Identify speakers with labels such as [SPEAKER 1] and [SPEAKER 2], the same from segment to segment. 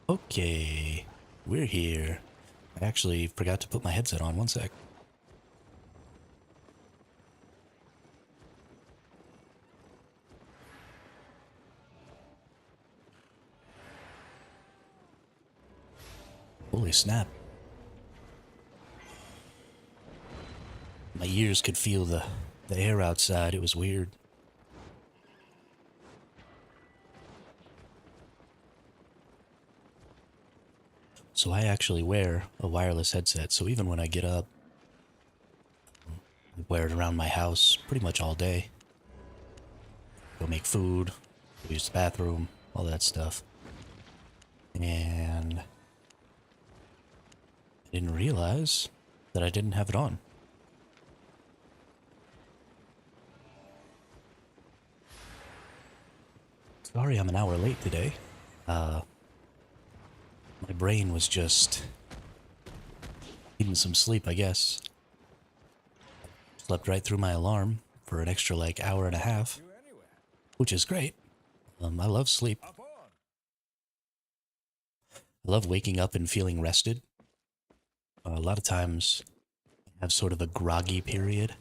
[SPEAKER 1] Okay, we're here. I actually forgot to put my headset on. One sec. Holy snap. My ears could feel the air outside. It was weird. So I actually wear a wireless headset, so even when I get up, I wear it around my house pretty much all day. Go make food, go use the bathroom, all that stuff. And I didn't realize that I didn't have it on. Sorry I'm an hour late today. My brain was just needing some sleep, I guess. Slept right through my alarm for an extra like hour and a half, which is great. I love sleep. I love waking up and feeling rested. A lot of times I have sort of a groggy period,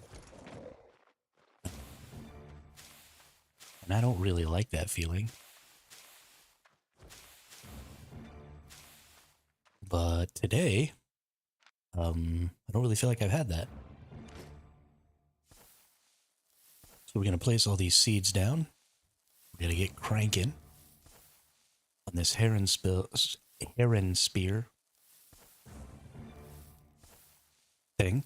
[SPEAKER 1] and I don't really like that feeling. But today, I don't really feel like I've had that. So we're going to place all these seeds down. We're going to get cranking on this Heron spear thing.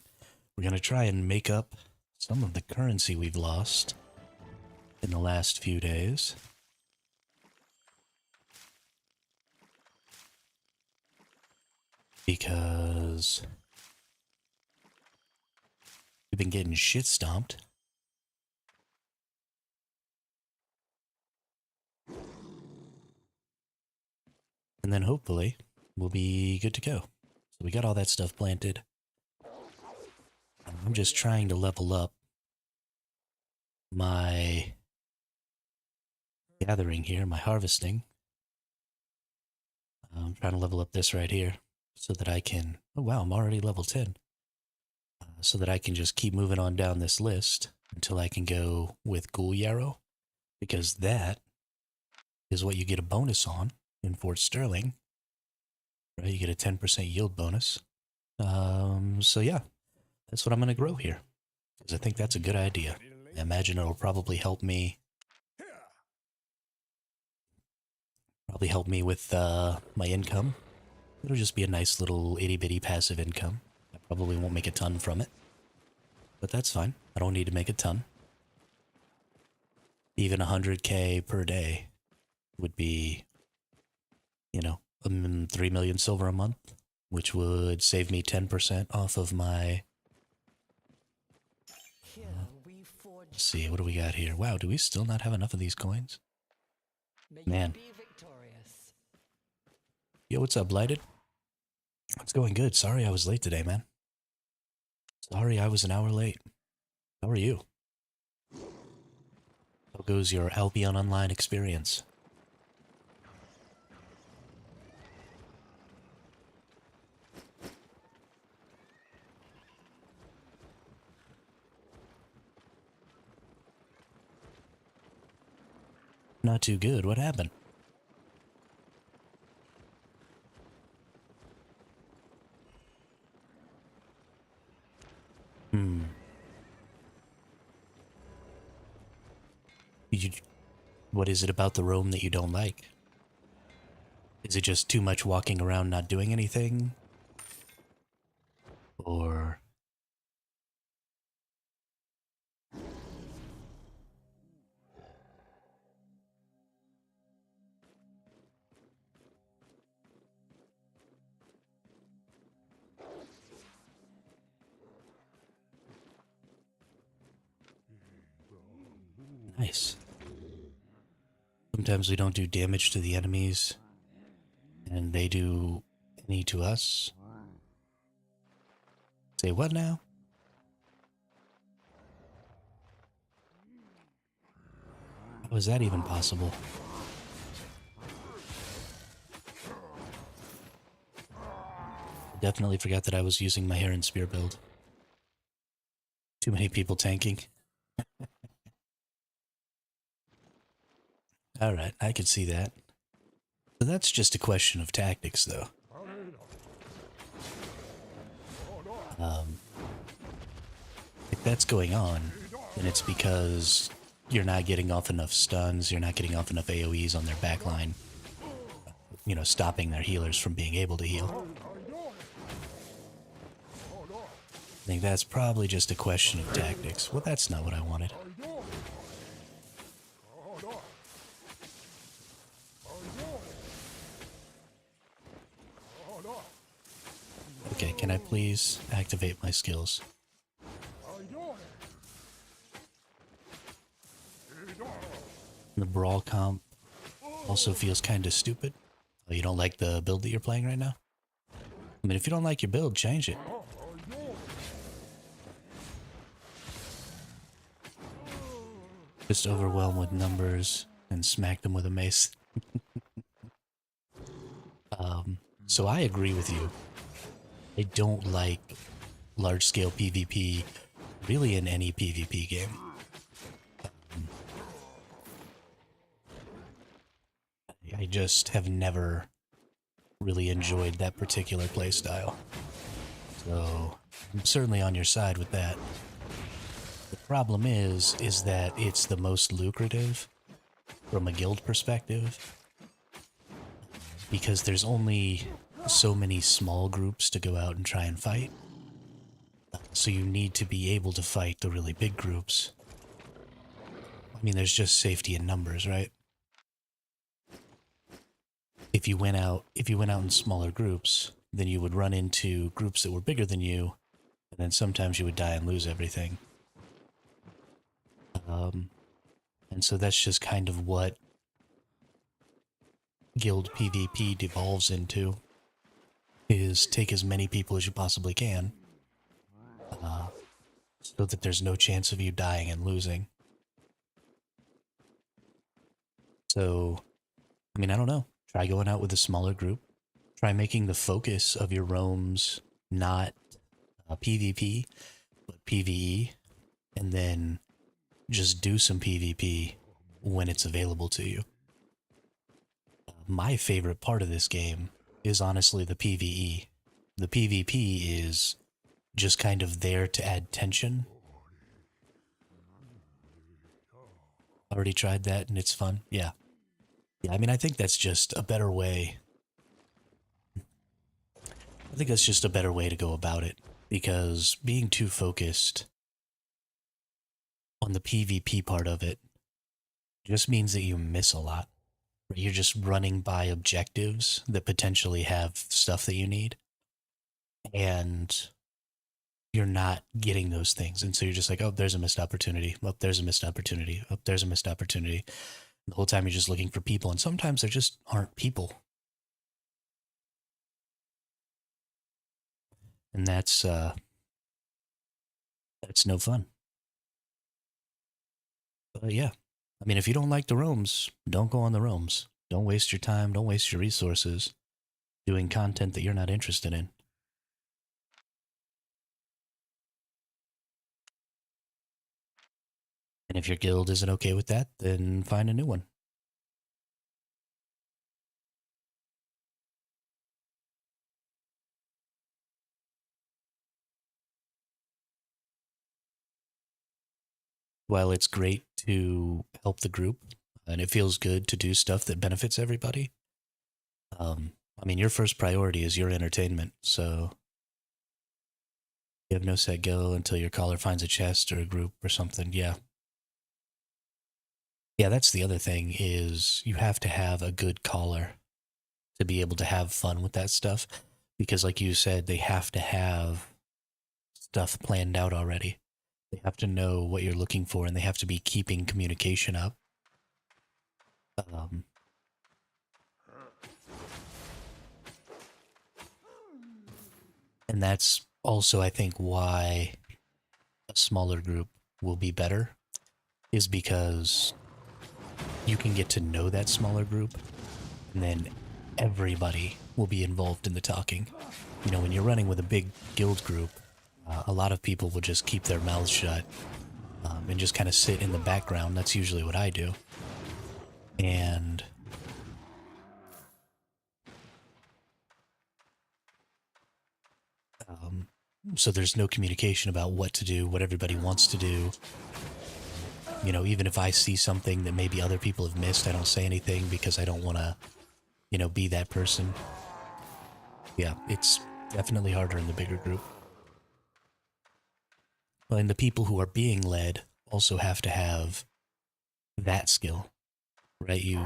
[SPEAKER 1] We're going to try and make up some of the currency we've lost in the last few days. Because we've been getting shit stomped. And then hopefully we'll be good to go. So we got all that stuff planted. I'm just trying to level up my gathering here, my harvesting. I'm trying to level up this right here so that I can... Oh wow, I'm already level 10. So that I can just keep moving on down this list until I can go with Ghoul Yarrow. Because that is what you get a bonus on in Fort Sterling. Right, you get a 10% yield bonus. So yeah, that's what I'm going to grow here. Because I think that's a good idea. I imagine it'll probably help me. With my income. It'll just be a nice little itty-bitty passive income. I probably won't make a ton from it. But that's fine. I don't need to make a ton. Even 100k per day would be, 3 million silver a month, which would save me 10% off of my... let's see, what do we got here? Wow, do we still not have enough of these coins? Man. Yo, what's up, Blighted? It's going good. Sorry I was late today, man. Sorry I was an hour late. How are you? How goes your Albion Online experience? Not too good. What happened? What is it about the roam that you don't like? Is it just too much walking around not doing anything? Or... Nice. Sometimes we don't do damage to the enemies, and they do any to us. Say what now? How is that even possible? Definitely forgot that I was using my Heron spear build. Too many people tanking. Alright, I could see that. So that's just a question of tactics, though. If that's going on, then it's because you're not getting off enough stuns, you're not getting off enough AoEs on their backline, you know, stopping their healers from being able to heal. I think that's probably just a question of tactics. Well, that's not what I wanted. Okay, can I please activate my skills? The brawl comp also feels kind of stupid. Oh, you don't like the build that you're playing right now? I mean, if you don't like your build, change it. Just overwhelm with numbers and smack them with a mace. So I agree with you. I don't like large-scale PvP, really in any PvP game. I just have never really enjoyed that particular playstyle. So I'm certainly on your side with that. The problem is that it's the most lucrative from a guild perspective, because there's only so many small groups to go out and try and fight. So you need to be able to fight the really big groups. I mean, there's just safety in numbers, right? If you went out in smaller groups, then you would run into groups that were bigger than you, and then sometimes you would die and lose everything. And so that's just kind of what guild PvP devolves into, is take as many people as you possibly can, so that there's no chance of you dying and losing. So, I mean, I don't know. Try going out with a smaller group. Try making the focus of your roams not PvP, but PvE, and then just do some PvP when it's available to you. My favorite part of this game is honestly the PvE. The PvP is just kind of there to add tension. Already tried that and it's fun. Yeah. Yeah, I mean, I think that's just a better way. I think that's just a better way to go about it, because being too focused on the PvP part of it just means that you miss a lot. You're just running by objectives that potentially have stuff that you need, and you're not getting those things. And so you're just like, oh, there's a missed opportunity. Oh, there's a missed opportunity. Oh, there's a missed opportunity. The whole time you're just looking for people, and sometimes there just aren't people. And that's no fun. But yeah, I mean, if you don't like the roams, don't go on the roams. Don't waste your time, don't waste your resources doing content that you're not interested in. And if your guild isn't okay with that, then find a new one. While it's great to help the group, and it feels good to do stuff that benefits everybody, I mean, your first priority is your entertainment, so you have no set go until your caller finds a chest or a group or something. Yeah. Yeah, that's the other thing, is you have to have a good caller to be able to have fun with that stuff, because like you said, they have to have stuff planned out already. They have to know what you're looking for, and they have to be keeping communication up. And that's also, I think, why a smaller group will be better, is because you can get to know that smaller group, and then everybody will be involved in the talking. You know, when you're running with a big guild group, a lot of people will just keep their mouths shut and just kind of sit in the background. That's usually what I do. And so there's no communication about what to do, what everybody wants to do. You know, even if I see something that maybe other people have missed, I don't say anything because I don't want to, you know, be that person. Yeah, it's definitely harder in the bigger group. Well, and the people who are being led also have to have that skill, right? You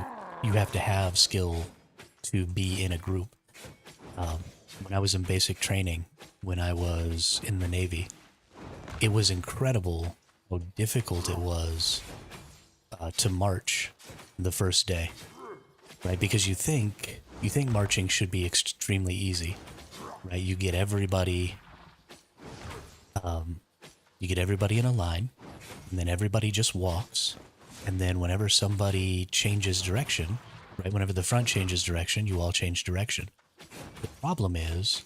[SPEAKER 1] have to have skill to be in a group. When I was in basic training, when I was in the Navy, it was incredible how difficult it was to march the first day, right? Because you think marching should be extremely easy, right? You get everybody in a line, and then everybody just walks, and then whenever somebody changes direction, right? Whenever the front changes direction, you all change direction. The problem is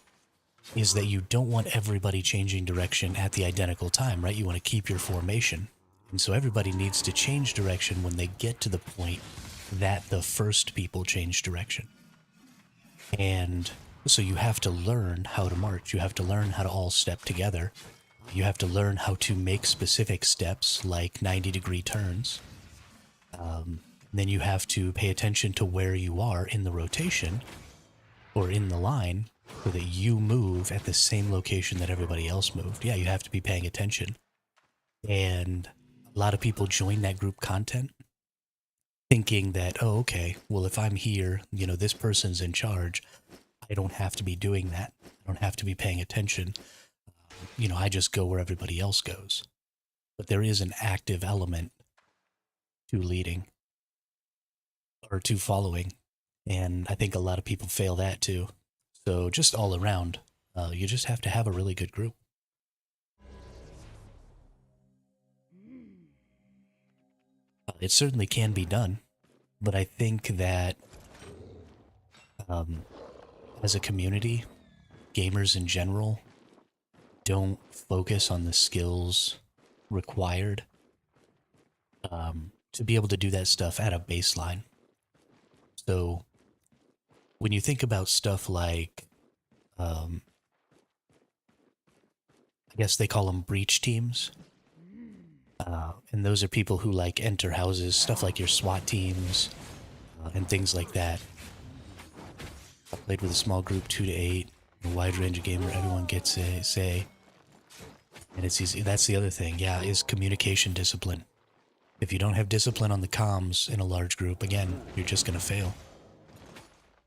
[SPEAKER 1] that you don't want everybody changing direction at the identical time, right? You want to keep your formation. And so everybody needs to change direction when they get to the point that the first people change direction. And so you have to learn how to march. You have to learn how to all step together. You have to learn how to make specific steps like 90-degree turns. Then you have to pay attention to where you are in the rotation or in the line so that you move at the same location that everybody else moved. Yeah, you have to be paying attention. And a lot of people join that group content thinking that, oh, okay, well, if I'm here, you know, this person's in charge. I don't have to be doing that. I don't have to be paying attention. You know, I just go where everybody else goes. But there is an active element to leading or to following. And I think a lot of people fail that too. So just all around, you just have to have a really good group. It certainly can be done, but I think that as a community, gamers in general don't focus on the skills required to be able to do that stuff at a baseline. So when you think about stuff like, I guess they call them breach teams, and those are people who like enter houses, stuff like your SWAT teams and things like that. I played with a small group, 2 to 8, a wide range of gamer, everyone gets a say. And it's easy. That's the other thing, yeah, is communication discipline. If you don't have discipline on the comms in a large group, again, you're just going to fail.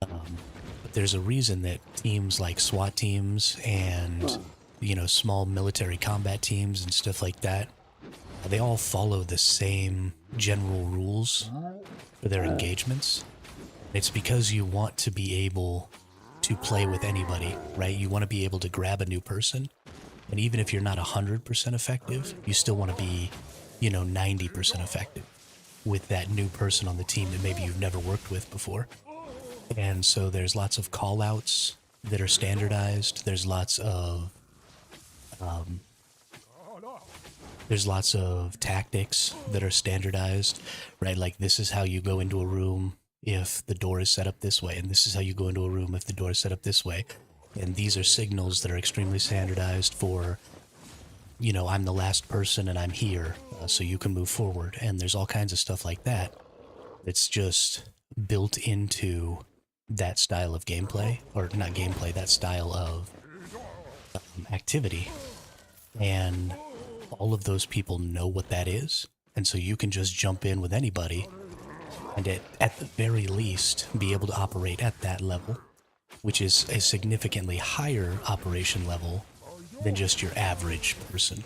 [SPEAKER 1] But there's a reason that teams like SWAT teams and, you know, small military combat teams and stuff like that, they all follow the same general rules for their engagements. It's because you want to be able to play with anybody, right? You want to be able to grab a new person. And even if you're not 100% effective, you still want to be, you know, 90% effective with that new person on the team that maybe you've never worked with before. And so there's lots of call-outs that are standardized. There's lots of tactics that are standardized, right? Like, this is how you go into a room if the door is set up this way, and this is how you go into a room if the door is set up this way. And these are signals that are extremely standardized for, you know, I'm the last person and I'm here, so you can move forward. And there's all kinds of stuff like that that's just built into that style of gameplay, or not gameplay, that style of activity. And all of those people know what that is, and so you can just jump in with anybody and at the very least be able to operate at that level, which is a significantly higher operation level than just your average person.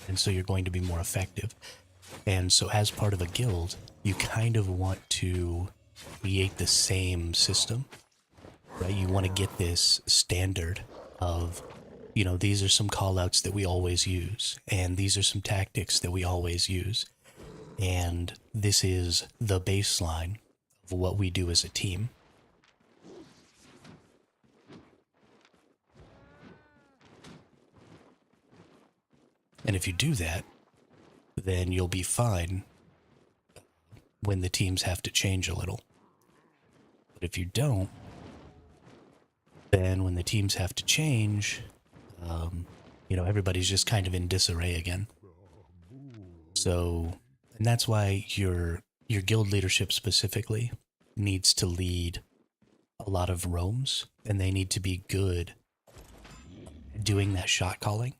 [SPEAKER 1] And so you're going to be more effective. And so as part of a guild, you kind of want to create the same system, right? You want to get this standard of, you know, these are some callouts that we always use, and these are some tactics that we always use. And this is the baseline of what we do as a team. And if you do that, then you'll be fine when the teams have to change a little. But if you don't, then when the teams have to change, everybody's just kind of in disarray again. So, and that's why your guild leadership specifically needs to lead a lot of roams, and they need to be good at doing that shot calling,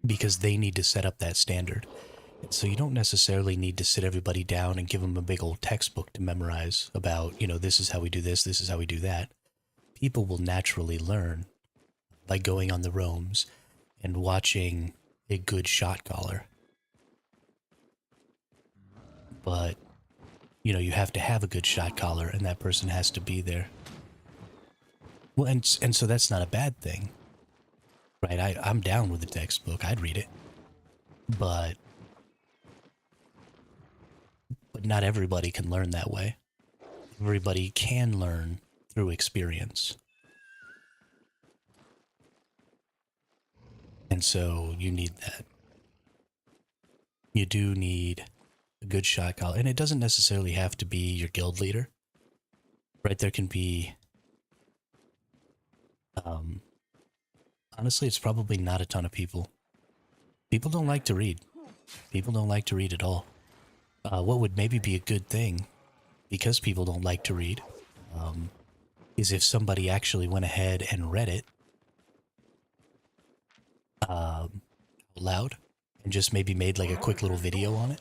[SPEAKER 1] because they need to set up that standard. And so you don't necessarily need to sit everybody down and give them a big old textbook to memorize about, this is how we do this is how we do that. People will naturally learn by going on the roams and watching a good shot caller. But, you have to have a good shot caller, and that person has to be there. Well, and so that's not a bad thing, right? I'm down with the textbook. I'd read it. But not everybody can learn that way. Everybody can learn through experience. And so you need that. You do need a good shot call. And it doesn't necessarily have to be your guild leader, right? There can be, honestly, it's probably not a ton of people. People don't like to read. People don't like to read at all. What would maybe be a good thing, because people don't like to read, is if somebody actually went ahead and read it loud and just maybe made like a quick little video on it.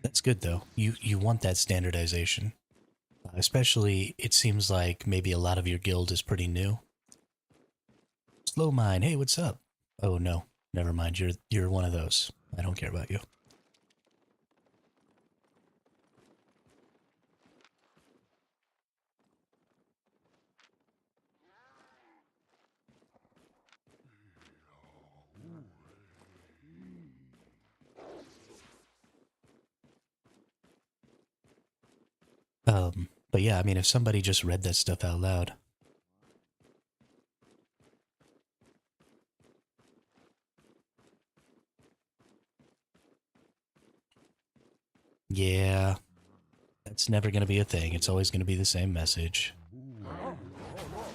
[SPEAKER 1] That's good though. You want that standardization. Especially, it seems like maybe a lot of your guild is pretty new. Slow mine, hey, what's up? Oh no, never mind. You're one of those. I don't care about you. But yeah, I mean, if somebody just read that stuff out loud. Yeah, that's never going to be a thing. It's always going to be the same message.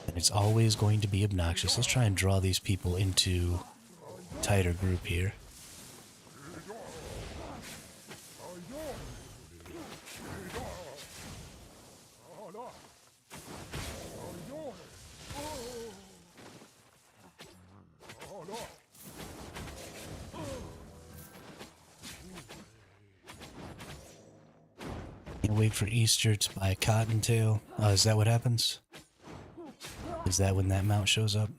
[SPEAKER 1] And it's always going to be obnoxious. Let's try and draw these people into a tighter group here. Can't wait for Easter to buy a cottontail. Oh, is that what happens? Is that when that mount shows up?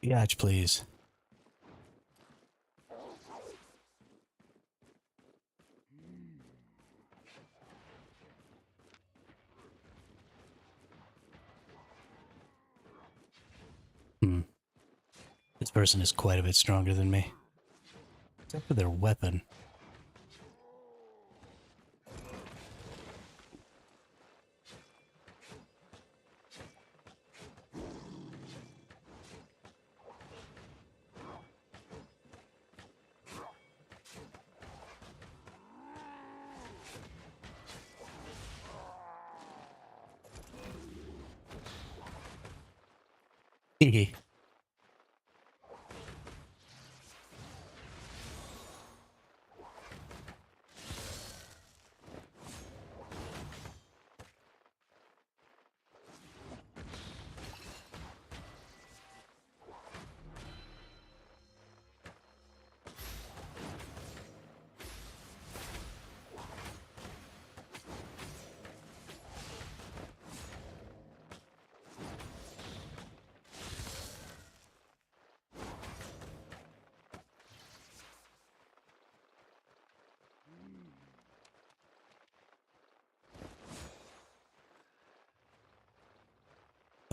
[SPEAKER 1] Yatch, please. This person is quite a bit stronger than me. Except for their weapon. Hehe.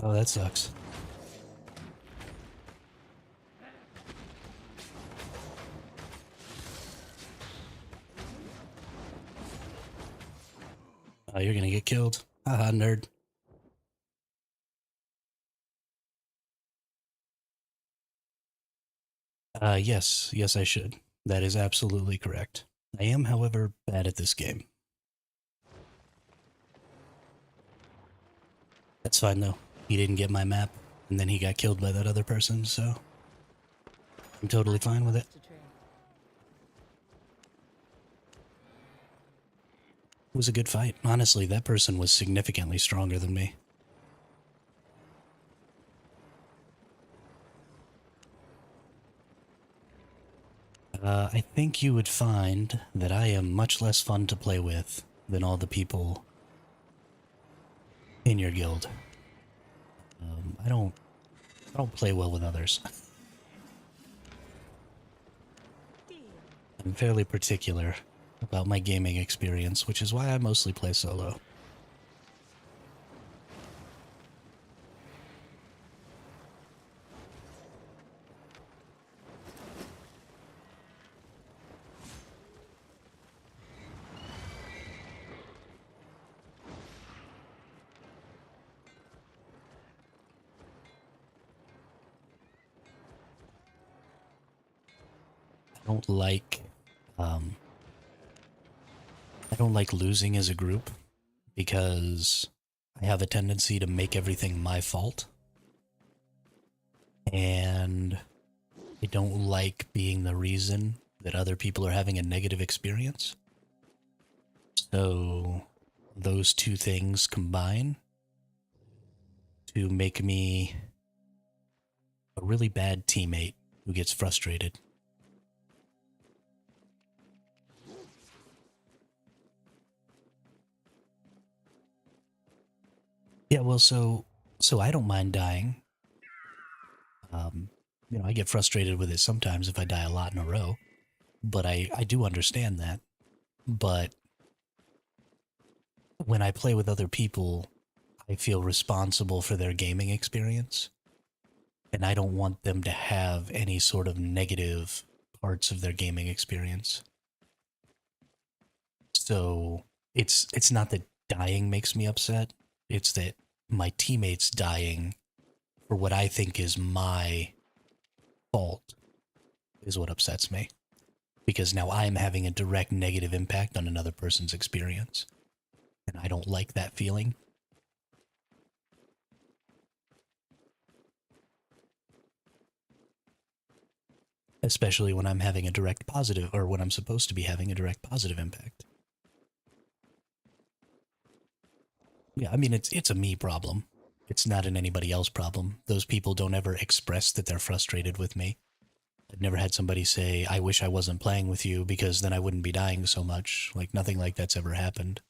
[SPEAKER 1] Oh, that sucks. Oh, you're gonna get killed. Haha, nerd. Yes. Yes, I should. That is absolutely correct. I am, however, bad at this game. That's fine, though. He didn't get my map, and then he got killed by that other person, so I'm totally fine with it. It was a good fight. Honestly, that person was significantly stronger than me. I think you would find that I am much less fun to play with than all the people in your guild. I don't play well with others. I'm fairly particular about my gaming experience, which is why I mostly play solo. I don't like I don't like losing as a group because I have a tendency to make everything my fault. And I don't like being the reason that other people are having a negative experience. So those two things combine to make me a really bad teammate who gets frustrated. Yeah, well, so I don't mind dying. I get frustrated with it sometimes if I die a lot in a row, but I do understand that. But when I play with other people, I feel responsible for their gaming experience, and I don't want them to have any sort of negative parts of their gaming experience. So it's not that dying makes me upset, it's that my teammates dying for what I think is my fault is what upsets me. Because now I'm having a direct negative impact on another person's experience. And I don't like that feeling. Especially when I'm having a direct positive, or when I'm supposed to be having a direct positive impact. Yeah, I mean, it's a me problem. It's not an anybody else problem. Those people don't ever express that they're frustrated with me. I've never had somebody say, I wish I wasn't playing with you because then I wouldn't be dying so much. Like, nothing like that's ever happened.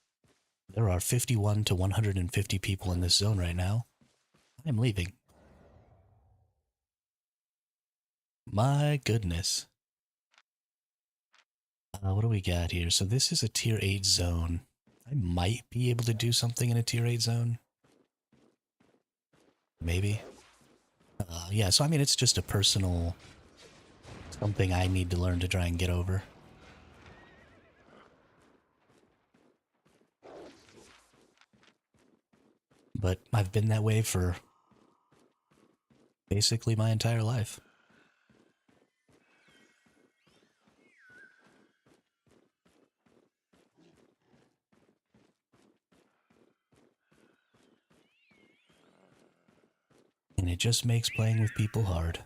[SPEAKER 1] There are 51 to 150 people in this zone right now. I'm leaving. My goodness. What do we got here? So this is a tier 8 zone. I might be able to do something in a tier 8 zone. Maybe. Yeah, so I mean, it's just a personal... something I need to learn to try and get over. But I've been that way for basically my entire life. And it just makes playing with people hard.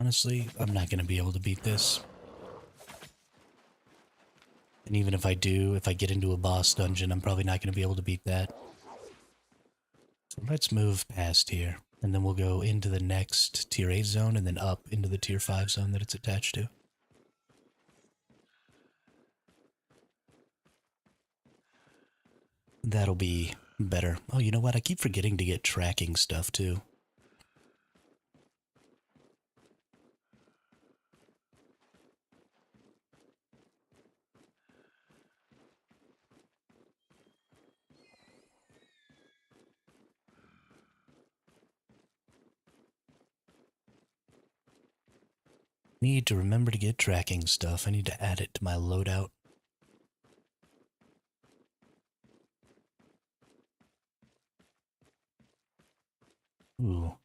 [SPEAKER 1] Honestly, I'm not going to be able to beat this. And even if I do, if I get into a boss dungeon, I'm probably not going to be able to beat that. So let's move past here. And then we'll go into the next tier 8 zone and then up into the tier 5 zone that it's attached to. That'll be better. Oh, you know what? I keep forgetting to get tracking stuff too. Need to remember to get tracking stuff. I need to add it to my loadout. Ooh.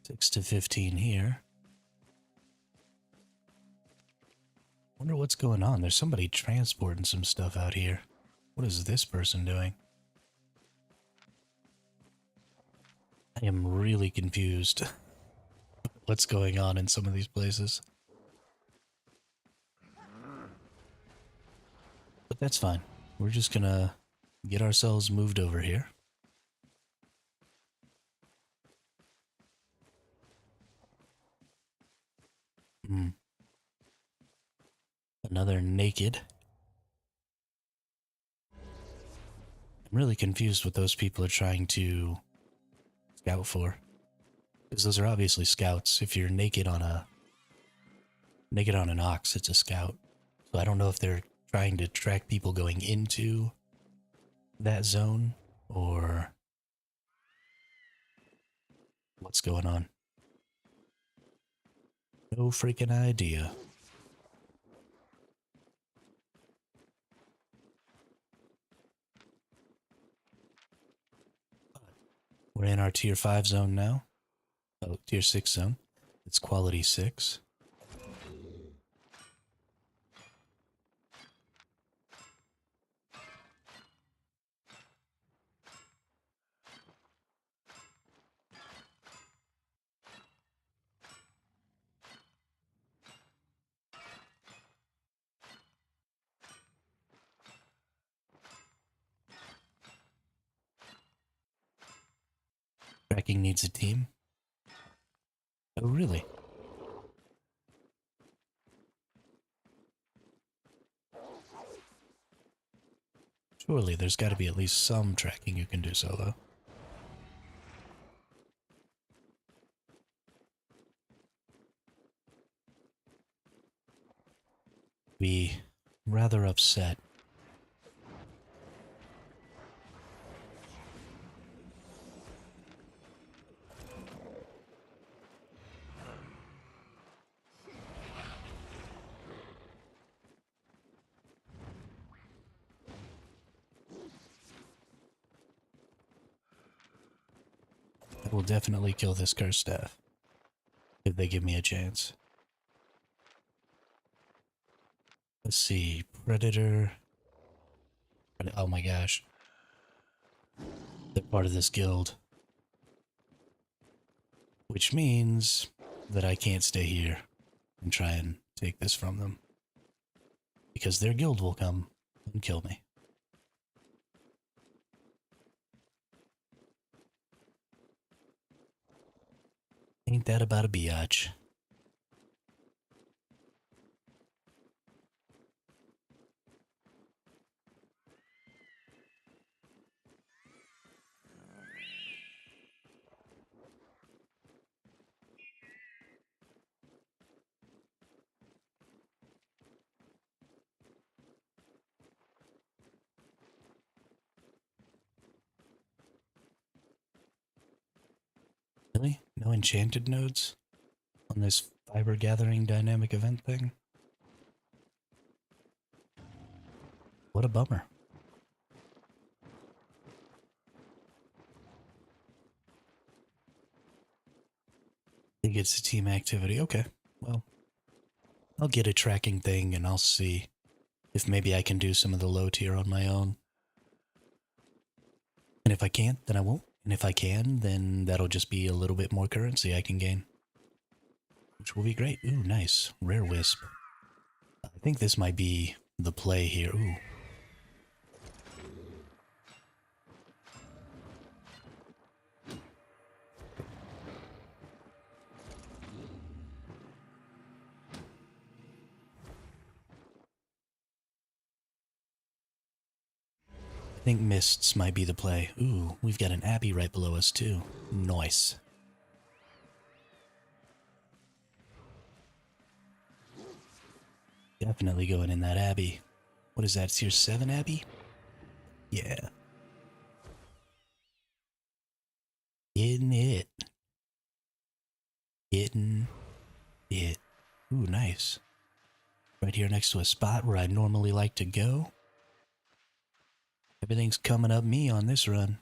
[SPEAKER 1] $6 to $15 here. Wonder what's going on. There's somebody transporting some stuff out here. What is this person doing? I am really confused. What's going on in some of these places? But that's fine. We're just gonna get ourselves moved over here. Another naked. I'm really confused what those people are trying to scout for. Because those are obviously scouts. If you're naked on an ox, it's a scout. So I don't know if they're trying to track people going into that zone or what's going on. No freaking idea. We're in our tier 5 zone now. Oh, tier 6 zone. It's quality 6. Tracking needs a team. Oh, really? Surely there's got to be at least some tracking you can do solo. Be rather upset. I will definitely kill this cursed staff if they give me a chance. Let's see, Predator. Oh my gosh. They're part of this guild. Which means that I can't stay here and try and take this from them. Because their guild will come and kill me. Ain't that about a biatch? Really? No enchanted nodes on this fiber gathering dynamic event thing? What a bummer. I think it's a team activity. Okay, well, I'll get a tracking thing and I'll see if maybe I can do some of the low tier on my own. And if I can't, then I won't. And if I can, then that'll just be a little bit more currency I can gain. Which will be great. Ooh, nice. Rare Wisp. think this might be the play here. Ooh. I think mists might be the play. Ooh, we've got an abbey right below us too. Nice. Definitely going in that abbey. What is that, tier 7 abbey? Yeah. Getting it. Getting it. Ooh, nice. Right here next to a spot where I normally like to go. Everything's coming up me on this run.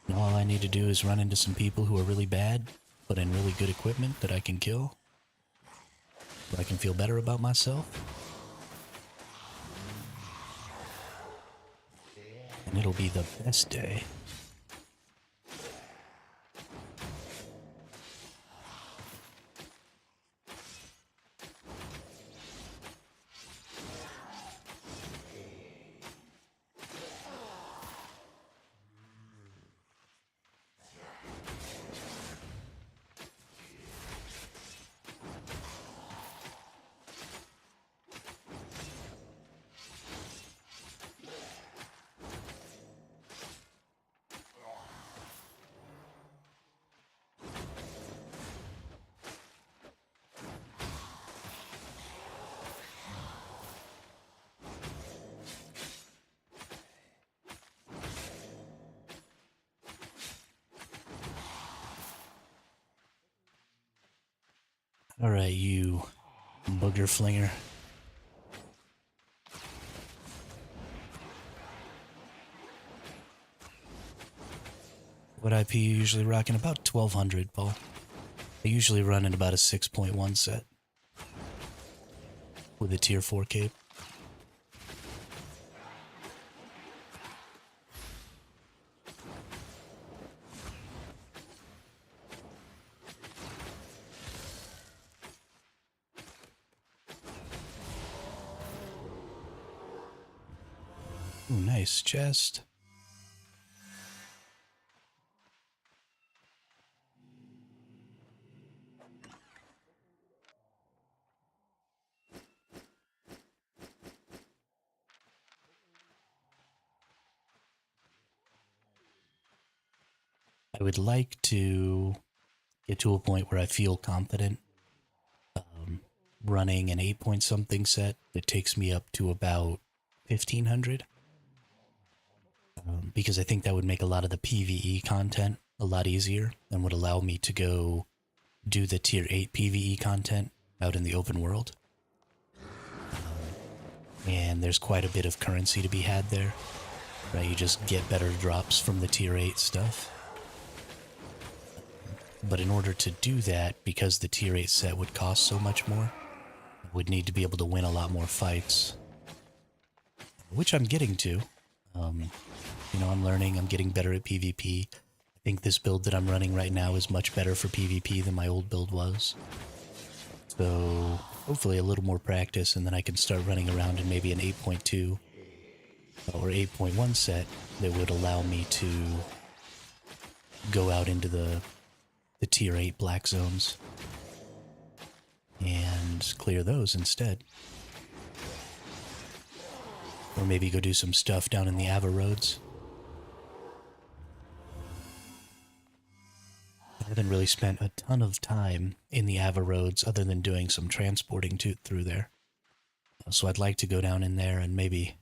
[SPEAKER 1] And all I need to do is run into some people who are really bad, but in really good equipment that I can kill. So I can feel better about myself. And it'll be the best day. Alright, you booger flinger. What IP you usually rocking? About 1200, Paul. I usually run in about a 6.1 set. With a tier 4 cape. Ooh, nice chest. I would like to get to a point where I feel confident running an 8 point something set that takes me up to about 1500. Because I think that would make a lot of the PvE content a lot easier and would allow me to go do the tier 8 PvE content out in the open world. And there's quite a bit of currency to be had there. Right, you just get better drops from the tier 8 stuff. But in order to do that, because the tier 8 set would cost so much more, I would need to be able to win a lot more fights. Which I'm getting to. You know, I'm learning, I'm getting better at PvP. I think this build that I'm running right now is much better for PvP than my old build was. So, hopefully a little more practice and then I can start running around in maybe an 8.2 or 8.1 set that would allow me to go out into the tier 8 black zones and clear those instead. Or maybe go do some stuff down in the Ava roads. I haven't really spent a ton of time in the Ava roads other than doing some transporting through there. So I'd like to go down in there and maybe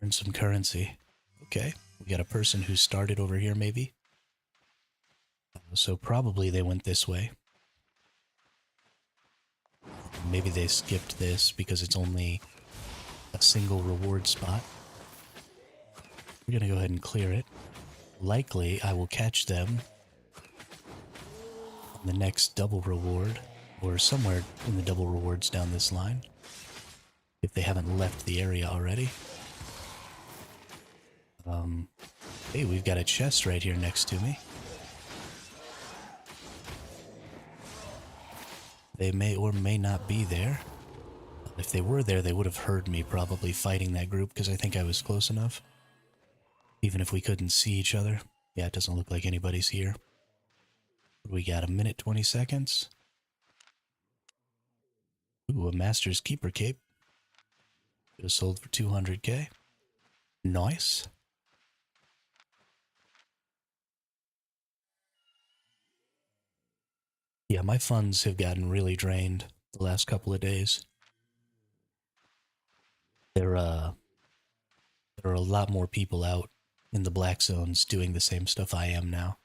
[SPEAKER 1] earn some currency. Okay, we got a person who started over here maybe. So probably they went this way. Maybe they skipped this because it's only a single reward spot. We're gonna go ahead and clear it. Likely I will catch them on the next double reward, or somewhere in the double rewards down this line, if they haven't left the area already. Hey, we've got a chest right here next to me. They may or may not be there. If they were there, they would have heard me probably fighting that group because I think I was close enough. Even if we couldn't see each other. Yeah, it doesn't look like anybody's here. We got a minute, 20 seconds. Ooh, a Master's Keeper cape. It was sold for 200k. Nice. Yeah, my funds have gotten really drained the last couple of days. There are a lot more people out in the black zones doing the same stuff I am now.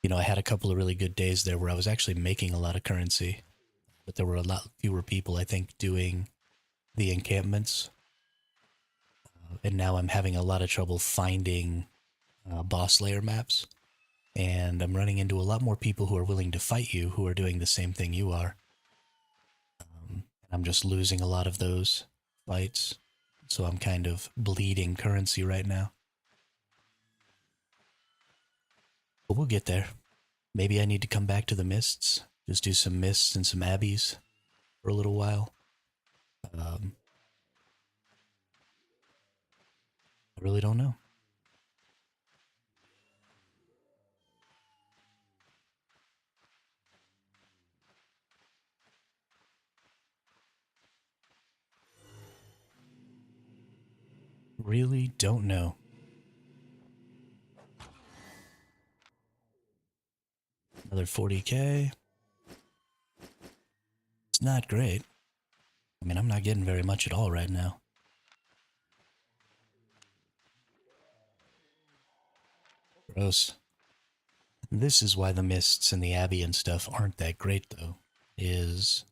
[SPEAKER 1] You know, I had a couple of really good days there where I was actually making a lot of currency, but there were a lot fewer people, I think, doing the encampments. And now I'm having a lot of trouble finding boss layer maps. And I'm running into a lot more people who are willing to fight you, who are doing the same thing you are. And I'm just losing a lot of those fights. So I'm kind of bleeding currency right now. But we'll get there. Maybe I need to come back to the mists. Just do some mists and some abbeys for a little while. I really don't know. Really don't know. Another 40k. It's not great. I mean, I'm not getting very much at all right now. Gross. This is why the mists and the abbey and stuff aren't that great, though. It's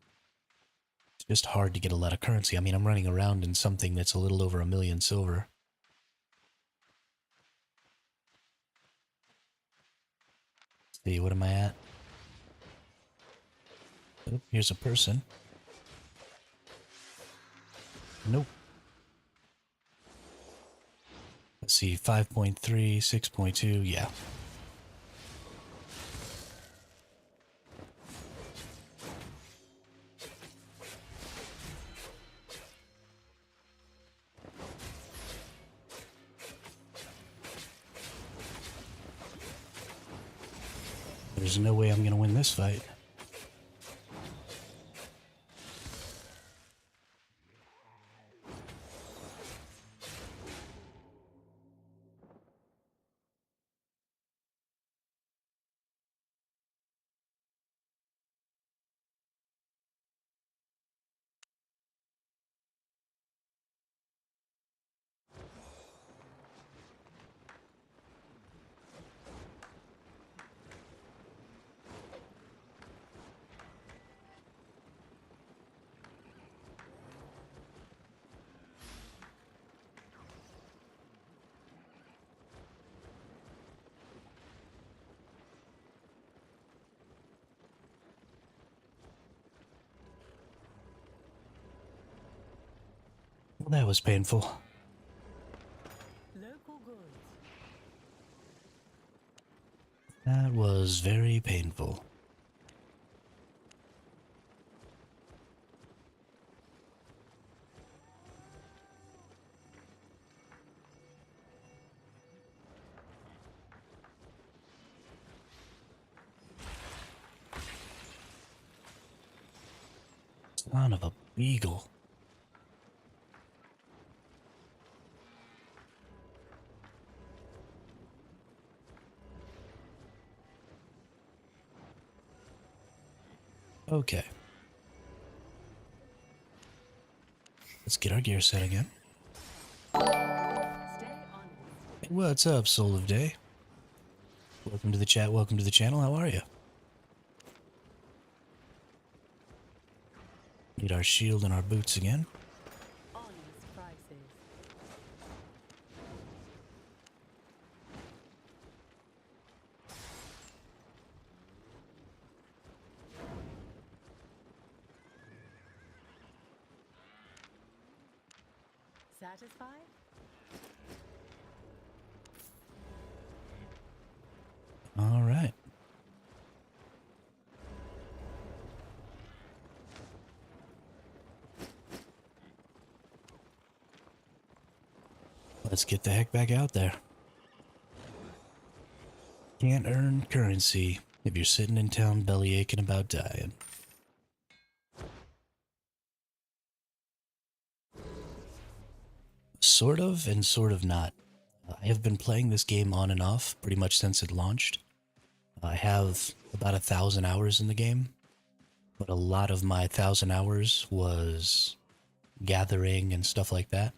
[SPEAKER 1] just hard to get a lot of currency. I mean, I'm running around in something that's a little over 1,000,000 silver. Let's see, what am I at? Oh, here's a person. Nope. Let's see, 5.3, 6.2, yeah. There's no way I'm gonna win this fight. Well, that was painful.
[SPEAKER 2] Local goods.
[SPEAKER 1] That was very painful. Son of a beagle. Okay. Let's get our gear set again.
[SPEAKER 2] Stay honest.
[SPEAKER 1] Hey, what's up, Soul of Day? Welcome to the chat, welcome to the channel, how are you? Need our shield and our boots again.
[SPEAKER 2] Honest prices. Satisfied?
[SPEAKER 1] All right. Let's get the heck back out there. Can't earn currency if you're sitting in town belly aching about dying. Sort of and sort of not. I have been playing this game on and off pretty much since it launched. I have about 1,000 hours in the game, but a lot of my 1,000 hours was gathering and stuff like that,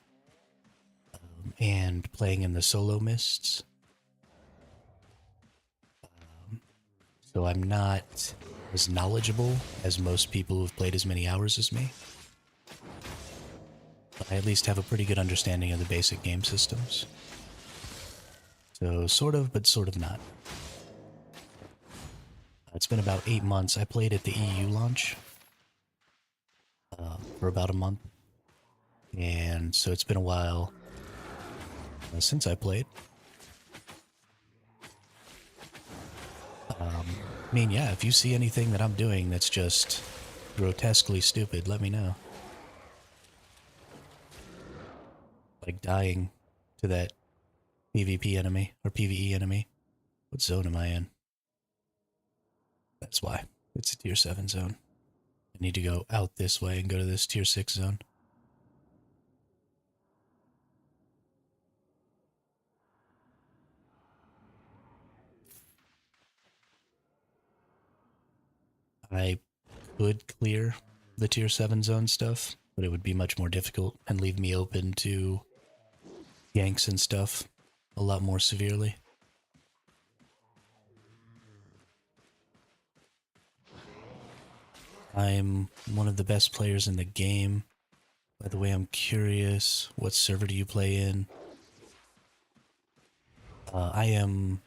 [SPEAKER 1] and playing in the solo mists. So I'm not as knowledgeable as most people who've played as many hours as me. But I at least have a pretty good understanding of the basic game systems. So sort of, but sort of not. It's been about 8 months. I played at the EU launch for about a month. And so it's been a while since I played. I mean, yeah, if you see anything that I'm doing that's just grotesquely stupid, let me know. Like dying to that PvP enemy, or PvE enemy. What zone am I in? That's why. It's a tier 7 zone. I need to go out this way and go to this tier 6 zone. I could clear the tier 7 zone stuff, but it would be much more difficult and leave me open to ganks and stuff a lot more severely. I'm one of the best players in the game. By the way, I'm curious, what server do you play in? I am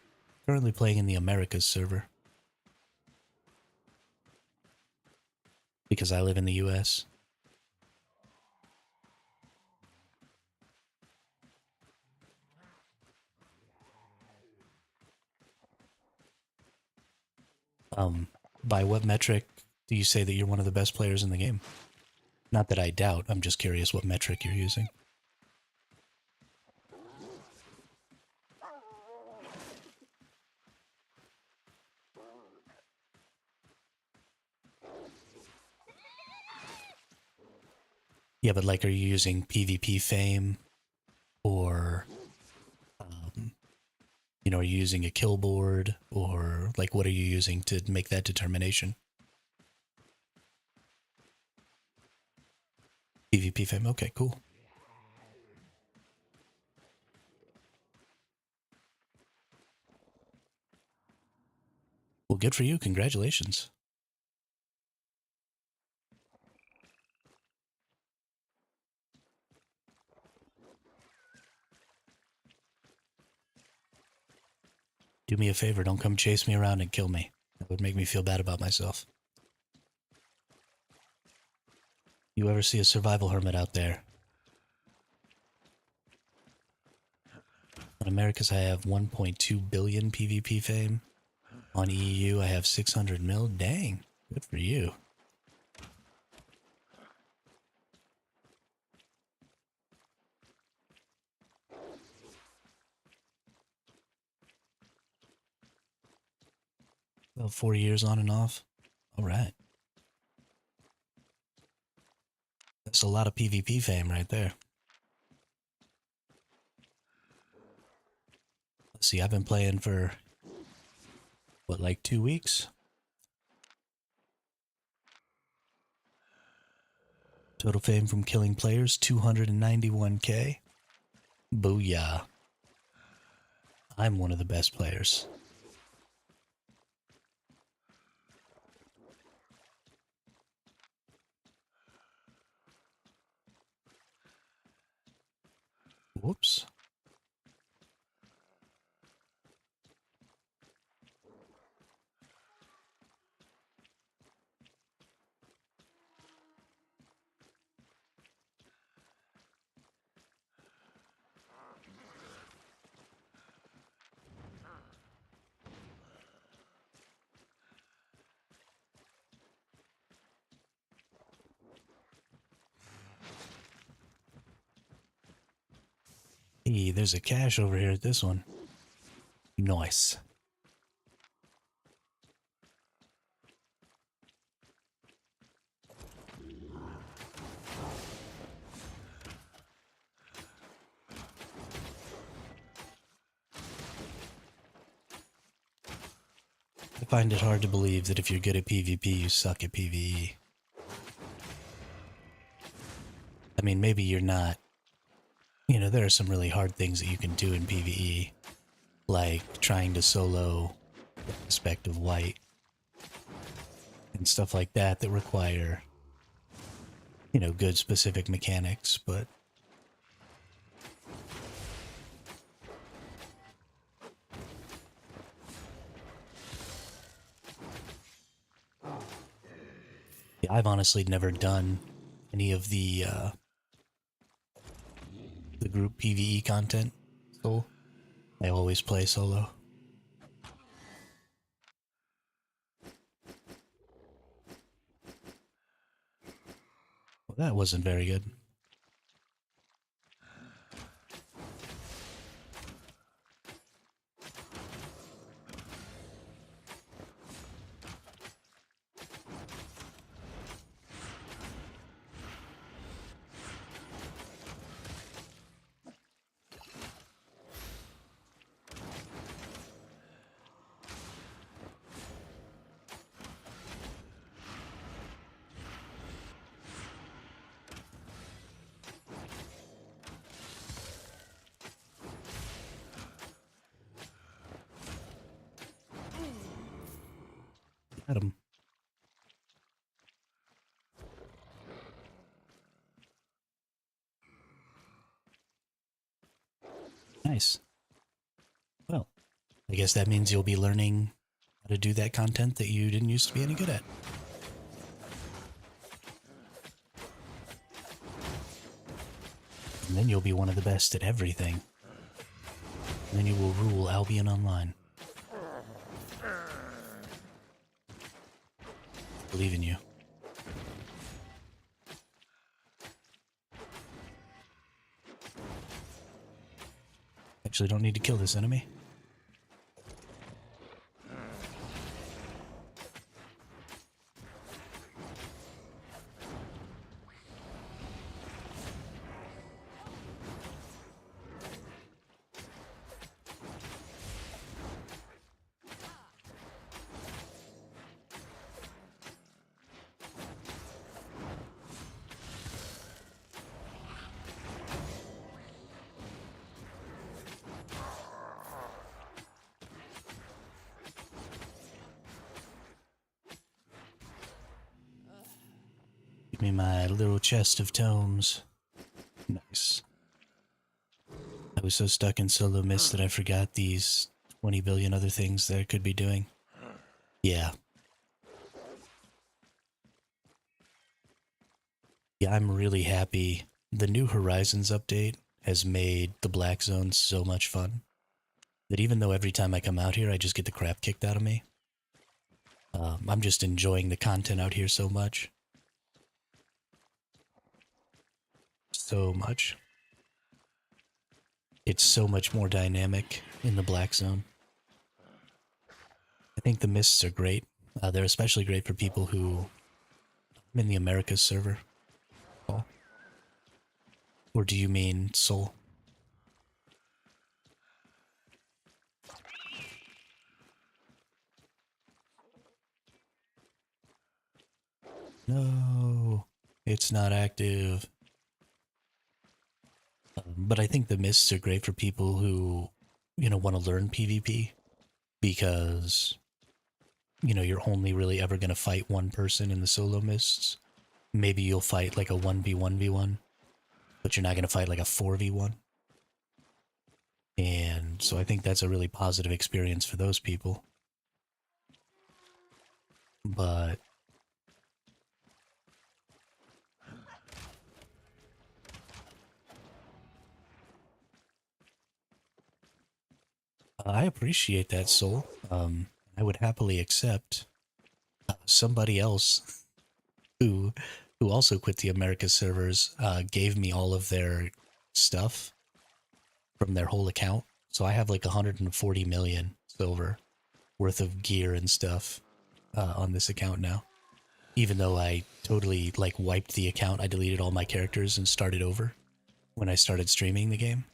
[SPEAKER 1] currently playing in the Americas server, because I live in the US. By what metric do you say that you're one of the best players in the game? Not that I doubt, I'm just curious what metric you're using. Yeah, but like, are you using PvP fame? Or, are you using a kill board? Or, like, what are you using to make that determination? PvP fame, okay, cool. Well, good for you, congratulations. Do me a favor, don't come chase me around and kill me. That would make me feel bad about myself. You ever see a survival hermit out there? On Americas, I have 1.2 billion PvP fame. On EU, I have 600 mil. Dang, good for you. About 4 years on and off. All right. That's a lot of PvP fame right there. Let's see, I've been playing for, what, like 2 weeks? Total fame from killing players, 291k. Booyah. I'm one of the best players. Whoops. Hey, there's a cache over here at this one. Nice. I find it hard to believe that if you're good at PvP, you suck at PvE. I mean, maybe you're not. You know, there are some really hard things that you can do in PvE, like trying to solo the aspect of white and stuff like that that require, you know, good specific mechanics, but yeah, I've honestly never done any of the group PvE content, so I always play solo. Well, that wasn't very good. Got him. Nice. Well, I guess that means you'll be learning how to do that content that you didn't used to be any good at. And then you'll be one of the best at everything. And then you will rule Albion Online. I believe in you. Actually, don't need to kill this enemy. Give me my little chest of tomes. Nice. I was so stuck in solo mist that I forgot these 20 billion other things that I could be doing. Yeah. Yeah, I'm really happy. The new Horizons update has made the Black Zone so much fun that even though every time I come out here I just get the crap kicked out of me, I'm just enjoying the content out here so much. So much. It's so much more dynamic in the Black Zone. I think the mists are great. They're especially great for people who... I'm in the Americas server. Oh. Or do you mean Soul? No, it's not active. But I think the mists are great for people who, you know, want to learn PvP because, you know, you're only really ever going to fight one person in the solo mists. Maybe you'll fight like a 1v1v1, but you're not going to fight like a 4v1. And so I think that's a really positive experience for those people. But I appreciate that, Soul. I would happily accept somebody else who also quit the America servers, gave me all of their stuff, from their whole account. So I have like 140 million silver worth of gear and stuff on this account now. Even though I totally like wiped the account, I deleted all my characters and started over when I started streaming the game.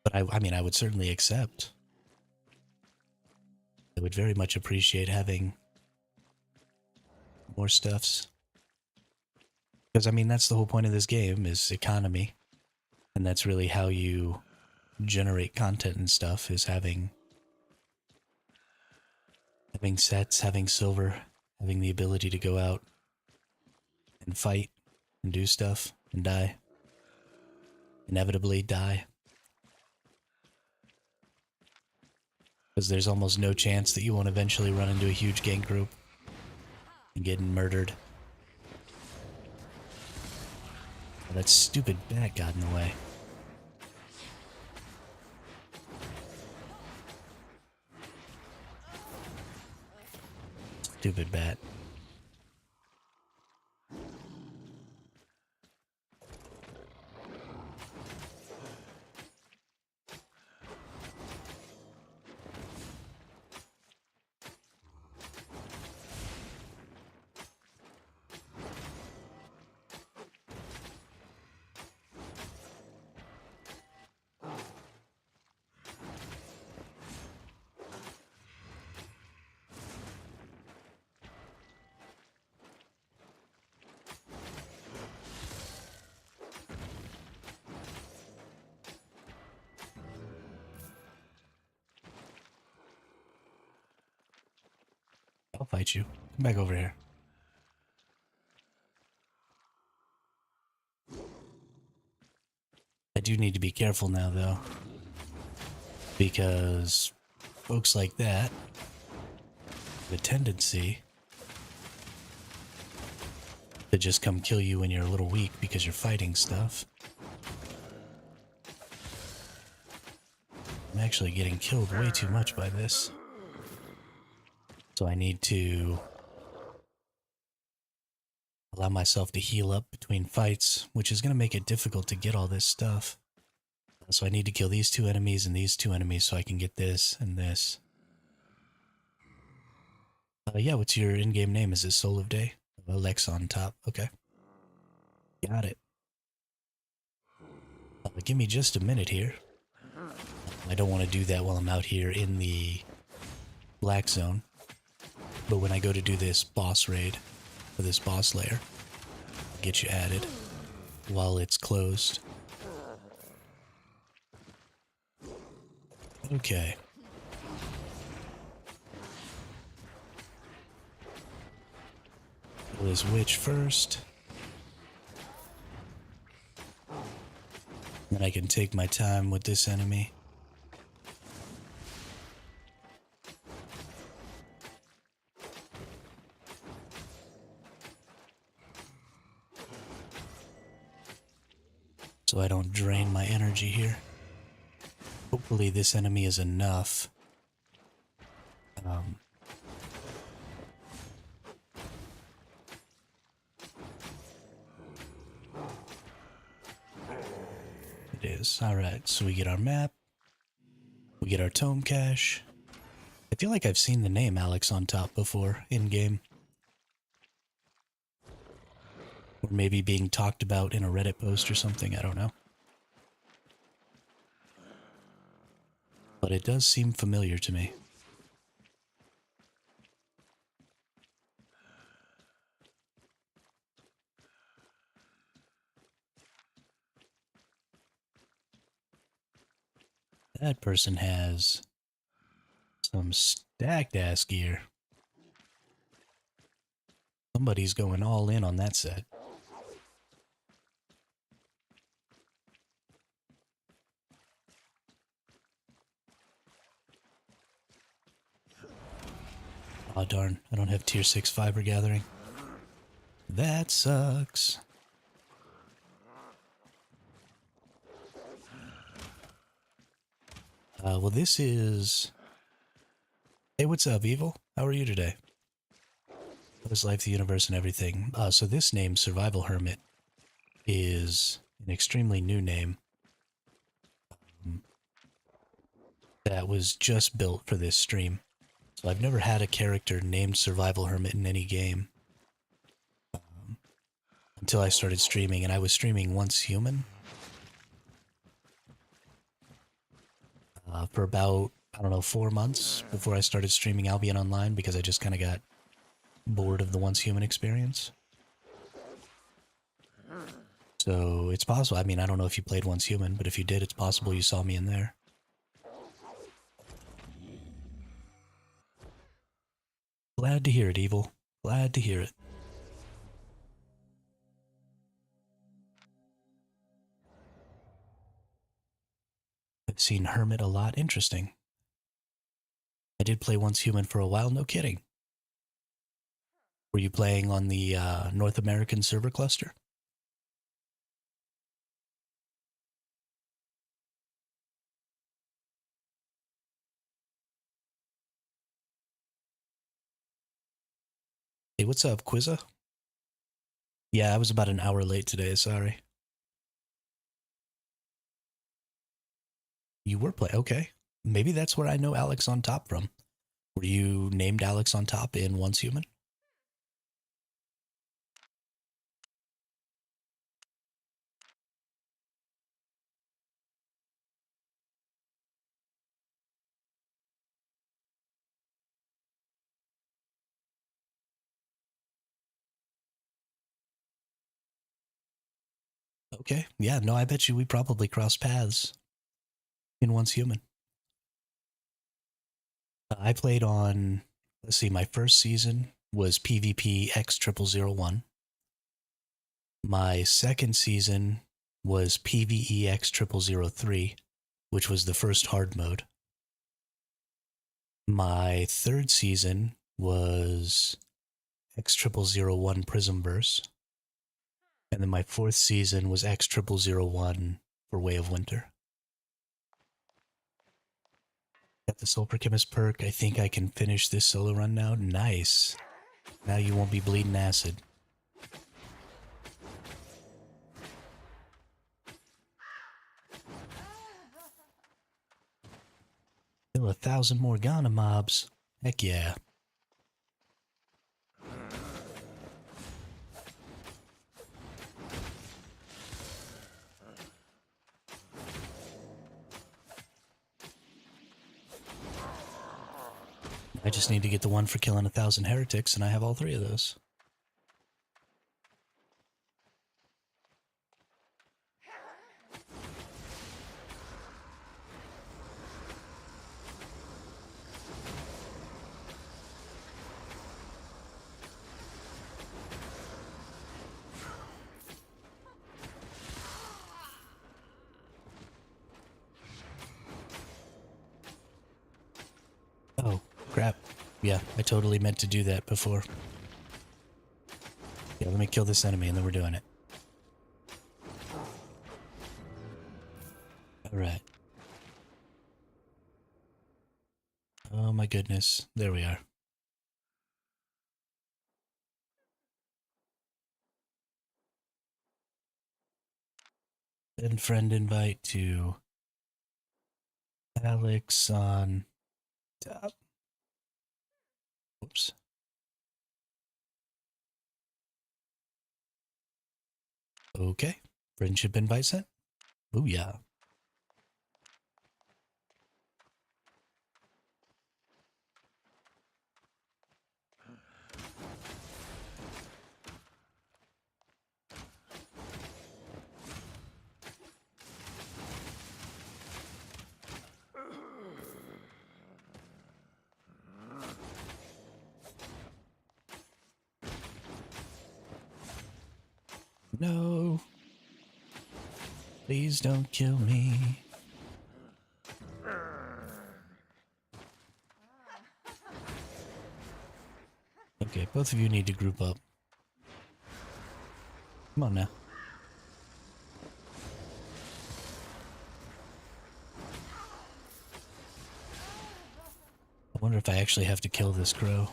[SPEAKER 1] But I mean, I would certainly accept. I would very much appreciate having more stuffs. Because, I mean, that's the whole point of this game, is economy. And that's really how you generate content and stuff, is having sets, having silver, having the ability to go out and fight and do stuff and die. Inevitably die. Because there's almost no chance that you won't eventually run into a huge gang group and get murdered. Oh, that stupid bat got in the way. Stupid bat. I'll fight you. Come back over here. I do need to be careful now, though. Because folks like that have a tendency to just come kill you when you're a little weak because you're fighting stuff. I'm actually getting killed way too much by this. So I need to allow myself to heal up between fights, which is going to make it difficult to get all this stuff. So I need to kill these two enemies and these two enemies so I can get this and this. Yeah, what's your in-game name? Is it Soul of Day? Lex on top. Okay. Got it. Give me just a minute here. I don't want to do that while I'm out here in the black zone. But when I go to do this boss raid, or this boss lair, I'll get you added while it's closed. Okay. Kill this witch first. Then I can take my time with this enemy. So I don't drain my energy here. Hopefully this enemy is enough. It is. Alright, so we get our map. We get our tome cache. I feel like I've seen the name Alex on top before in-game. Or maybe being talked about in a Reddit post or something, I don't know. But it does seem familiar to me. That person has some stacked ass gear. Somebody's going all in on that set. Aw, darn, I don't have tier 6 fiber gathering. That sucks. Well, this is... Hey, what's up, Evil? How are you today? What is life, the universe, and everything? So this name, Survival Hermit, is an extremely new name that was just built for this stream. So I've never had a character named Survival Hermit in any game until I started streaming, and I was streaming Once Human for about, I don't know, 4 months before I started streaming Albion Online because I just kind of got bored of the Once Human experience. So it's possible. I mean, I don't know if you played Once Human, but if you did, it's possible you saw me in there. Glad to hear it, Evil. Glad to hear it. I've seen Hermit a lot. Interesting. I did play Once Human for a while. No kidding. Were you playing on the North American server cluster? Hey, what's up, Quizza? Yeah, I was about an hour late today, sorry. You were okay. Maybe that's where I know Alex on Top from. Were you named Alex on Top in Once Human? Okay, yeah, no, I bet you we probably crossed paths in Once Human. I played on, let's see, my first season was PvP X0001. My second season was PvE X0003, which was the first hard mode. My third season was X0001 Prismverse. And then my fourth season was X0001 for Way of Winter. Got the Sulfur Chemist perk. I think I can finish this solo run now. Nice. Now you won't be bleeding acid. Kill 1,000 Morgana mobs. Heck yeah. I just need to get the one for killing 1,000 heretics, and I have all 3 of those. Oh, crap. Yeah, I totally meant to do that before. Yeah, let me kill this enemy and then we're doing it. Alright. Oh my goodness. There we are. Send friend invite to Alex on top. Whoops. Okay. Friendship invite sent. Booyah. No. Please don't kill me. Okay, both of you need to group up. Come on now. I wonder if I actually have to kill this crow.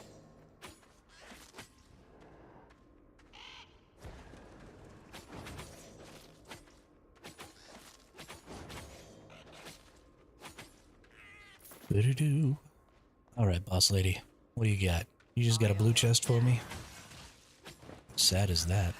[SPEAKER 1] Do-do-do. Alright, boss lady. What do you got? You just got a blue chest for me? Sad as that.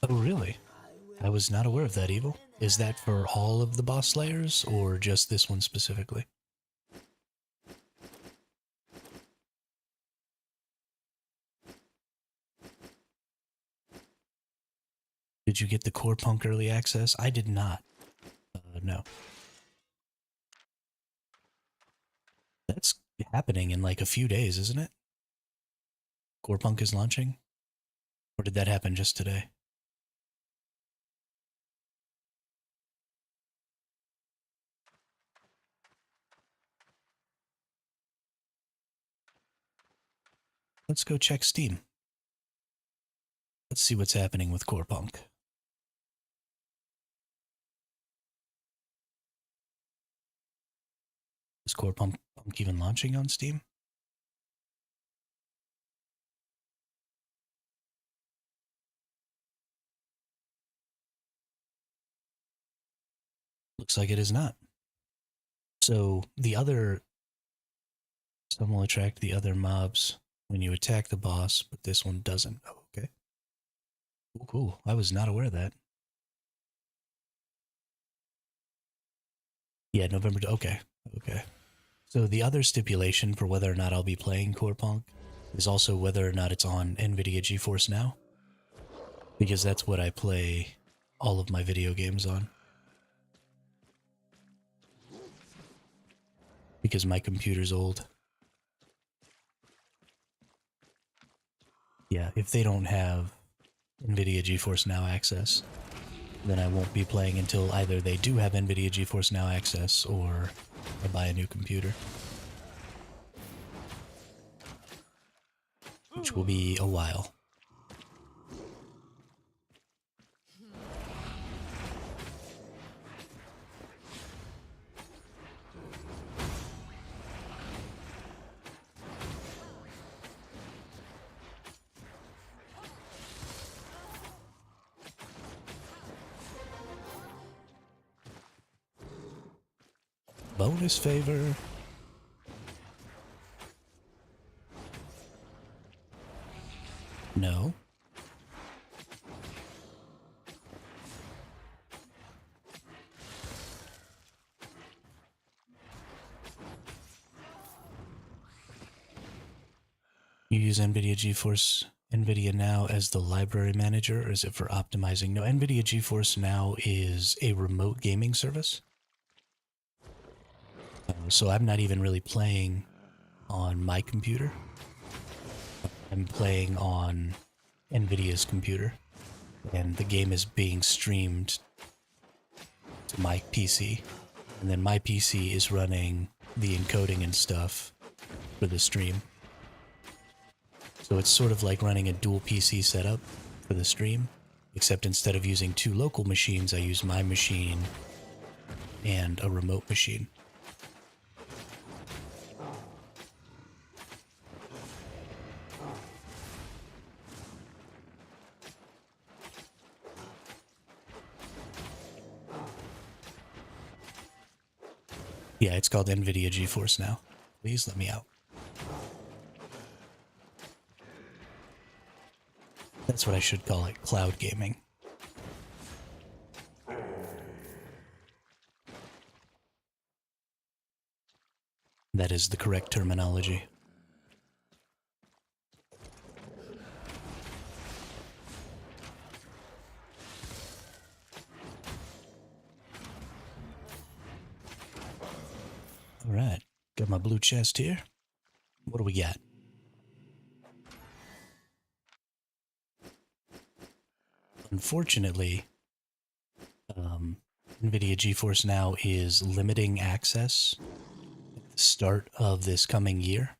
[SPEAKER 1] Oh, really? I was not aware of that, Evil. Is that for all of the boss slayers, or just this one specifically? Did you get the Core Punk early access? I did not. No. That's happening in like a few days, isn't it? Core Punk is launching? Or did that happen just today? Let's go check Steam. Let's see what's happening with Core Punk. Is Core Punk even launching on Steam? Looks like it is not. So the other... Some will attract the other mobs when you attack the boss, but this one doesn't. Oh, okay. Cool, cool. I was not aware of that. Yeah, November... Okay, okay. So the other stipulation for whether or not I'll be playing Core Punk is also whether or not it's on NVIDIA GeForce Now. Because that's what I play all of my video games on. Because my computer's old. Yeah, if they don't have NVIDIA GeForce Now access, then I won't be playing until either they do have NVIDIA GeForce Now access or I buy a new computer. Which will be a while. Bonus favor. No. You use NVIDIA GeForce NVIDIA Now as the library manager, or is it for optimizing? No, NVIDIA GeForce Now is a remote gaming service. So I'm not even really playing on my computer. I'm playing on NVIDIA's computer. And the game is being streamed to my PC. And then my PC is running the encoding and stuff for the stream. So it's sort of like running a dual PC setup for the stream, except instead of using two local machines, I use my machine and a remote machine. Yeah, it's called NVIDIA GeForce Now. Please let me out. That's what I should call it, cloud gaming. That is the correct terminology. All right, got my blue chest here. What do we got? Unfortunately, NVIDIA GeForce Now is limiting access at the start of this coming year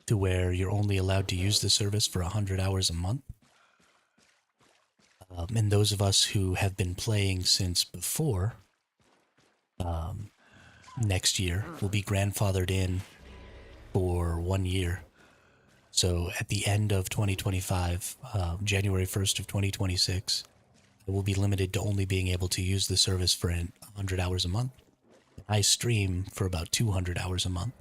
[SPEAKER 1] to where you're only allowed to use the service for 100 hours a month. And those of us who have been playing since before next year will be grandfathered in for 1 year. So at the end of 2025, January 1st of 2026, I will be limited to only being able to use the service for 100 hours a month. I stream for about 200 hours a month.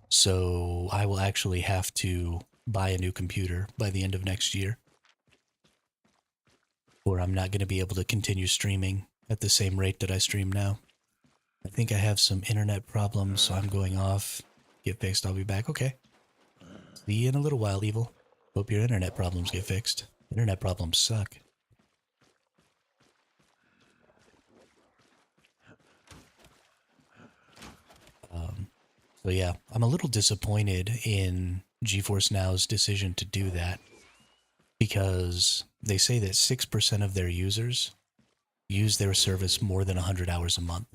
[SPEAKER 1] So I will actually have to buy a new computer by the end of next year, or I'm not going to be able to continue streaming at the same rate that I stream now. I think I have some internet problems, so I'm going off. Get fixed, I'll be back. Okay. See you in a little while, Evil. Hope your internet problems get fixed. Internet problems suck. So yeah, I'm a little disappointed in GeForce Now's decision to do that, because they say that 6% of their users use their service more than 100 hours a month.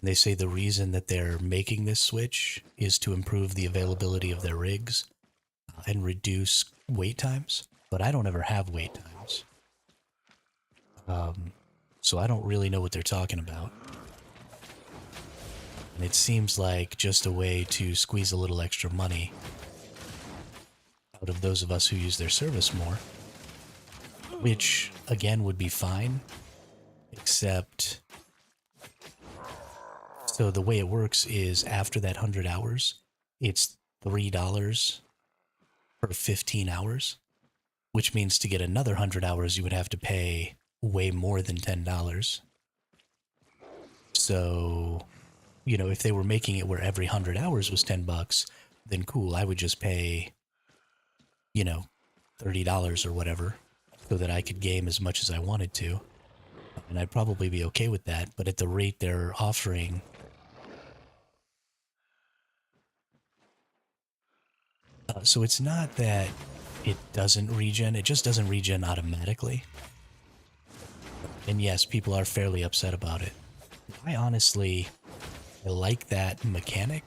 [SPEAKER 1] They say the reason that they're making this switch is to improve the availability of their rigs and reduce wait times, but I don't ever have wait times. So I don't really know what they're talking about. And it seems like just a way to squeeze a little extra money out of those of us who use their service more, which again would be fine, except so the way it works is after that 100 hours, it's $3 for 15 hours, which means to get another 100 hours, you would have to pay way more than $10. So, you know, if they were making it where every 100 hours was $10, then cool, I would just pay, you know, $30 or whatever so that I could game as much as I wanted to. And I'd probably be okay with that, but at the rate they're offering, so it's not that it doesn't regen, it just doesn't regen automatically. And yes, people are fairly upset about it. I like that mechanic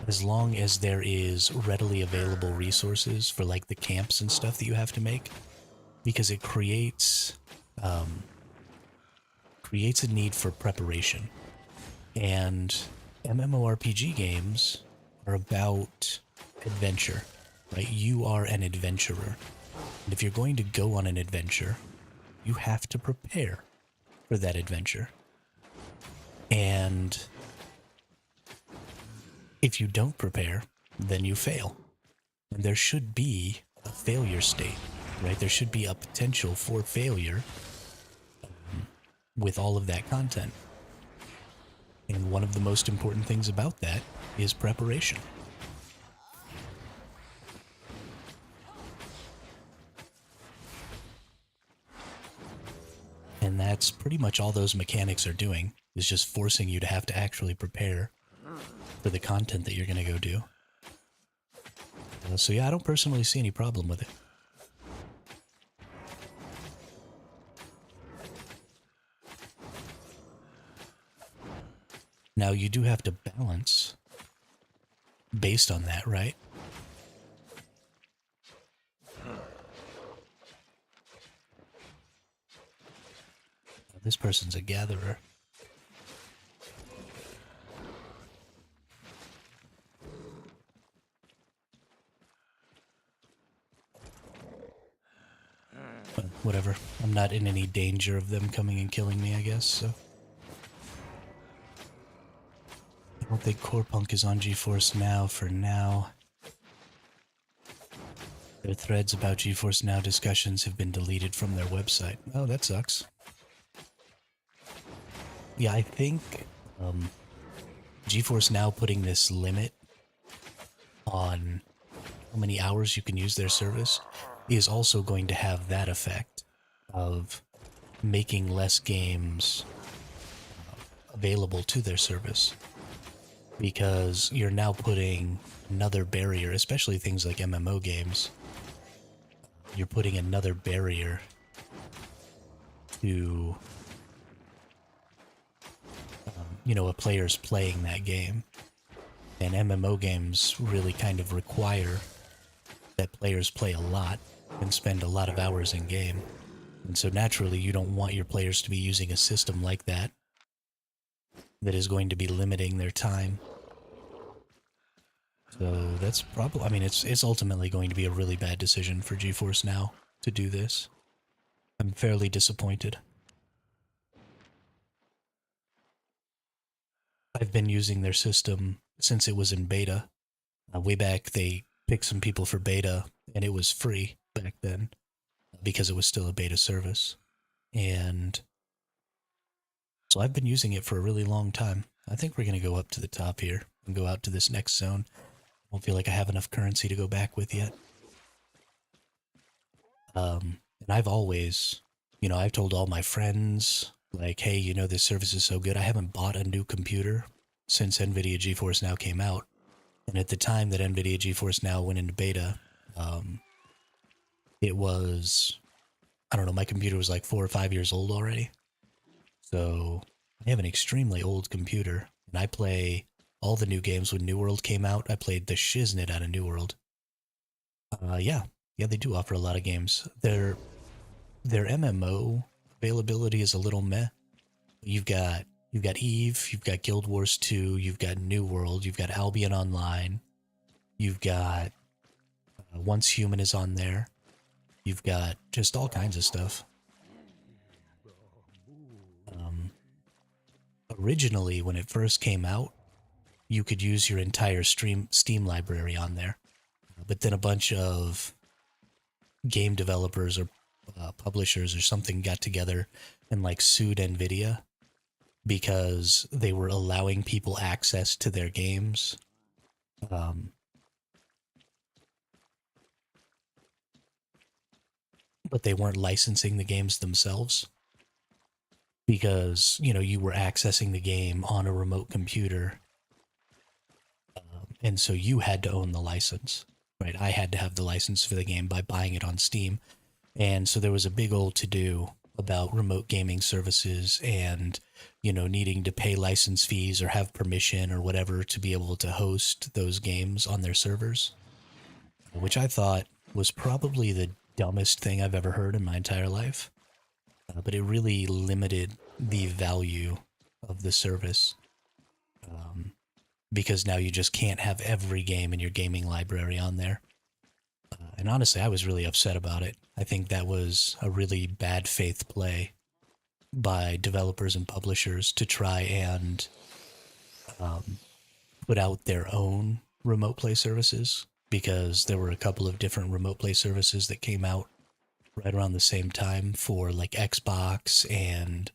[SPEAKER 1] as long as there is readily available resources for like the camps and stuff that you have to make, because it creates a need for preparation. And MMORPG games are about adventure, right? You are an adventurer. And if you're going to go on an adventure, you have to prepare for that adventure. And if you don't prepare, then you fail. And there should be a failure state, right? There should be a potential for failure with all of that content. And one of the most important things about that is preparation. And that's pretty much all those mechanics are doing, is just forcing you to have to actually prepare for the content that you're going to go do. So yeah, I don't personally see any problem with it. Now, you do have to balance based on that, right? This person's a gatherer. But whatever. I'm not in any danger of them coming and killing me, I guess, so. I don't think Core Punk is on GeForce Now for now. Their threads about GeForce Now discussions have been deleted from their website. Oh, that sucks. Yeah, I think GeForce Now putting this limit on how many hours you can use their service is also going to have that effect of making less games available to their service. because you're now putting another barrier, especially things like MMO games. You're putting another barrier to, a player's playing that game. And MMO games really kind of require that players play a lot and spend a lot of hours in game. And so naturally, you don't want your players to be using a system like that is going to be limiting their time. So that's probably, I mean, it's ultimately going to be a really bad decision for GeForce Now to do this. I'm fairly disappointed. I've been using their system since it was in beta. Way back, they picked some people for beta, and it was free back then because it was still a beta service. And so I've been using it for a really long time. I think we're going to go up to the top here and go out to this next zone. I don't feel like I have enough currency to go back with yet. And I've always, I've told all my friends, like, hey, this service is so good. I haven't bought a new computer since NVIDIA GeForce Now came out. And at the time that NVIDIA GeForce Now went into beta, it was, I don't know, my computer was like 4 or 5 years old already. So I have an extremely old computer, and I play all the new games when New World came out. I played the shiznit out of New World. Yeah, they do offer a lot of games. Their MMO availability is a little meh. You've got Eve, you've got Guild Wars 2, you've got New World, you've got Albion Online, you've got Once Human is on there. You've got just all kinds of stuff. Originally, when it first came out, you could use your entire Steam library on there. But then a bunch of game developers or publishers or something got together and like sued NVIDIA because they were allowing people access to their games. But they weren't licensing the games themselves because, you were accessing the game on a remote computer. And so you had to own the license, right? I had to have the license for the game by buying it on Steam. And so there was a big old to-do about remote gaming services and, needing to pay license fees or have permission or whatever to be able to host those games on their servers, which I thought was probably the dumbest thing I've ever heard in my entire life. But it really limited the value of the service. Because now you just can't have every game in your gaming library on there. And honestly, I was really upset about it. I think that was a really bad faith play by developers and publishers to try and put out their own remote play services, because there were a couple of different remote play services that came out right around the same time for like Xbox and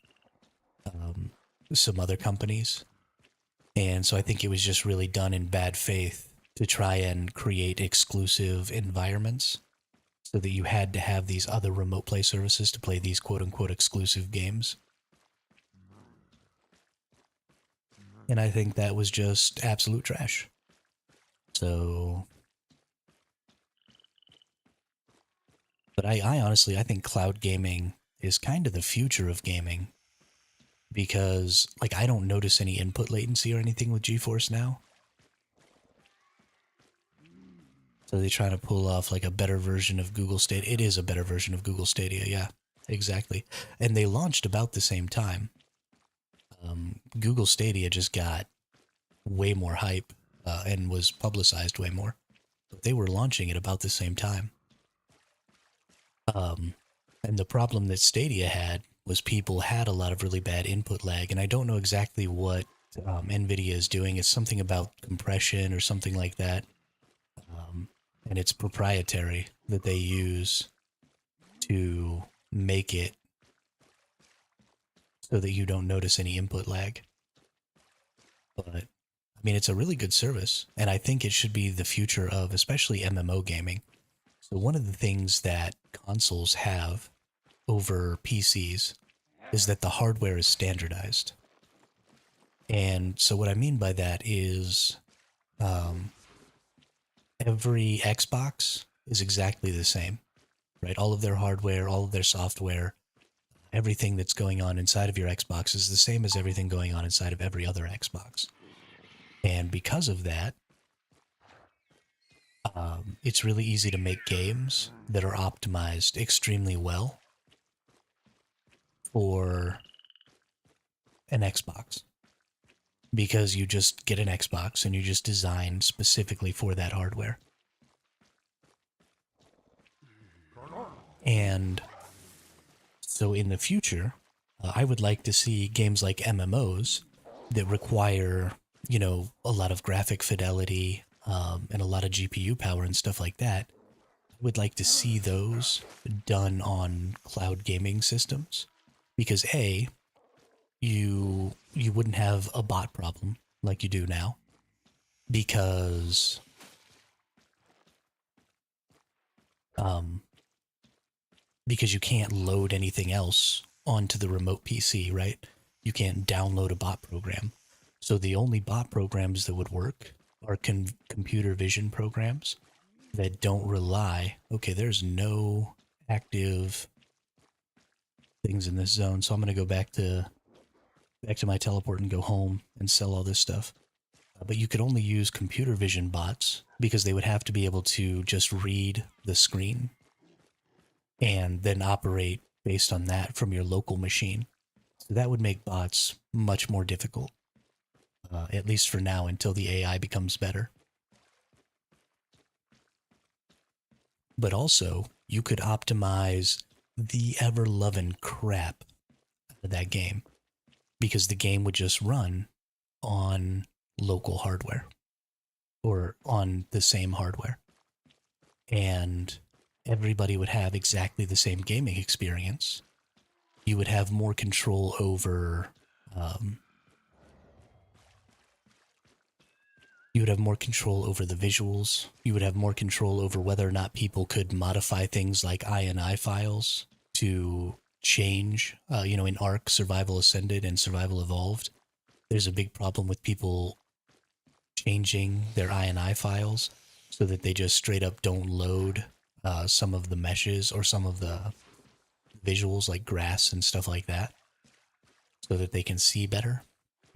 [SPEAKER 1] some other companies. And so I think it was just really done in bad faith to try and create exclusive environments so that you had to have these other remote play services to play these quote-unquote exclusive games. And I think that was just absolute trash. So... But I honestly, I think cloud gaming is kind of the future of gaming. Because, like, I don't notice any input latency or anything with GeForce Now. So they're trying to pull off, like, a better version of Google Stadia. It is a better version of Google Stadia, yeah. Exactly. And they launched about the same time. Google Stadia just got way more hype and was publicized way more. But they were launching at about the same time. And the problem that Stadia had was people had a lot of really bad input lag, and I don't know exactly what NVIDIA is doing. It's something about compression or something like that, and it's proprietary that they use to make it so that you don't notice any input lag. But, I mean, it's a really good service, and I think it should be the future of especially MMO gaming. So one of the things that consoles have over PCs is that the hardware is standardized. And so what I mean by that is every Xbox is exactly the same, right? All of their hardware, all of their software, everything that's going on inside of your Xbox is the same as everything going on inside of every other Xbox. And because of that, it's really easy to make games that are optimized extremely well for an Xbox. Because you just get an Xbox and you just design specifically for that hardware. And so in the future, I would like to see games like MMOs that require, a lot of graphic fidelity and a lot of GPU power and stuff like that. I would like to see those done on cloud gaming systems because you wouldn't have a bot problem like you do now because because you can't load anything else onto the remote PC, right? You can't download a bot program. So the only bot programs that would work are computer vision programs that don't rely. Okay, there's no active things in this zone, so I'm going to go back to my teleport and go home and sell all this stuff. But you could only use computer vision bots because they would have to be able to just read the screen and then operate based on that from your local machine. So that would make bots much more difficult, at least for now, until the AI becomes better. But also, you could optimize the ever-loving crap out of that game because the game would just run on local hardware or on the same hardware. And everybody would have exactly the same gaming experience. You would have more control over the visuals. You would have more control over whether or not people could modify things like INI files to change. In Ark, Survival Ascended and Survival Evolved, there's a big problem with people changing their INI files so that they just straight up don't load some of the meshes or some of the visuals like grass and stuff like that so that they can see better.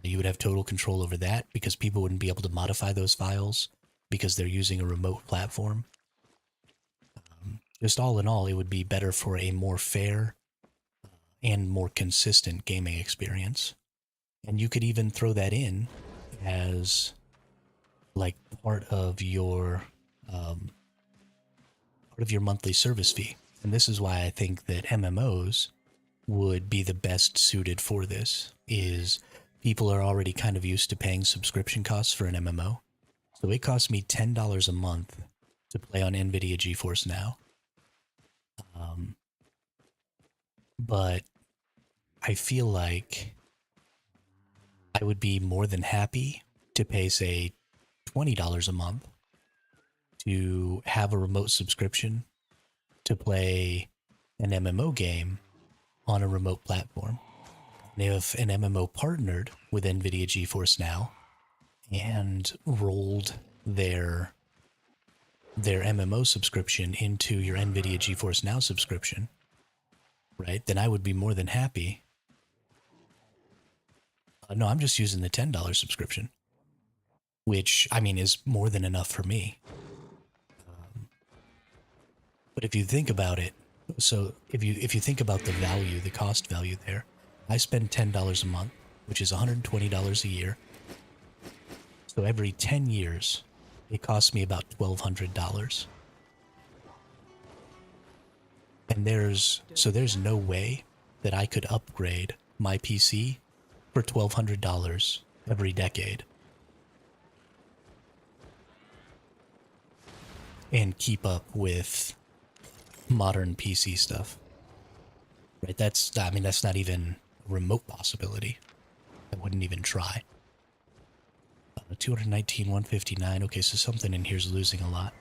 [SPEAKER 1] You would have total control over that because people wouldn't be able to modify those files because they're using a remote platform. Just all in all, it would be better for a more fair and more consistent gaming experience. And you could even throw that in as like part of your monthly service fee. And this is why I think that MMOs would be the best suited for this. Is people are already kind of used to paying subscription costs for an MMO. So it costs me $10 a month to play on NVIDIA GeForce Now. But I feel like I would be more than happy to pay, say, $20 a month to have a remote subscription to play an MMO game on a remote platform. And if an MMO partnered with NVIDIA GeForce Now and rolled their MMO subscription into your NVIDIA GeForce Now subscription, right, then I would be more than happy. No, I'm just using the $10 subscription, which, I mean, is more than enough for me. But if you think about it, so if you think about the value, the cost value there, I spend $10 a month, which is $120 a year. So every 10 years, it costs me about $1,200. And there's no way that I could upgrade my PC for $1,200 every decade and keep up with modern PC stuff. Right? That's not even a remote possibility. I wouldn't even try. 219, 159. Okay, so something in here's losing a lot.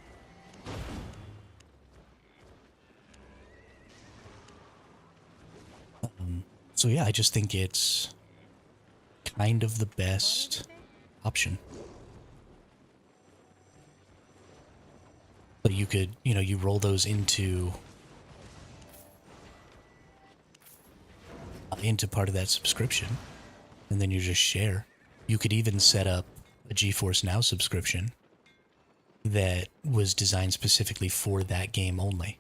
[SPEAKER 1] So yeah, I just think it's kind of the best option. But you could, you roll those into part of that subscription, and then you just share. You could even set up a GeForce Now subscription that was designed specifically for that game only.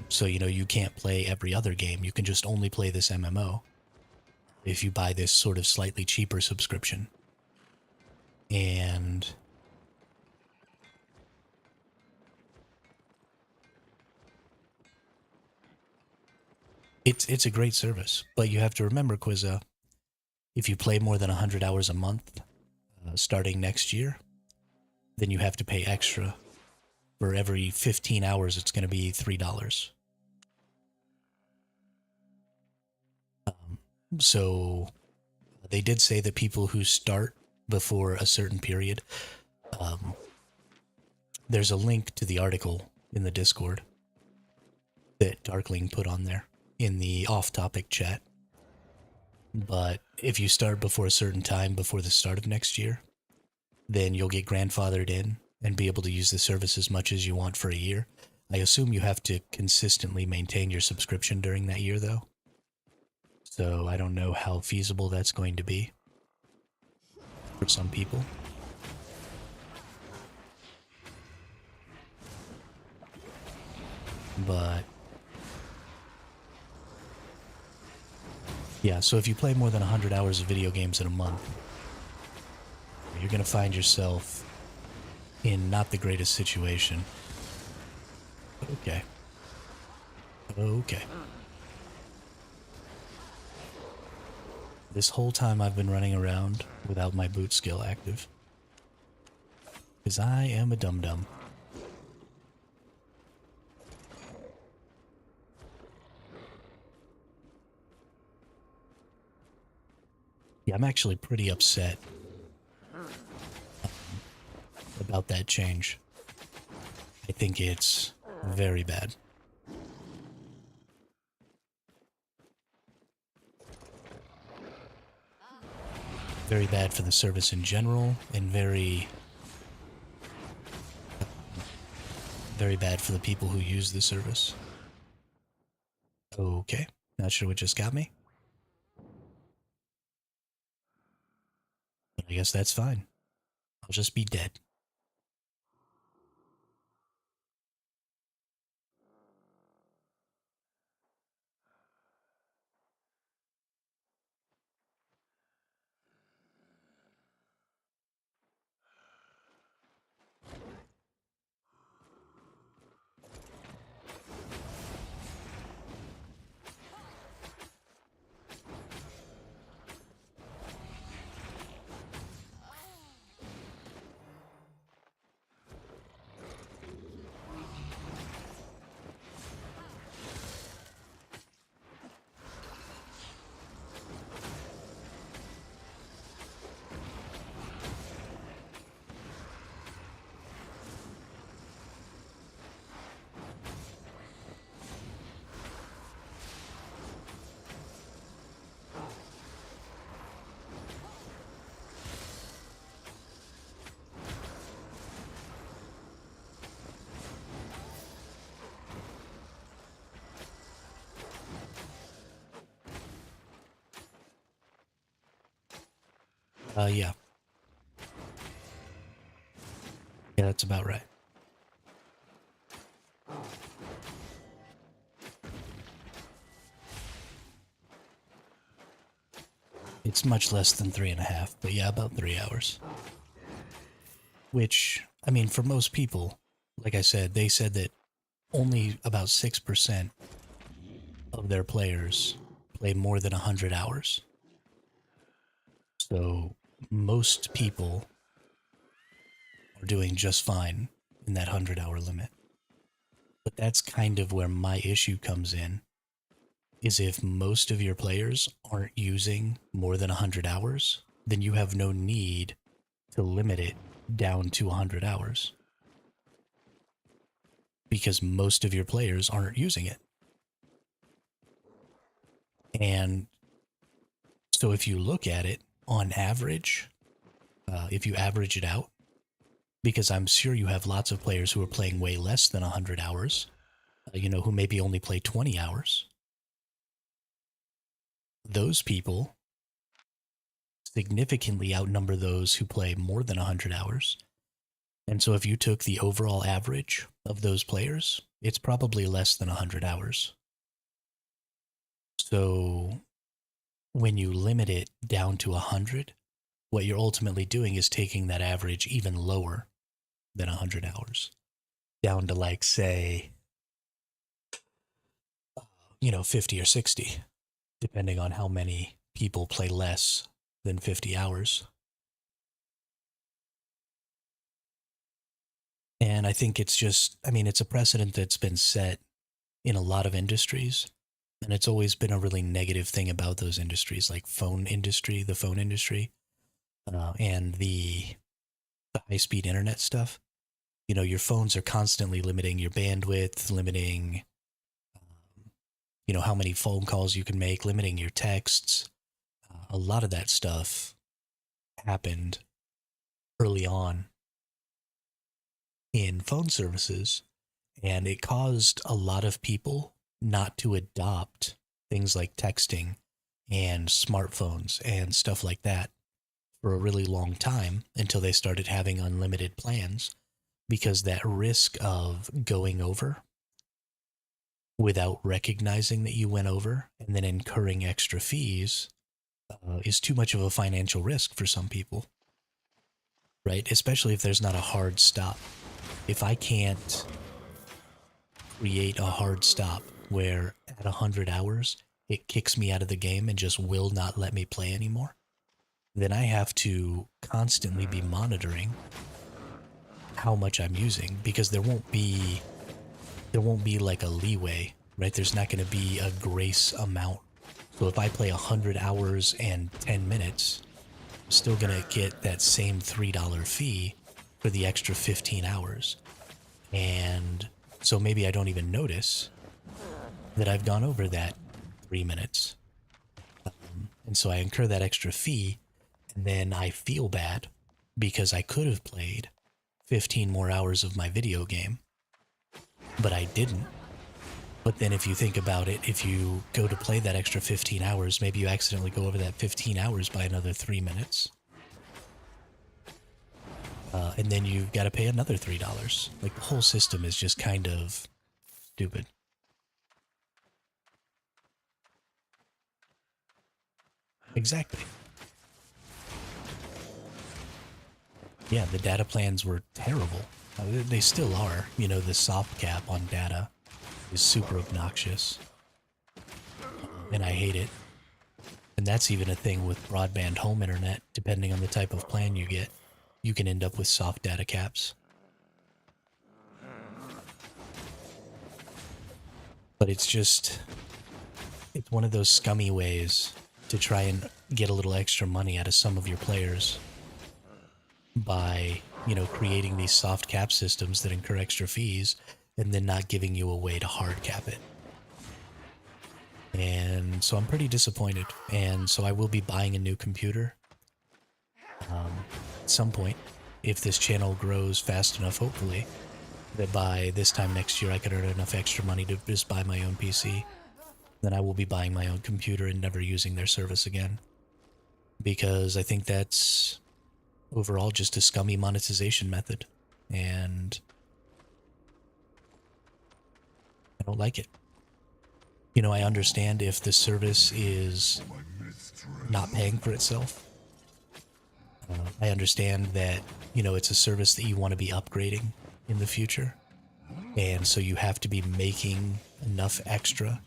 [SPEAKER 1] So, you can't play every other game. You can just only play this MMO if you buy this sort of slightly cheaper subscription. And it's a great service. But you have to remember, Quizza, if you play more than 100 hours a month, starting next year, then you have to pay extra. For every 15 hours, it's going to be $3. So they did say that people who start before a certain period, there's a link to the article in the Discord that Darkling put on there in the off-topic chat. But if you start before a certain time before the start of next year, then you'll get grandfathered in and be able to use the service as much as you want for a year. I assume you have to consistently maintain your subscription during that year, though. So I don't know how feasible that's going to be for some people. But yeah, so if you play more than 100 hours of video games in a month, you're going to find yourself in not the greatest situation. Okay. This whole time I've been running around without my boot skill active. Because I am a dum-dum. Yeah, I'm actually pretty upset about that change. I think it's very bad. Very bad for the service in general, and very bad for the people who use the service. Okay, not sure what just got me. But I guess that's fine. I'll just be dead. Yeah. Yeah, that's about right. It's much less than 3.5, but yeah, about 3 hours. Which, I mean, for most people, like I said, they said that only about 6% of their players play more than 100 hours. So most people are doing just fine in that 100-hour limit. But that's kind of where my issue comes in, is if most of your players aren't using more than 100 hours, then you have no need to limit it down to 100 hours. Because most of your players aren't using it. And So if you look at it on average, if you average it out, because I'm sure you have lots of players who are playing way less than 100 hours, who maybe only play 20 hours. Those people significantly outnumber those who play more than 100 hours. And so if you took the overall average of those players, it's probably less than 100 hours. So when you limit it down to 100, what you're ultimately doing is taking that average even lower than 100 hours, down to like, say, 50 or 60, depending on how many people play less than 50 hours. And I think it's it's a precedent that's been set in a lot of industries. And it's always been a really negative thing about those industries, like the phone industry, and the high-speed internet stuff. Your phones are constantly limiting your bandwidth, limiting, how many phone calls you can make, limiting your texts. A lot of that stuff happened early on in phone services, and it caused a lot of people not to adopt things like texting and smartphones and stuff like that for a really long time until they started having unlimited plans, because that risk of going over without recognizing that you went over and then incurring extra fees is too much of a financial risk for some people, right? Especially if there's not a hard stop. If I can't create a hard stop where at 100 hours it kicks me out of the game and just will not let me play anymore, then I have to constantly be monitoring how much I'm using, because there won't be like a leeway, right? There's not going to be a grace amount. So if I play 100 hours and 10 minutes, I'm still going to get that same $3 fee for the extra 15 hours. And so maybe I don't even notice that I've gone over that 3 minutes. And so I incur that extra fee, and then I feel bad because I could have played 15 more hours of my video game, but I didn't. But then if you think about it, if you go to play that extra 15 hours, maybe you accidentally go over that 15 hours by another 3 minutes. And then you've got to pay another $3. Like, the whole system is just kind of stupid. Exactly. Yeah, the data plans were terrible. They still are. The soft cap on data is super obnoxious. And I hate it. And that's even a thing with broadband home internet. Depending on the type of plan you get, you can end up with soft data caps. But it's one of those scummy ways to try and get a little extra money out of some of your players by, creating these soft cap systems that incur extra fees and then not giving you a way to hard cap it. And so I'm pretty disappointed. And so I will be buying a new computer at some point, if this channel grows fast enough, hopefully, that by this time next year I could earn enough extra money to just buy my own PC. Then I will be buying my own computer and never using their service again. Because I think that's overall just a scummy monetization method. And I don't like it. I understand if the service is not paying for itself. I understand that, it's a service that you want to be upgrading in the future. And so you have to be making enough extra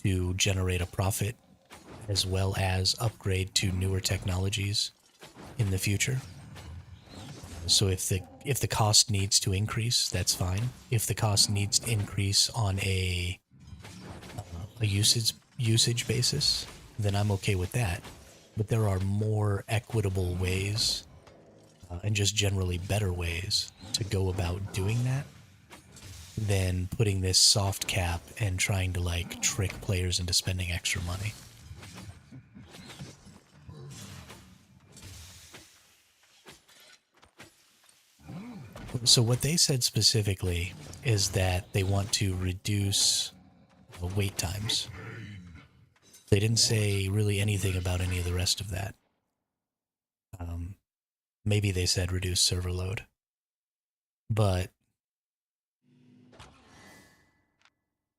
[SPEAKER 1] to generate a profit, as well as upgrade to newer technologies in the future. So if the cost needs to increase, that's fine. If the cost needs to increase on a usage basis, then I'm okay with that. But there are more equitable ways, and just generally better ways to go about doing that than putting this soft cap and trying to trick players into spending extra money. So what they said specifically is that they want to reduce wait times. They didn't say really anything about any of the rest of that. Maybe they said reduce server load. But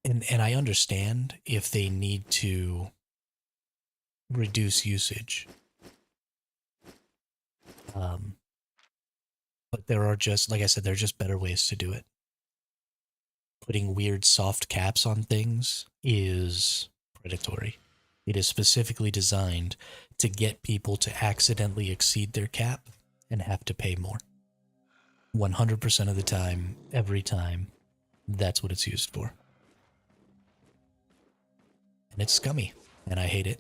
[SPEAKER 1] and I understand if they need to reduce usage. But there are just, like I said, there are just better ways to do it. Putting weird soft caps on things is predatory. It is specifically designed to get people to accidentally exceed their cap and have to pay more. 100% of the time, every time, that's what it's used for. And it's scummy, and I hate it.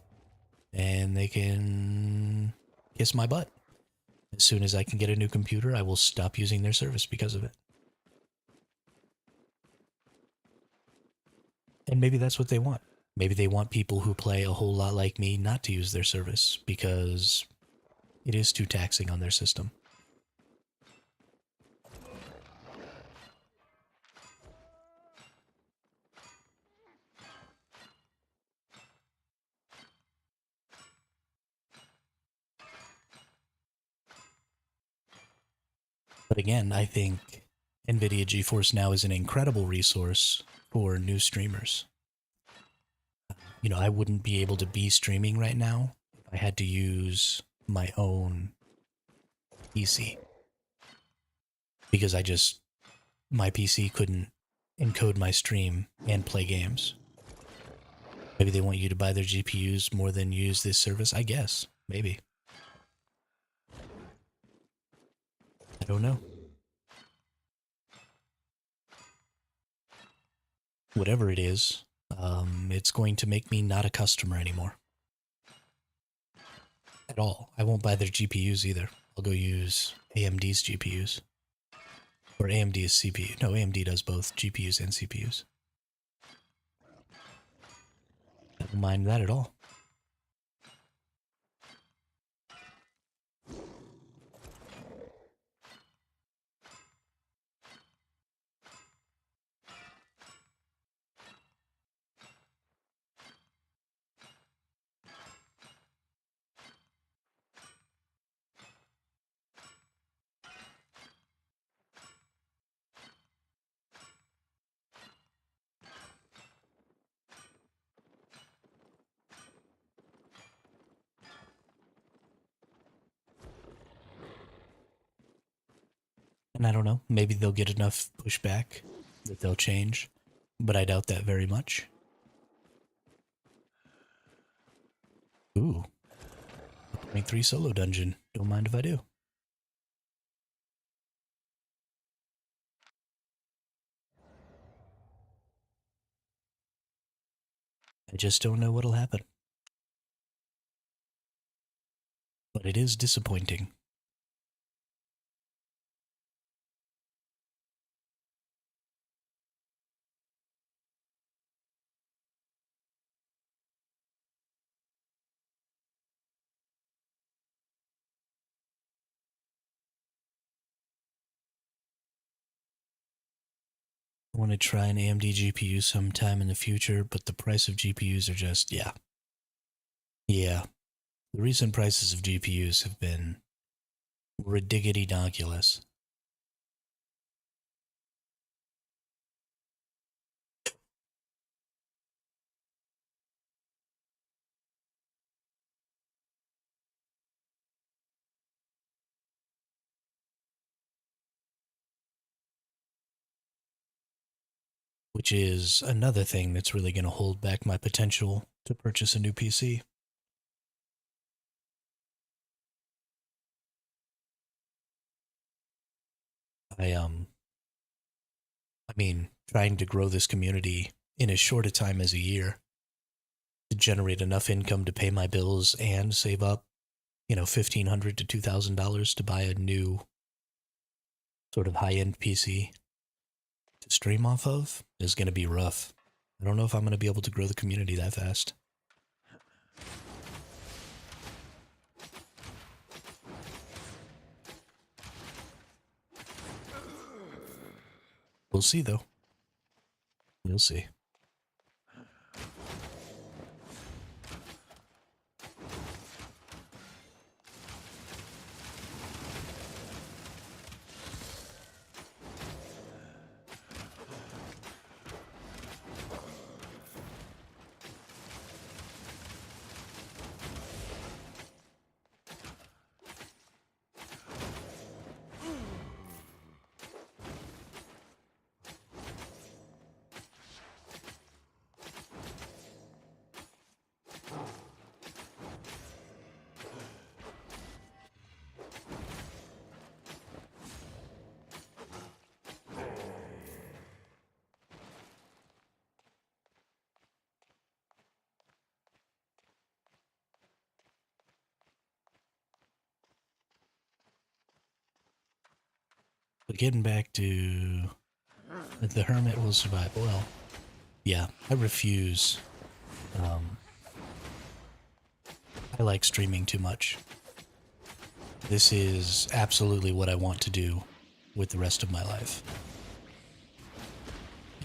[SPEAKER 1] And they can kiss my butt. As soon as I can get a new computer, I will stop using their service because of it. And maybe that's what they want. Maybe they want people who play a whole lot like me not to use their service because it is too taxing on their system. But again, I think NVIDIA GeForce Now is an incredible resource for new streamers. You know, I wouldn't be able to be streaming right now if I had to use my own PC. Because my PC couldn't encode my stream and play games. Maybe they want you to buy their GPUs more than use this service, I guess. Maybe. I don't know. Whatever it is, it's going to make me not a customer anymore. At all. I won't buy their GPUs either. I'll go use AMD's GPUs. Or AMD's CPU. No, AMD does both GPUs and CPUs. I don't mind that at all. And I don't know, maybe they'll get enough pushback that they'll change, but I doubt that very much. Ooh. 23 solo dungeon. Don't mind if I do. I just don't know what'll happen. But it is disappointing. I want to try an AMD GPU sometime in the future, but the price of GPUs are just, yeah. Yeah. The recent prices of GPUs have been ridiculous. Which is another thing that's really going to hold back my potential to purchase a new PC. I mean, trying to grow this community in as short a time as a year to generate enough income to pay my bills and save up, $1,500 to $2,000 to buy a new sort of high-end PC to stream off of is going to be rough. I don't know if I'm going to be able to grow the community that fast. We'll see, though. We'll see. But getting back to the hermit will survive. Well, yeah, I refuse. I like streaming too much. This is absolutely what I want to do with the rest of my life.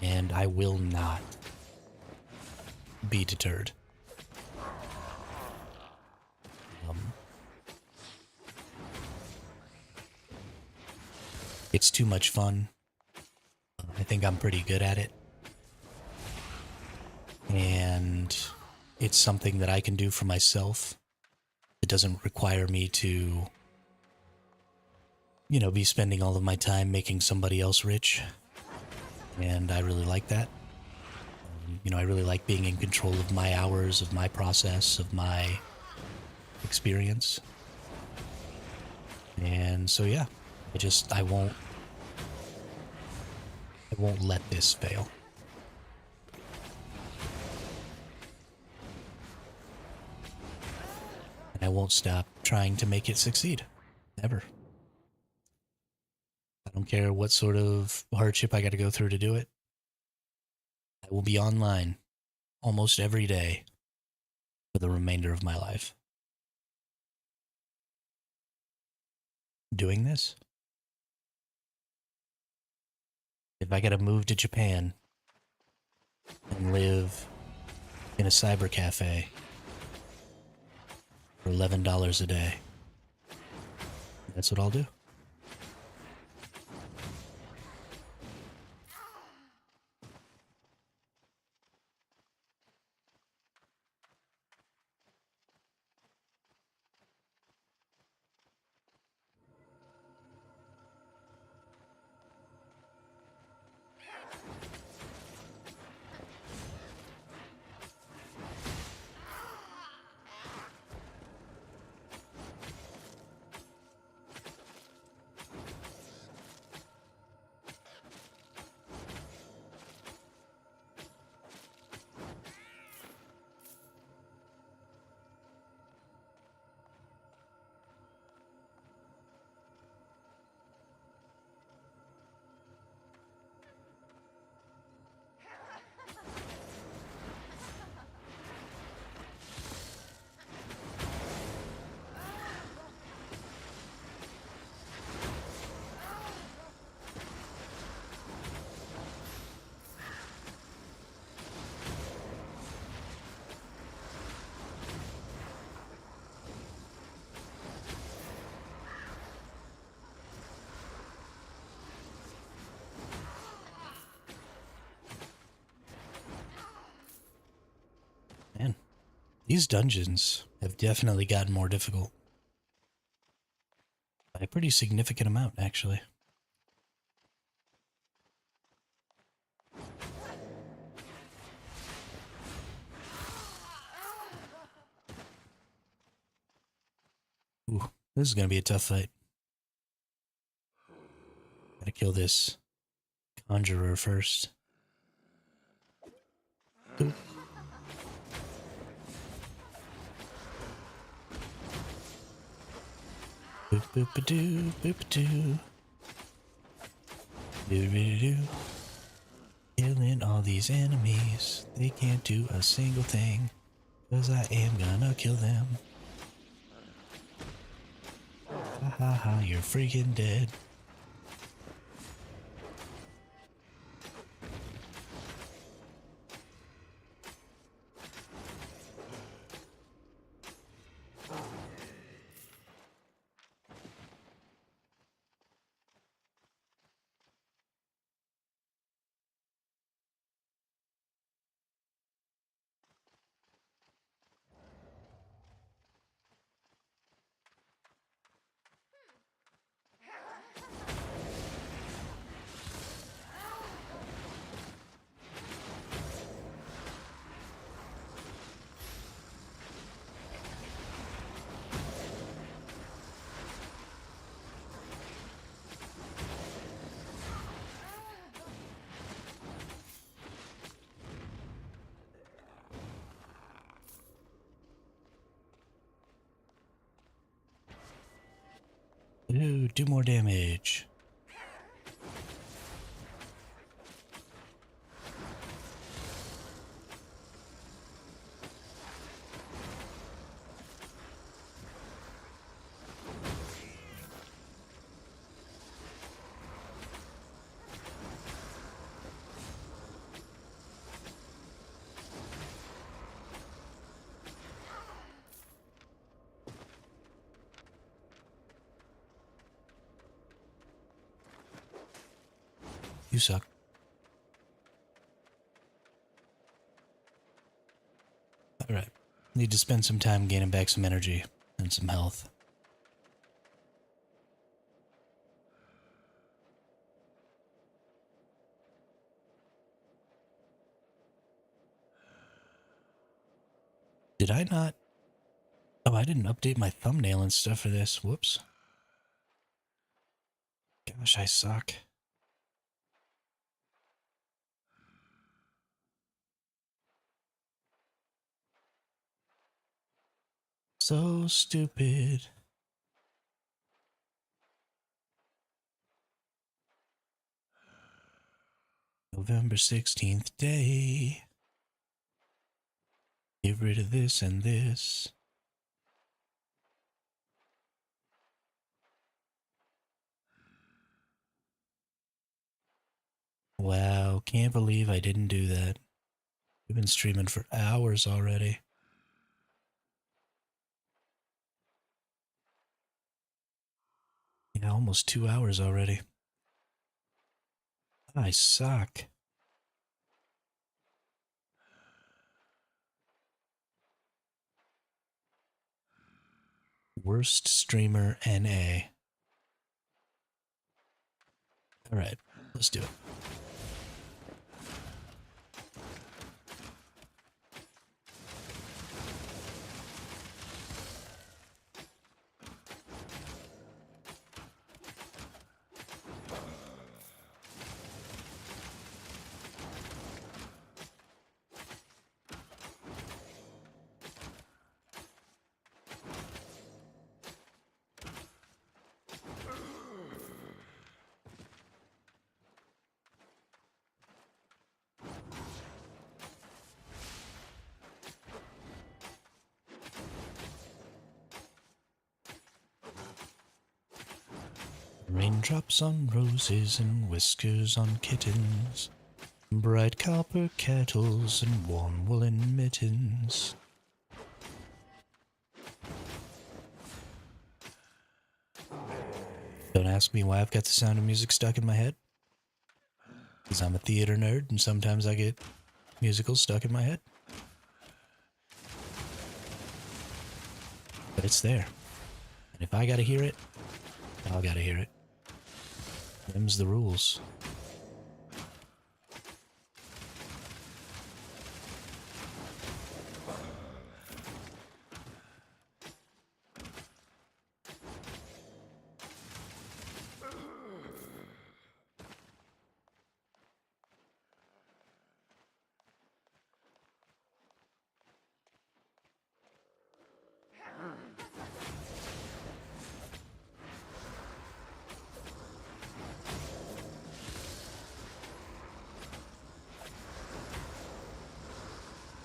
[SPEAKER 1] And I will not be deterred. It's too much fun. I think I'm pretty good at it. And it's something that I can do for myself. It doesn't require me to, be spending all of my time making somebody else rich. And I really like that. I really like being in control of my hours, of my process, of my experience. And so, yeah, I won't let this fail. And I won't stop trying to make it succeed. Ever. I don't care what sort of hardship I got to go through to do it. I will be online almost every day for the remainder of my life. Doing this? If I got to move to Japan and live in a cyber cafe for $11 a day, that's what I'll do. Man, these dungeons have definitely gotten more difficult. By a pretty significant amount, actually. Ooh, this is gonna be a tough fight. Gotta kill this conjurer first. Ooh. Boop boop a doo, boop a doo. Doo doo doo. Killing all these enemies. They can't do a single thing. 'Cause I am gonna kill them. Ha ha ha, you're freaking dead. Ooh, do more damage. You suck. Alright. Need to spend some time gaining back some energy and some health. Did I not? Oh, I didn't update my thumbnail and stuff for this. Whoops. Gosh, I suck. So stupid. November 16th day. Get rid of this and this. Wow, can't believe I didn't do that. We've been streaming for hours already. Yeah, almost 2 hours already. I suck. Worst streamer NA. Alright, let's do it. Raindrops on roses and whiskers on kittens, bright copper kettles and warm woolen mittens. Don't ask me why I've got the Sound of Music stuck in my head. Because I'm a theater nerd and sometimes I get musicals stuck in my head. But it's there. And if I gotta hear it, I gotta hear it. Them's the rules.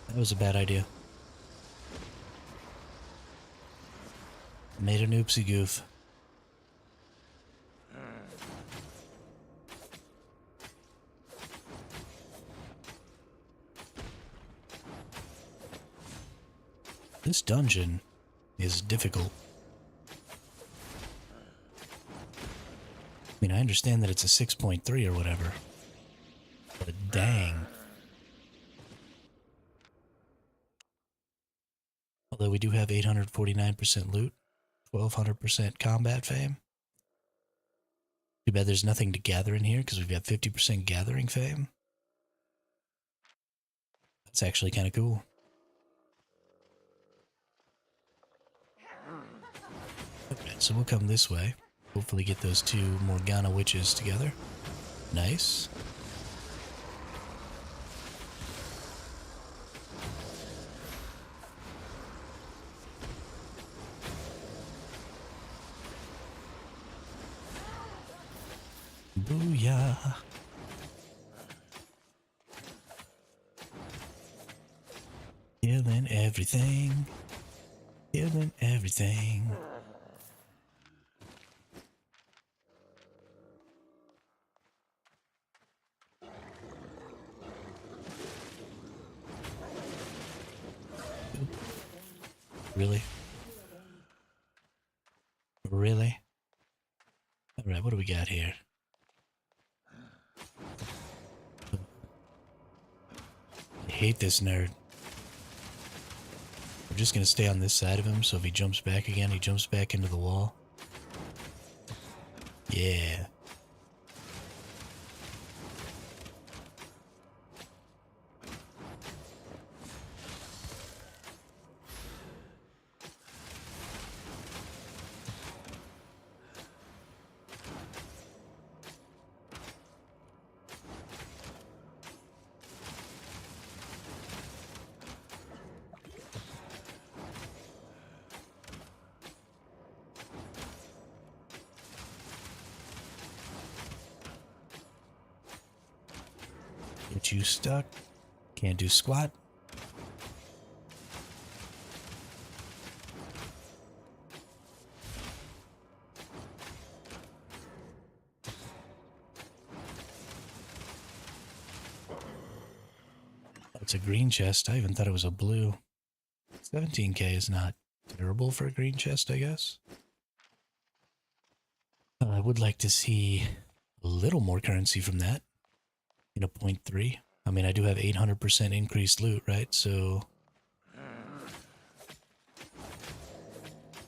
[SPEAKER 1] That was a bad idea. Made an oopsie goof. This dungeon is difficult. I mean, I understand that it's a 6.3 or whatever. But dang. Although we do have 849% loot, 1200% combat fame. Too bad there's nothing to gather in here because we've got 50% gathering fame. That's actually kind of cool. Okay, so we'll come this way. Hopefully get those two Morgana witches together. Nice. Booyah. Killing everything. Killing everything. Really? Really? Alright, what do we got here? I hate this nerd. We're just gonna stay on this side of him, so if he jumps back again, he jumps back into the wall. Yeah. Get you stuck. Can't do squat. It's a green chest. I even thought it was a blue. 17k is not terrible for a green chest, I guess. I would like to see a little more currency from that in a 0.3. I mean, I do have 800% increased loot, right? So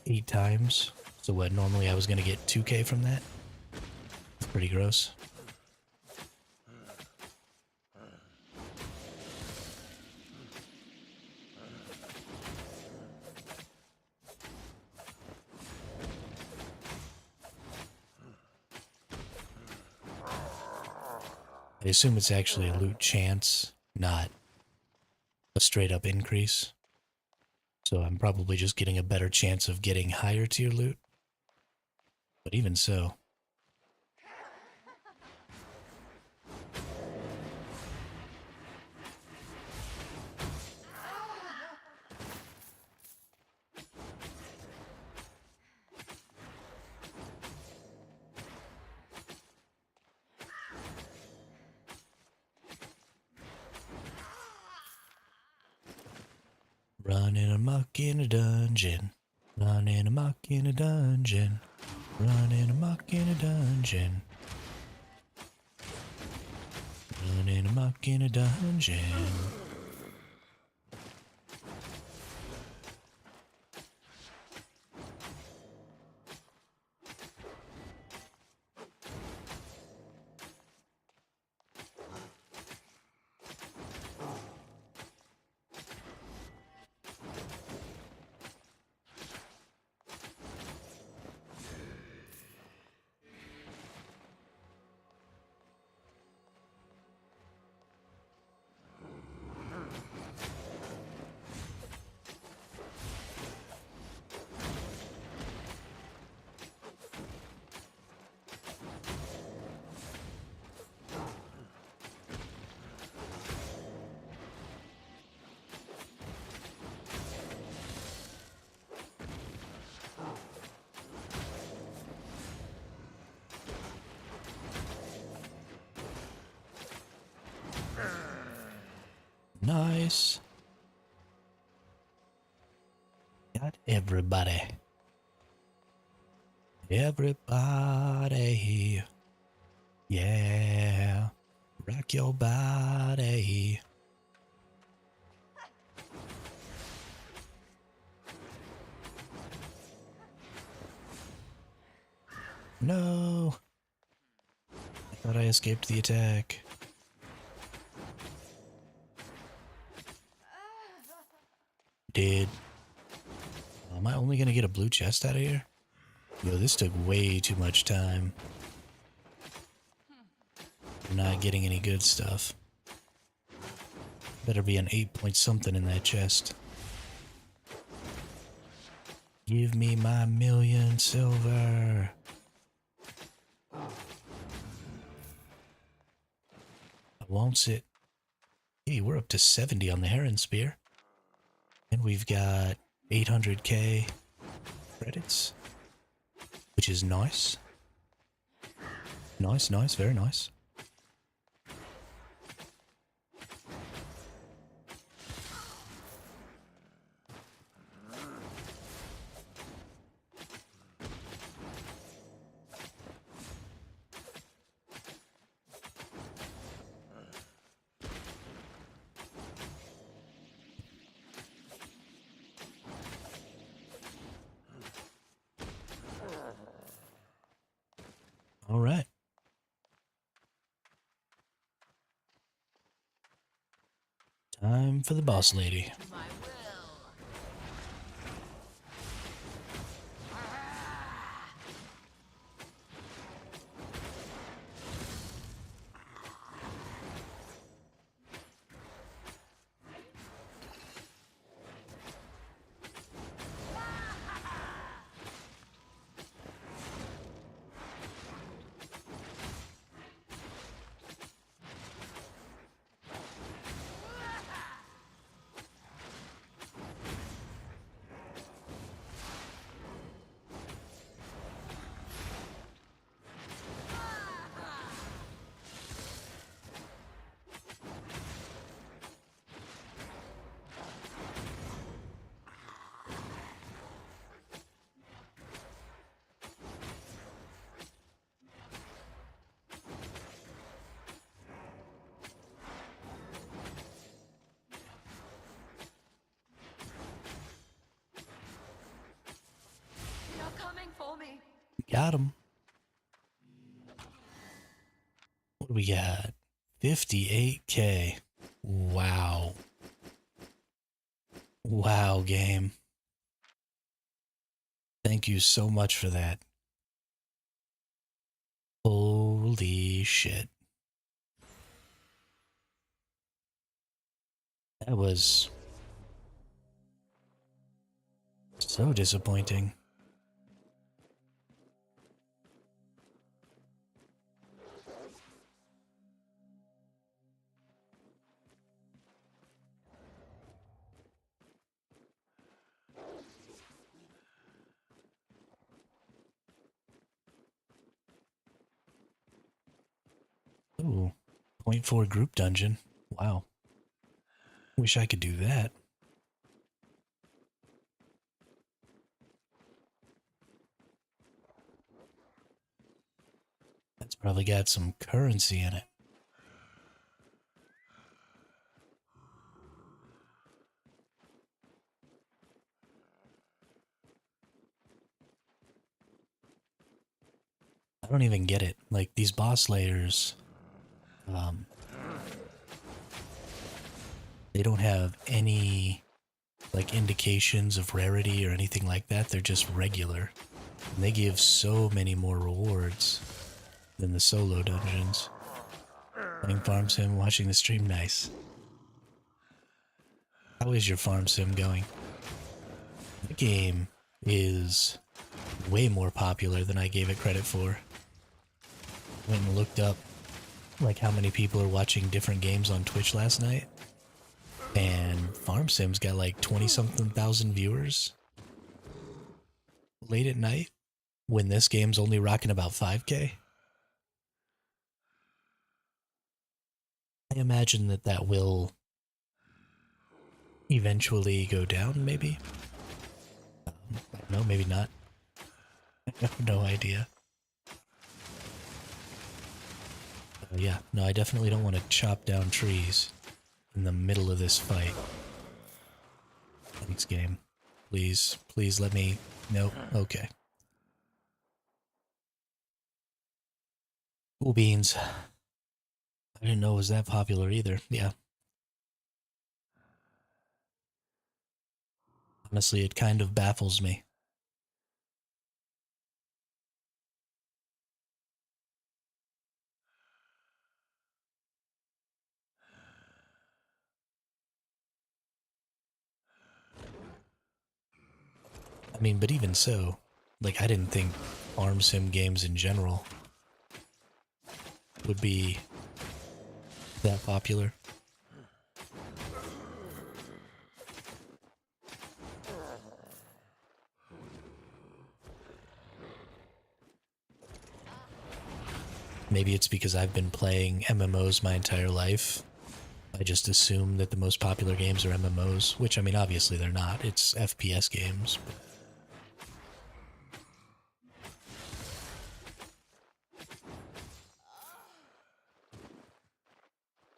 [SPEAKER 1] 8 times. So what, normally I was going to get 2k from that? It's pretty gross. I assume it's actually a loot chance, not a straight up increase. So I'm probably just getting a better chance of getting higher tier loot. But even so. Running amok in a dungeon. Running amok in a dungeon. Running amok in a dungeon. Running amok in a dungeon. Nice. Got everybody. Everybody. Yeah. Rock your body. No. I thought I escaped the attack. Did. Am I only gonna get a blue chest out of here? Yo, this took way too much time. I'm not getting any good stuff. Better be an 8 point something in that chest. Give me my 1,000,000 silver. won't sit. Hey, we're up to 70 on the Heron Spear. And we've got 800k credits, which is nice. Nice, nice, very nice. All right. Time for the boss lady. Got him. What do we got? 58k. Wow. Wow, game. Thank you so much for that. Holy shit. That was so disappointing. Ooh, 0.4 group dungeon. Wow. Wish I could do that. That's probably got some currency in it. I don't even get it. Like, these boss layers, they don't have any, like, indications of rarity or anything like that. They're just regular. And they give so many more rewards than the solo dungeons. Playing farm sim, watching the stream, nice. How is your farm sim going? The game is way more popular than I gave it credit for. Went and looked up like how many people are watching different games on Twitch last night, and Farm Sim's got like 20-something thousand viewers late at night when this game's only rocking about 5k. I imagine that that will eventually go down, maybe. I don't know, maybe not. I have no idea. Yeah, no, I definitely don't want to chop down trees in the middle of this fight. Thanks, game. Please, please let me... Nope, okay. Cool beans. I didn't know it was that popular either, yeah. Honestly, it kind of baffles me. I mean, but even so, like, I didn't think farm sim games in general would be that popular. Maybe it's because I've been playing MMOs my entire life. I just assume that the most popular games are MMOs, which, I mean, obviously they're not. It's FPS games.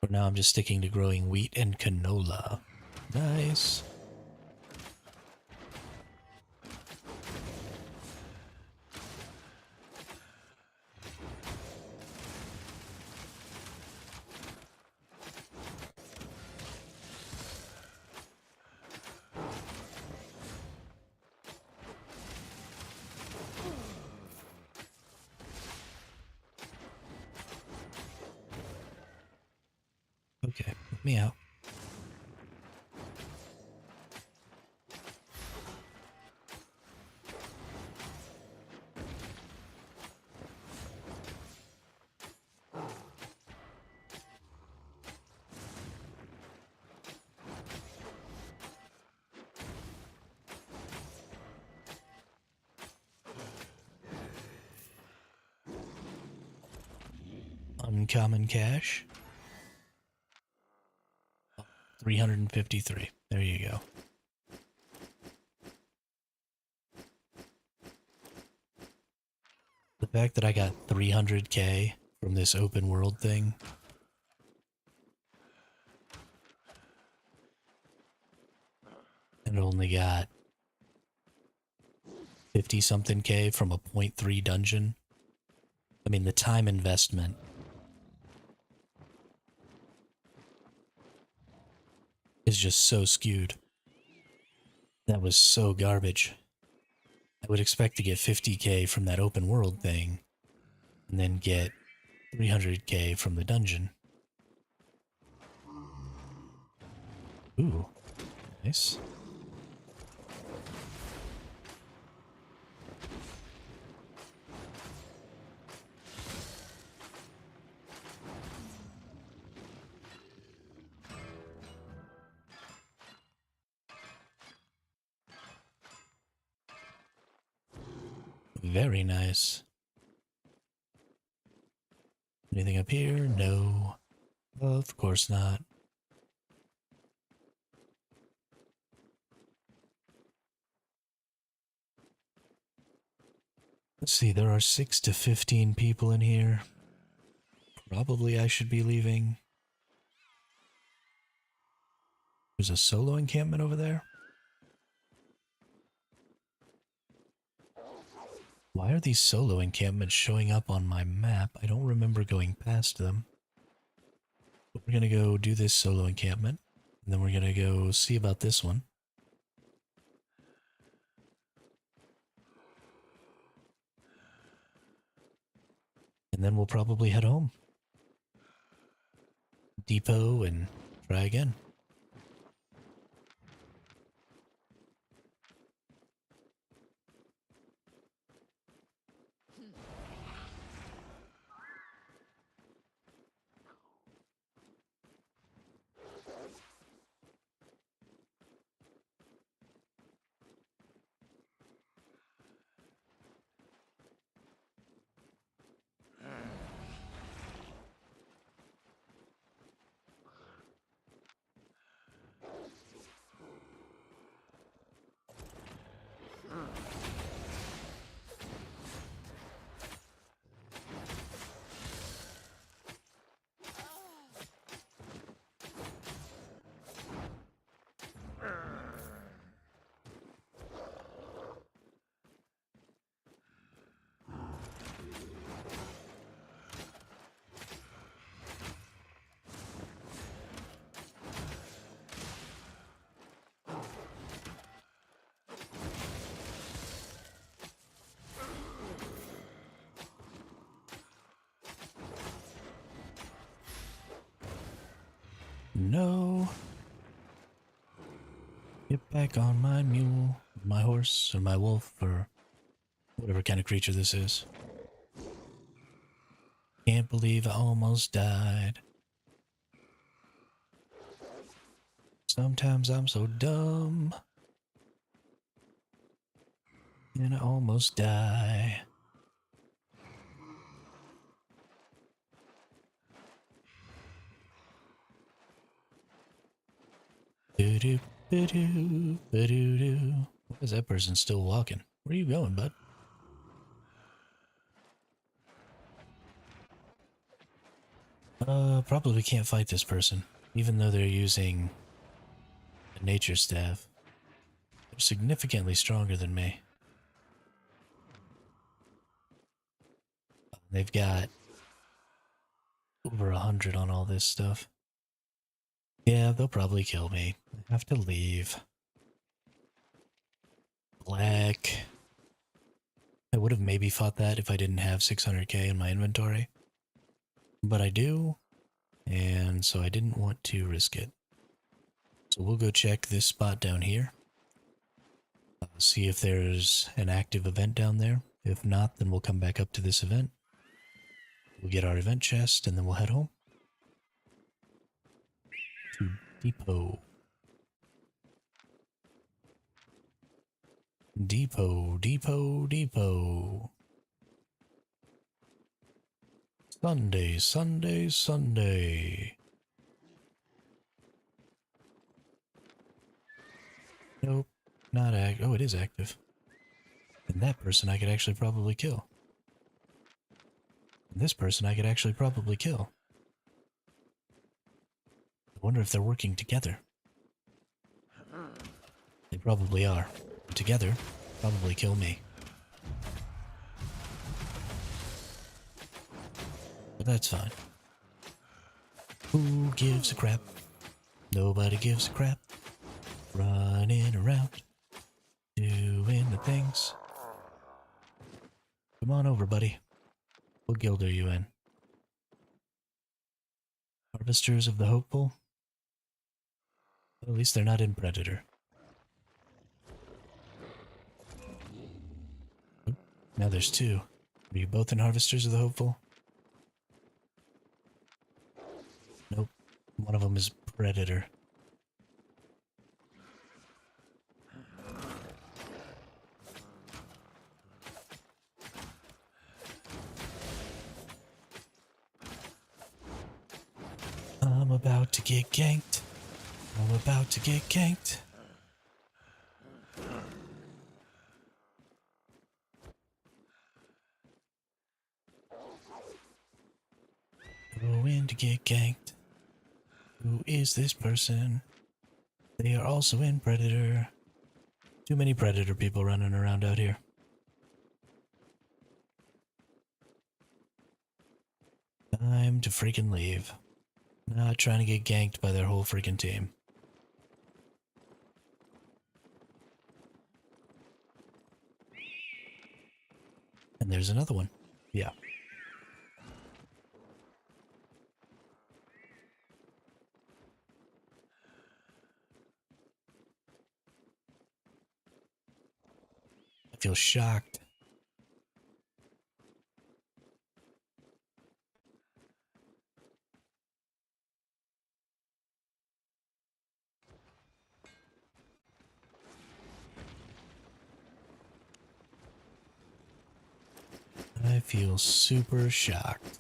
[SPEAKER 1] For now, I'm just sticking to growing wheat and canola. Nice. Okay, let me out. Uncommon cash. 353. There you go. The fact that I got 300k from this open world thing. And only got 50 something K from a 0.3 dungeon. I mean, the time investment is just so skewed. That was so garbage. I would expect to get 50k from that open world thing and then get 300k from the dungeon. Ooh, nice. Very nice. Anything up here? No. Of course not. Let's see, there are 6 to 15 people in here. Probably I should be leaving. There's a solo encampment over there. Why are these solo encampments showing up on my map? I don't remember going past them. But we're gonna go do this solo encampment, and then we're gonna go see about this one. And then we'll probably head home. Depot and try again. No. Get back on my mule, my horse, or my wolf, or whatever kind of creature this is. Can't believe I almost died. Sometimes I'm so dumb. And I almost die. Doo-doo, ba-doo, ba-doo-doo. Why is that person still walking? Where are you going, bud? Probably can't fight this person, even though they're using a nature staff. They're significantly stronger than me. They've got over 100 on all this stuff. Yeah, they'll probably kill me. I have to leave. Black. I would have maybe fought that if I didn't have 600k in my inventory. But I do, and so I didn't want to risk it. So we'll go check this spot down here. See if there's an active event down there. If not, then we'll come back up to this event. We'll get our event chest, and then we'll head home. To Depot. Depot, Depot, Depot. Sunday, Sunday, Sunday. Nope, not active. Oh, it is active. And that person I could actually probably kill. And this person I could actually probably kill. I wonder if they're working together. They probably are. Together, probably kill me. But that's fine. Who gives a crap? Nobody gives a crap. Running around, doing the things. Come on over, buddy. What guild are you in? Harvesters of the Hopeful? Well, at least they're not in Predator. Now there's two. Are you both in Harvesters of the Hopeful? Nope. One of them is Predator. I'm about to get ganked. I'm about to get ganked. Going to get ganked. Who is this person? They are also in Predator. Too many Predator people running around out here. Time to freaking leave. Not trying to get ganked by their whole freaking team. And there's another one. Yeah. I feel shocked. I feel super shocked.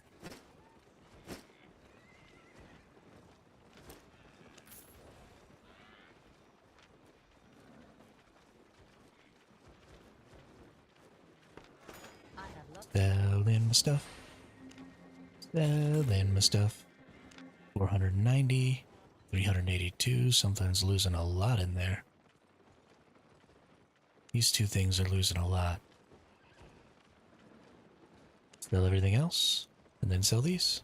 [SPEAKER 2] I have lots
[SPEAKER 1] Selling my stuff. Selling my stuff. 490, 382, sometimes losing a lot in there. These two things are losing a lot. Sell everything else, and then sell these.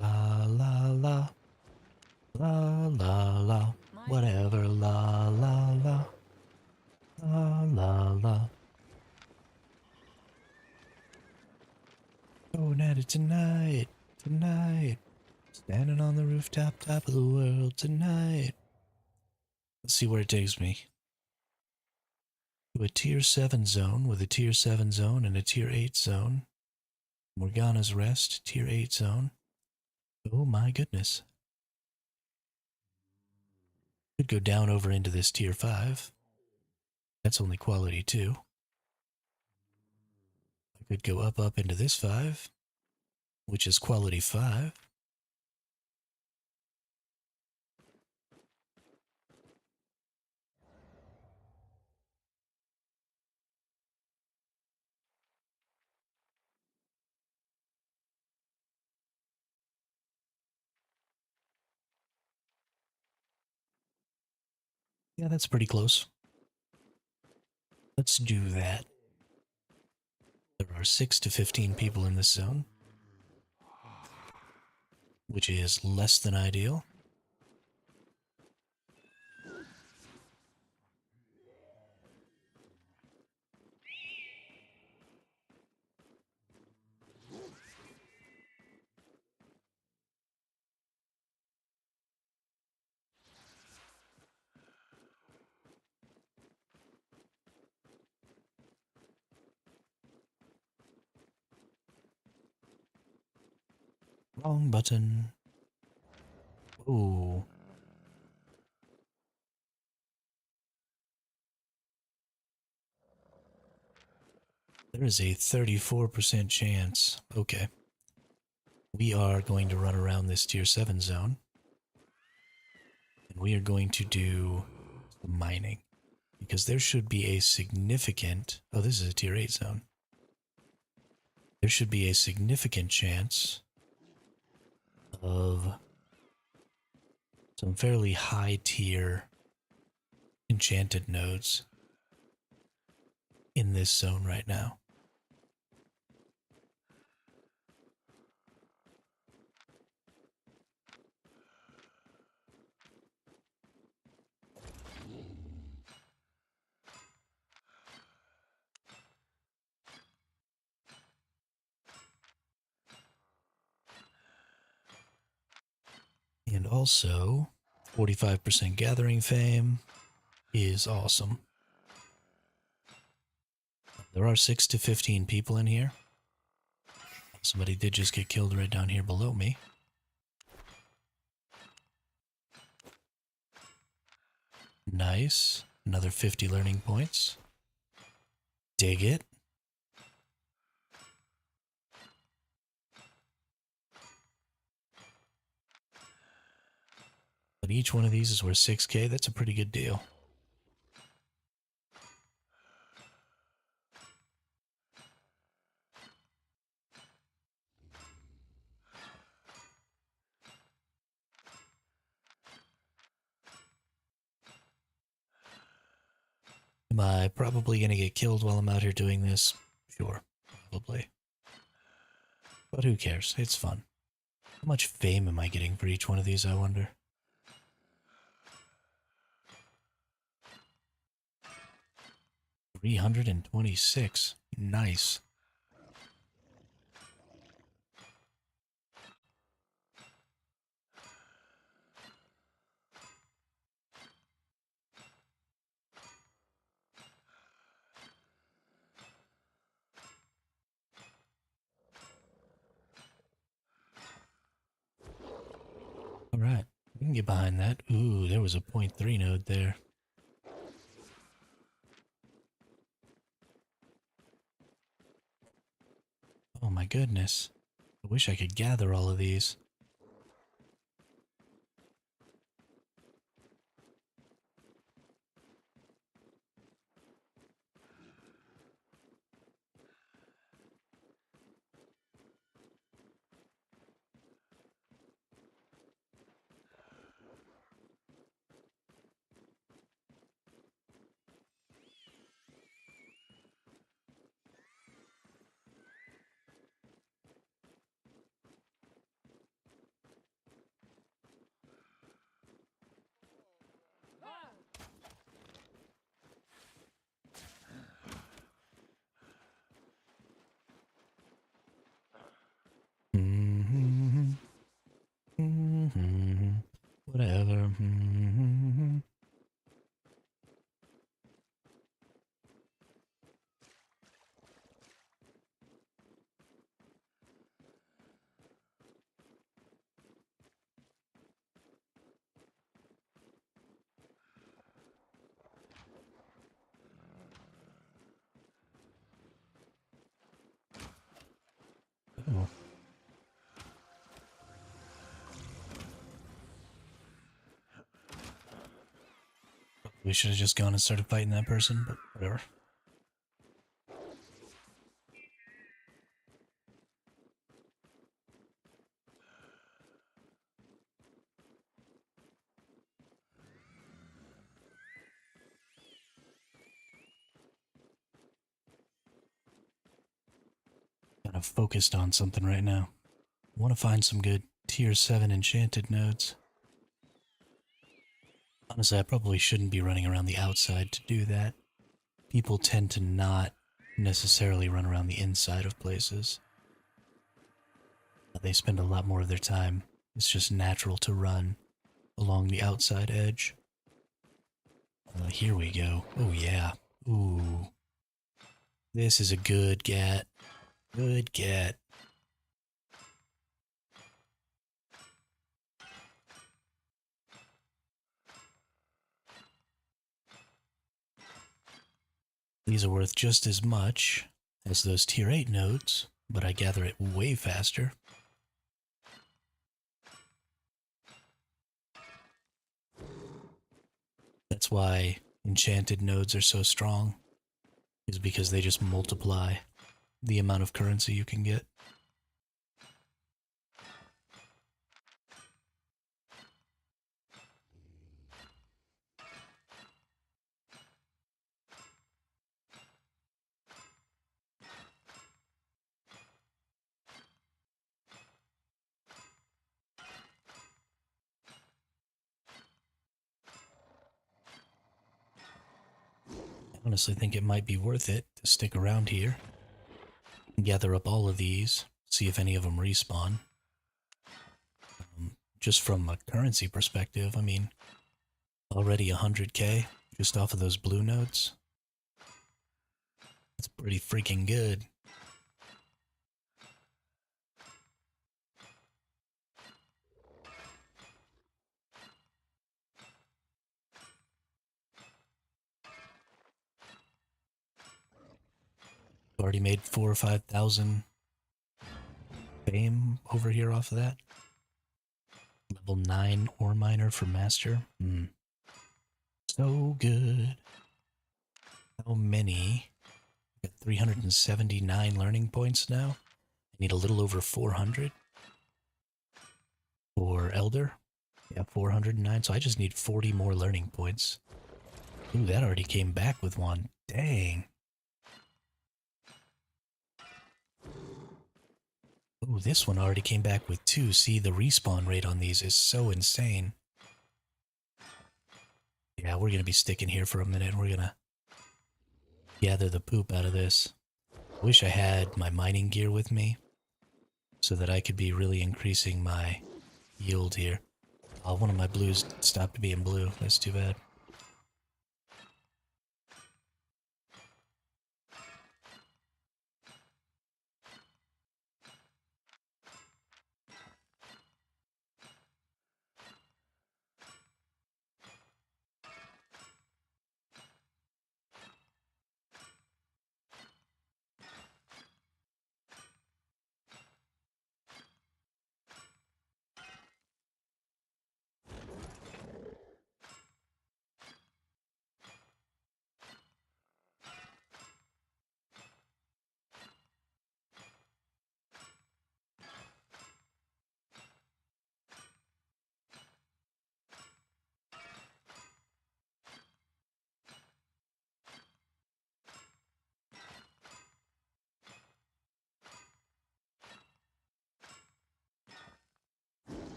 [SPEAKER 1] La la la. La la la. Whatever. La la la. La la la. Going at it tonight. Tonight. Standing on the rooftop, top of the world tonight. Let's see where it takes me. To a tier 7 zone with a tier 7 zone and a tier 8 zone. Morgana's Rest, tier 8 zone. Oh my goodness. Could go down over into this tier 5. That's only quality 2. I could go up into this 5, which is quality 5. Yeah, that's pretty close. Let's do that. There are 6 to 15 people in this zone, which is less than ideal. Wrong button. Ooh. There is a 34% chance. Okay. We are going to run around this tier 7 zone. And we are going to do some mining. Because there should be a significant... Oh, this is a tier 8 zone. There should be a significant chance of some fairly high tier enchanted nodes in this zone right now. And also, 45% gathering fame is awesome. There are 6 to 15 people in here. Somebody did just get killed right down here below me. Nice. Another 50 learning points. Dig it. But each one of these is worth 6k. That's a pretty good deal. Am I probably going to get killed while I'm out here doing this? Sure, probably. But who cares? It's fun. How much fame am I getting for each one of these, I wonder? $326. Nice. Alright, we can get behind that. Ooh, there was a 0.3 node there. Oh my goodness. I wish I could gather all of these. Whatever. We should have just gone and started fighting that person, but whatever. Kind of focused on something right now. I want to find some good tier 7 enchanted nodes. Honestly, I probably shouldn't be running around the outside to do that. People tend to not necessarily run around the inside of places. They spend a lot more of their time. It's just natural to run along the outside edge. Here we go. Oh yeah. Ooh. This is a good get. Good get. These are worth just as much as those tier 8 nodes, but I gather it way faster. That's why enchanted nodes are so strong, is because they just multiply the amount of currency you can get. I honestly think it might be worth it to stick around here and gather up all of these, see if any of them respawn. Just from a currency perspective, I mean, already 100k just off of those blue nodes. That's pretty freaking good. Already made 4,000 or 5,000 fame over here off of that. Level 9 ore miner for master. So good. How many? Got 379 learning points now. I need a little over 400 for elder. Yeah, 409. So I just need 40 more learning points. Ooh, that already came back with one. Dang. Ooh, this one already came back with 2. See, the respawn rate on these is so insane. Yeah, we're going to be sticking here for a minute. We're going to gather the poop out of this. Wish I had my mining gear with me so that I could be really increasing my yield here. Oh, one of my blues stopped being blue. That's too bad.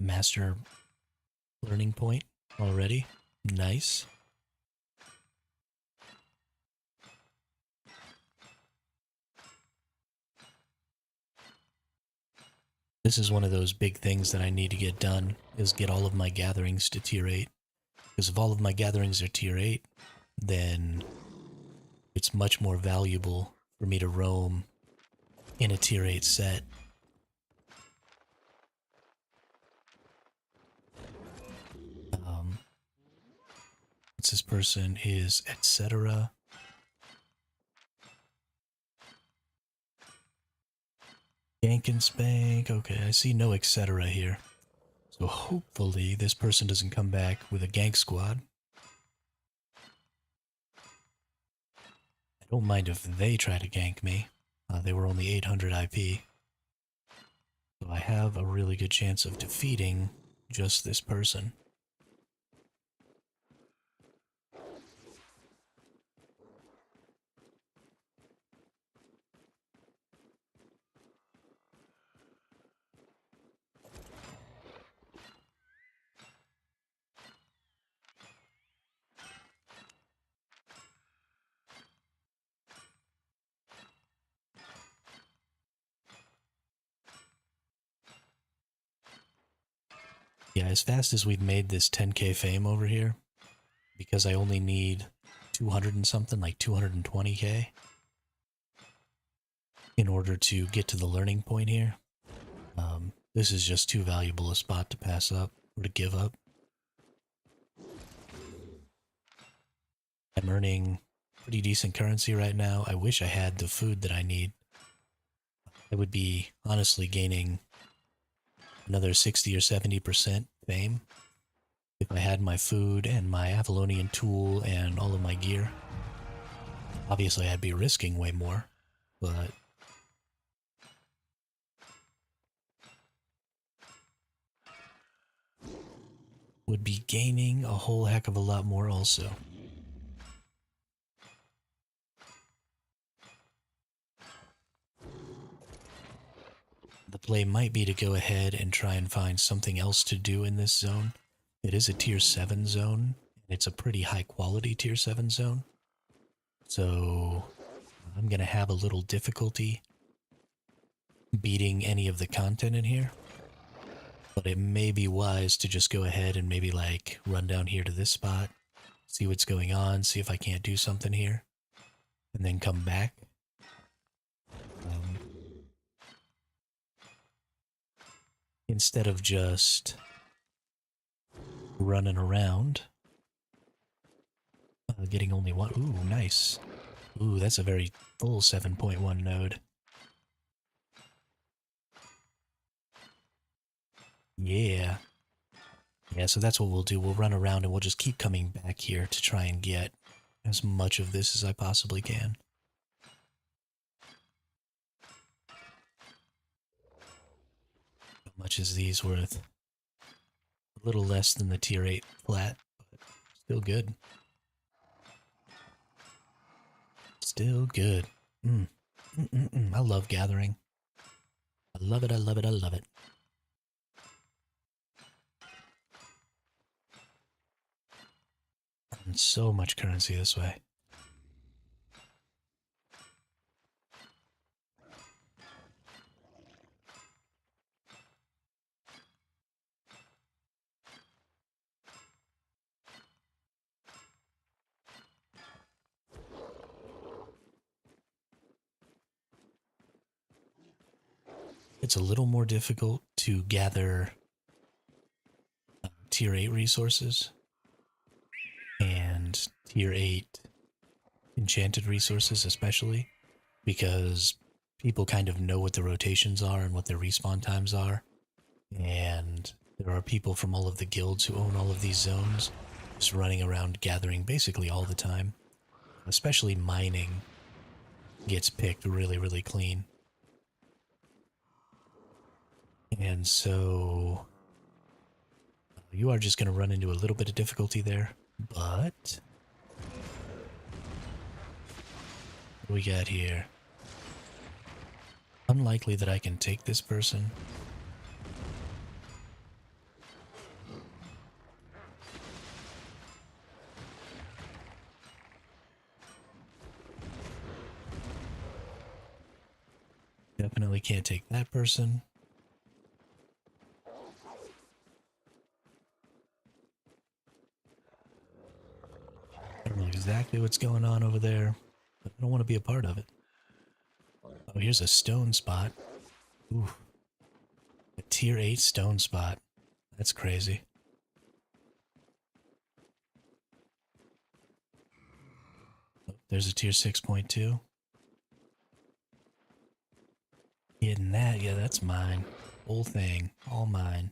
[SPEAKER 1] Master learning point already. Nice. This is one of those big things that I need to get done, is get all of my gatherings to tier 8. Because if all of my gatherings are tier 8, then it's much more valuable for me to roam in a tier 8 set. This person is etc. Gank and spank. Okay, I see no etc. here. So hopefully this person doesn't come back with a gank squad. I don't mind if they try to gank me. They were only 800 IP. So I have a really good chance of defeating just this person. Yeah, as fast as we've made this 10k fame over here, because I only need 200 and something, like 220k, in order to get to the learning point here. This is just too valuable a spot to pass up or to give up. I'm earning pretty decent currency right now. I wish I had the food that I need. I would be honestly gaining another 60 or 70% fame if I had my food and my Avalonian tool and all of my gear. Obviously, I'd be risking way more, but would be gaining a whole heck of a lot more also. The play might be to go ahead and try and find something else to do in this zone. It is a tier 7 zone, and it's a pretty high quality tier 7 zone. So I'm going to have a little difficulty beating any of the content in here. But it may be wise to just go ahead and maybe like run down here to this spot, see what's going on, see if I can't do something here, and then come back. Instead of just running around, getting only one. Ooh, nice. Ooh, that's a very full 7.1 node. Yeah. Yeah, so that's what we'll do. We'll run around and we'll just keep coming back here to try and get as much of this as I possibly can. How much is these worth? A little less than the tier 8 flat, but still good. Still good. I love gathering. I love it, I love it, I love it. And so much currency this way. It's a little more difficult to gather tier 8 resources and tier 8 enchanted resources especially, because people kind of know what the rotations are and what their respawn times are, and there are people from all of the guilds who own all of these zones just running around gathering basically all the time. Especially mining gets picked really, really clean. And so you are just going to run into a little bit of difficulty there, but what do we got here? Unlikely that I can take this person. Definitely can't take that person. I don't know exactly what's going on over there, but I don't want to be a part of it. Oh, here's a stone spot. Ooh. A tier 8 stone spot. That's crazy. there's a tier 6.2. Getting that, yeah, that's mine. Whole thing, all mine.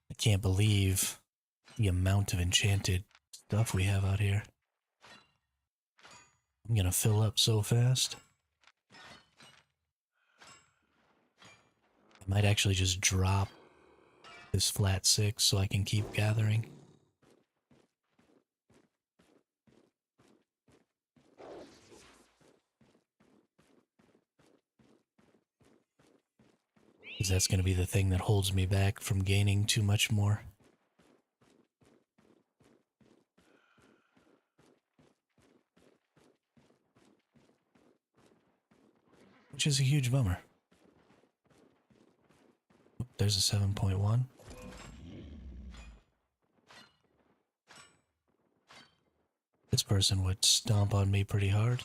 [SPEAKER 1] I can't believe the amount of enchanted stuff we have out here. I'm gonna fill up so fast. I might actually just drop this flat 6 so I can keep gathering. Because that's going to be the thing that holds me back from gaining too much more. Which is a huge bummer. There's a 7.1. This person would stomp on me pretty hard.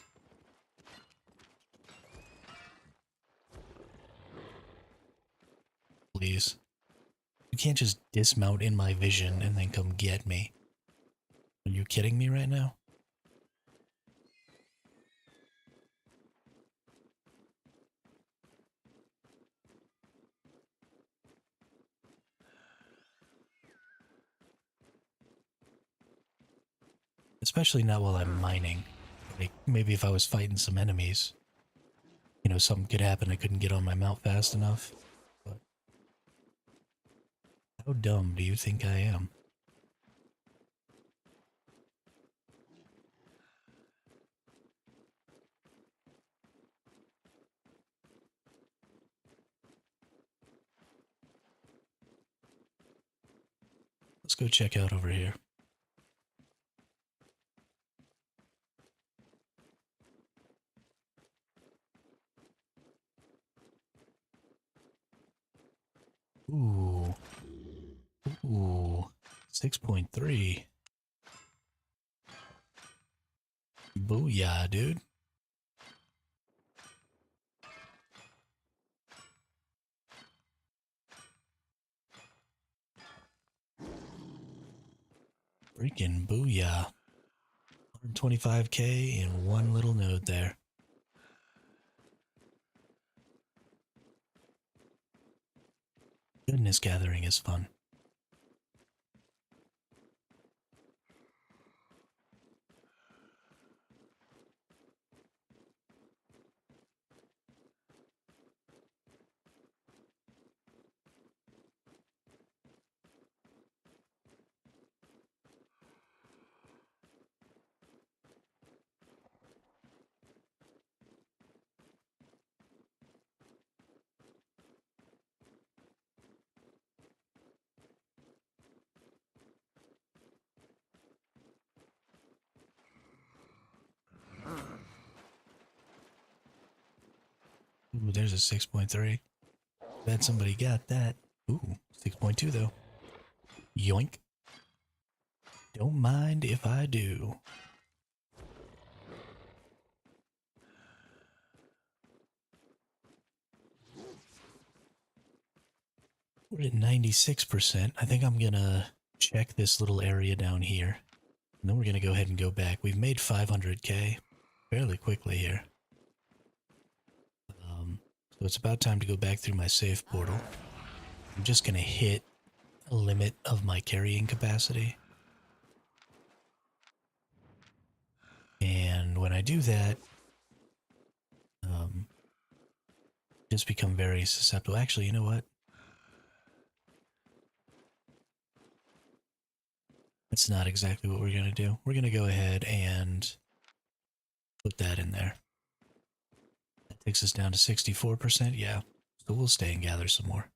[SPEAKER 1] Please. You can't just dismount in my vision and then come get me. Are you kidding me right now? Especially not while I'm mining. Like, maybe if I was fighting some enemies. You know, something could happen. I couldn't get on my mount fast enough. But how dumb do you think I am? Let's go check out over here. Ooh. Ooh. 6.3. Booyah, dude. Freaking booyah. 125k in one little node there. Goodness, gathering is fun. Ooh, there's a 6.3. Bet somebody got that. Ooh, 6.2 though. Yoink. Don't mind if I do. We're at 96%. I think I'm gonna check this little area down here. And then we're gonna go ahead and go back. We've made 500k fairly quickly here. So it's about time to go back through my save portal. I'm just gonna hit a limit of my carrying capacity. And when I do that, just become very susceptible. Actually, you know what? That's not exactly what we're gonna do. We're gonna go ahead and put that in there. That takes us down to 64%. Yeah, so we'll stay and gather some more.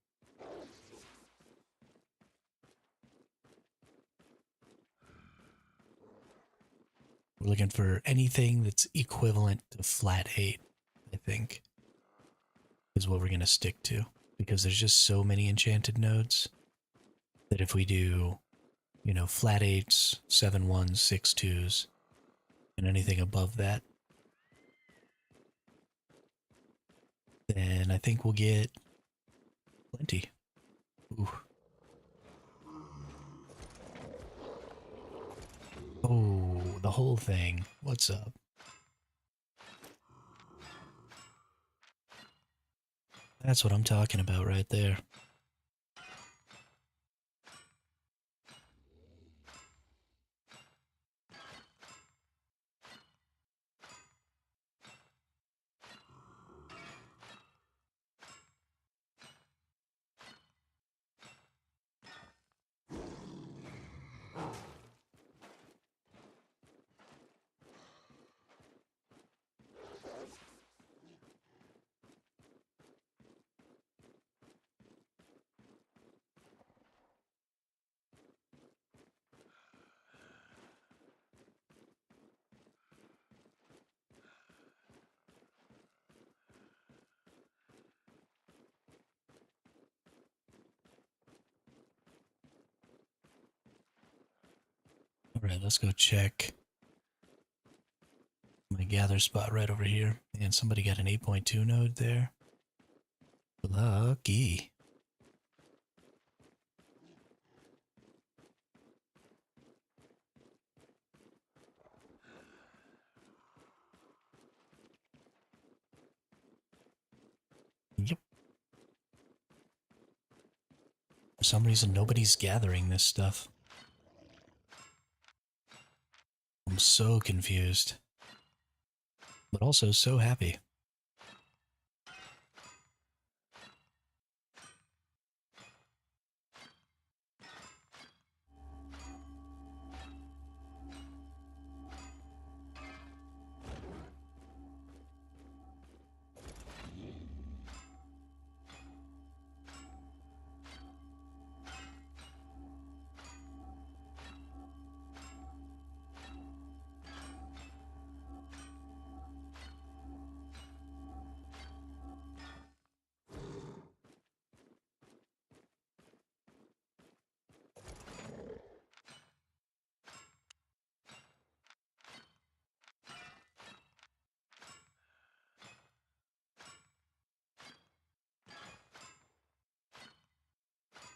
[SPEAKER 1] We're looking for anything that's equivalent to flat 8, I think, is what we're going to stick to. Because there's just so many enchanted nodes that if we do, you know, flat 8s, 7-1s, 6-2s, and anything above that, then I think we'll get Plenty. Ooh. Oh, the whole thing. What's up? That's what I'm talking about right there. Alright, let's go check my gather spot right over here. And somebody got an 8.2 node there. Lucky. Yep. For some reason, nobody's gathering this stuff. I'm so confused. But also so happy.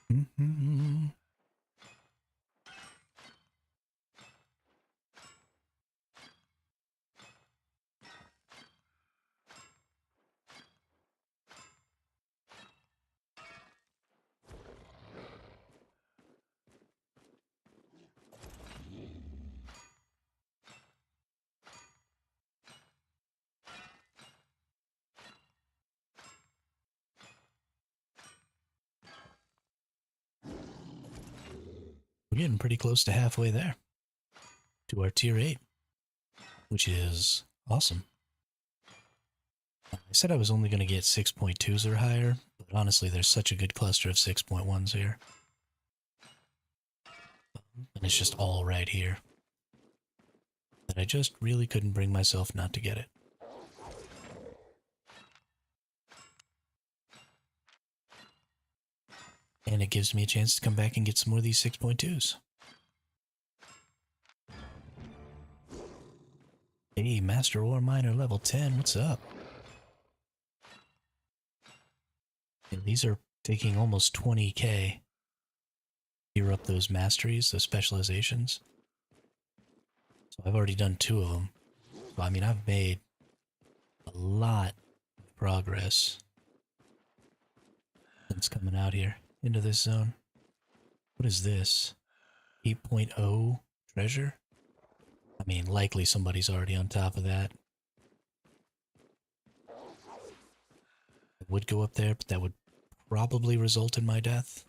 [SPEAKER 1] Mm-hmm. We're getting pretty close to halfway there. To our tier 8. Which is awesome. I said I was only going to get 6.2s or higher, but honestly, there's such a good cluster of 6.1s here. And it's just all right here. That I just really couldn't bring myself not to get it. And it gives me a chance to come back and get some more of these 6.2s. Hey, Master Ore Miner level 10, what's up? And these are taking almost 20k. Gear up those masteries, those specializations. So I've already done 2 of them. So, I mean, I've made a lot of progress since coming out here into this zone. What is this? 8.0 treasure? I mean, likely somebody's already on top of that. I would go up there, but that would probably result in my death.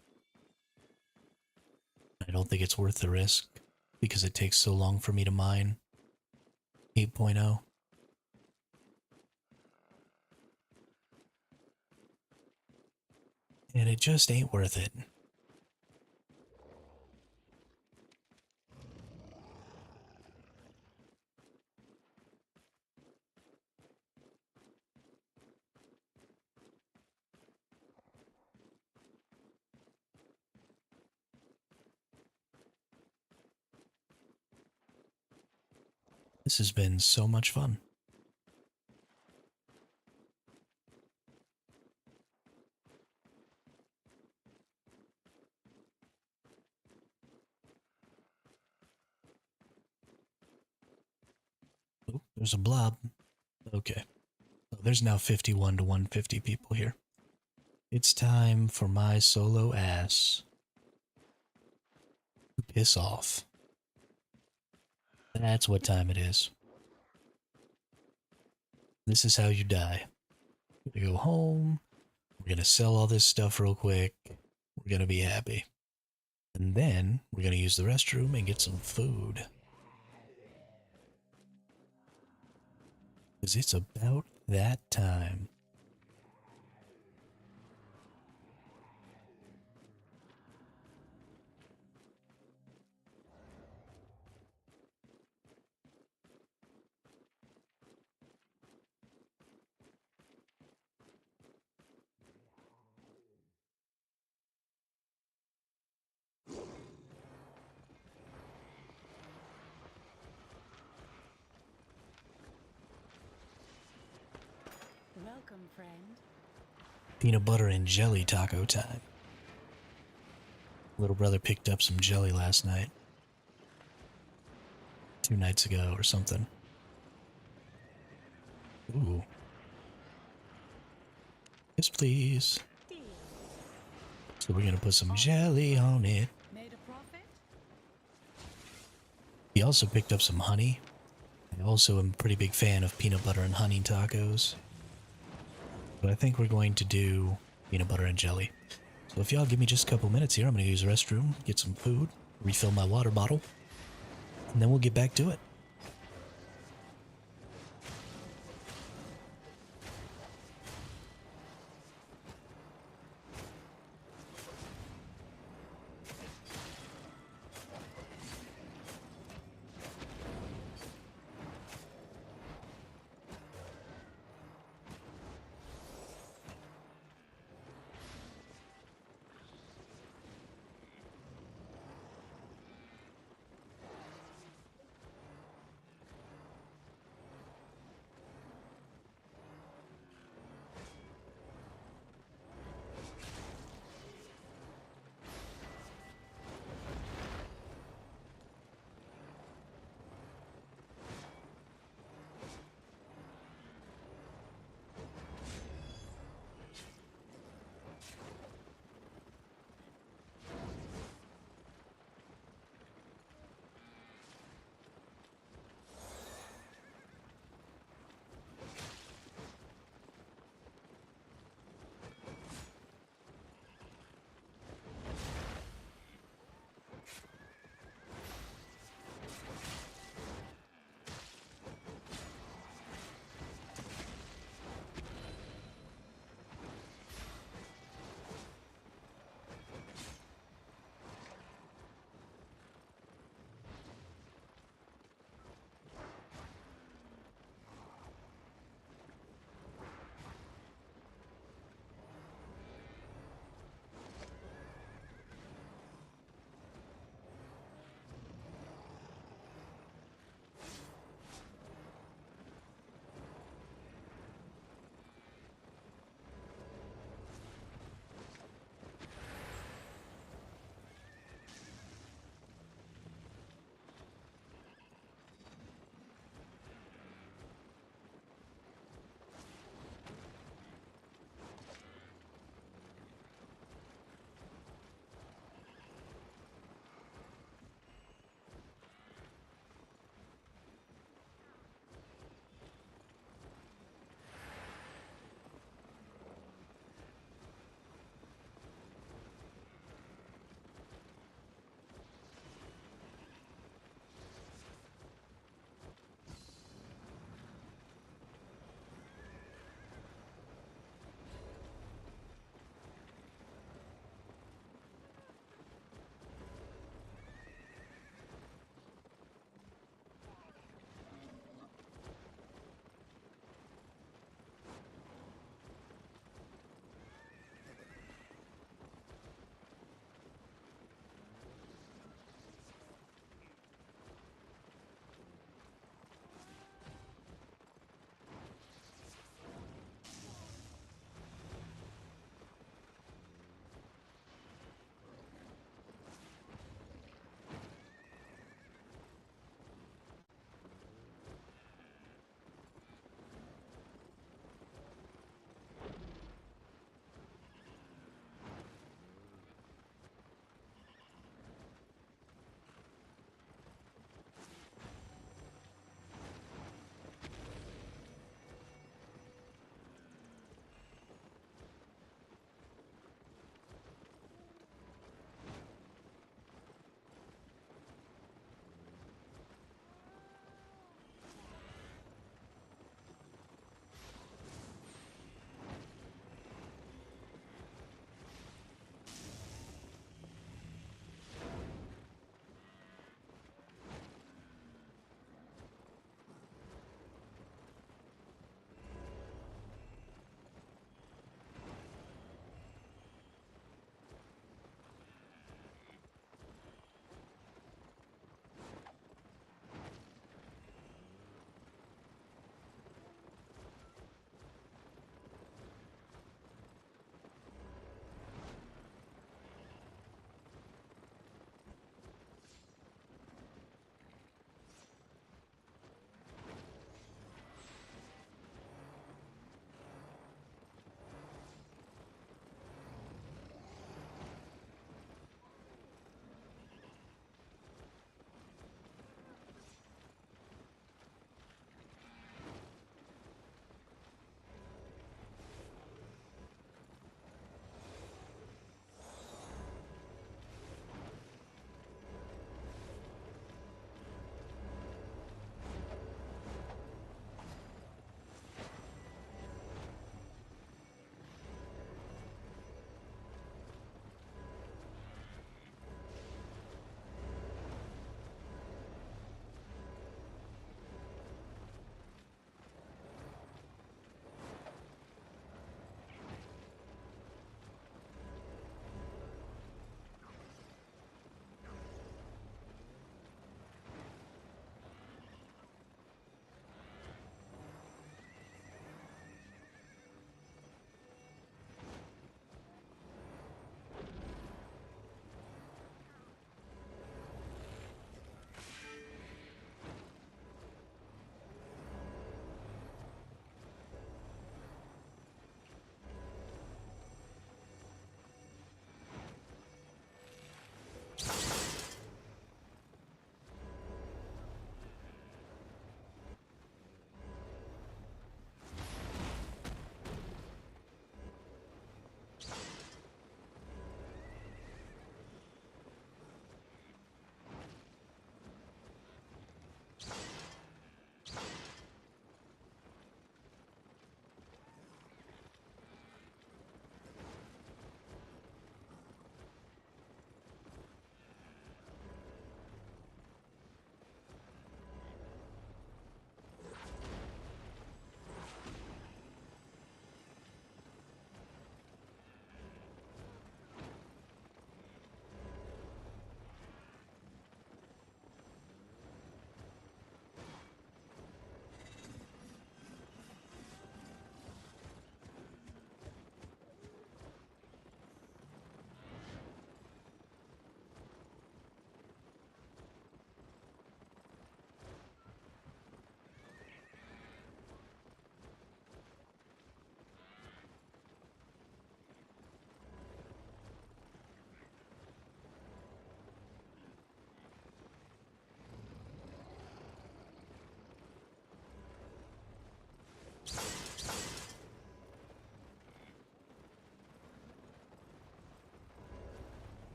[SPEAKER 1] I don't think it's worth the risk, because it takes so long for me to mine 8.0. And it just ain't worth it. This has been so much fun. There's a blob. Okay. So there's now 51 to 150 people here. It's time for my solo ass to piss off. That's what time it is. This is how you die. We're gonna go home. We're gonna sell all this stuff real quick. We're gonna be happy. And then we're gonna use the restroom and get some food. Because it's about that time.
[SPEAKER 2] Welcome, friend.
[SPEAKER 1] Peanut butter and jelly taco time. Little brother picked up some jelly last night. 2 nights ago or something. Ooh. Yes, please.
[SPEAKER 2] Deal.
[SPEAKER 1] So we're gonna put some jelly on it.
[SPEAKER 2] Made a profit?
[SPEAKER 1] He also picked up some honey. I also am a pretty big fan of peanut butter and honey tacos. But I think we're going to do peanut butter and jelly. So if y'all give me just a couple minutes here, I'm going to use the restroom, get some food, refill my water bottle, and then we'll get back to it.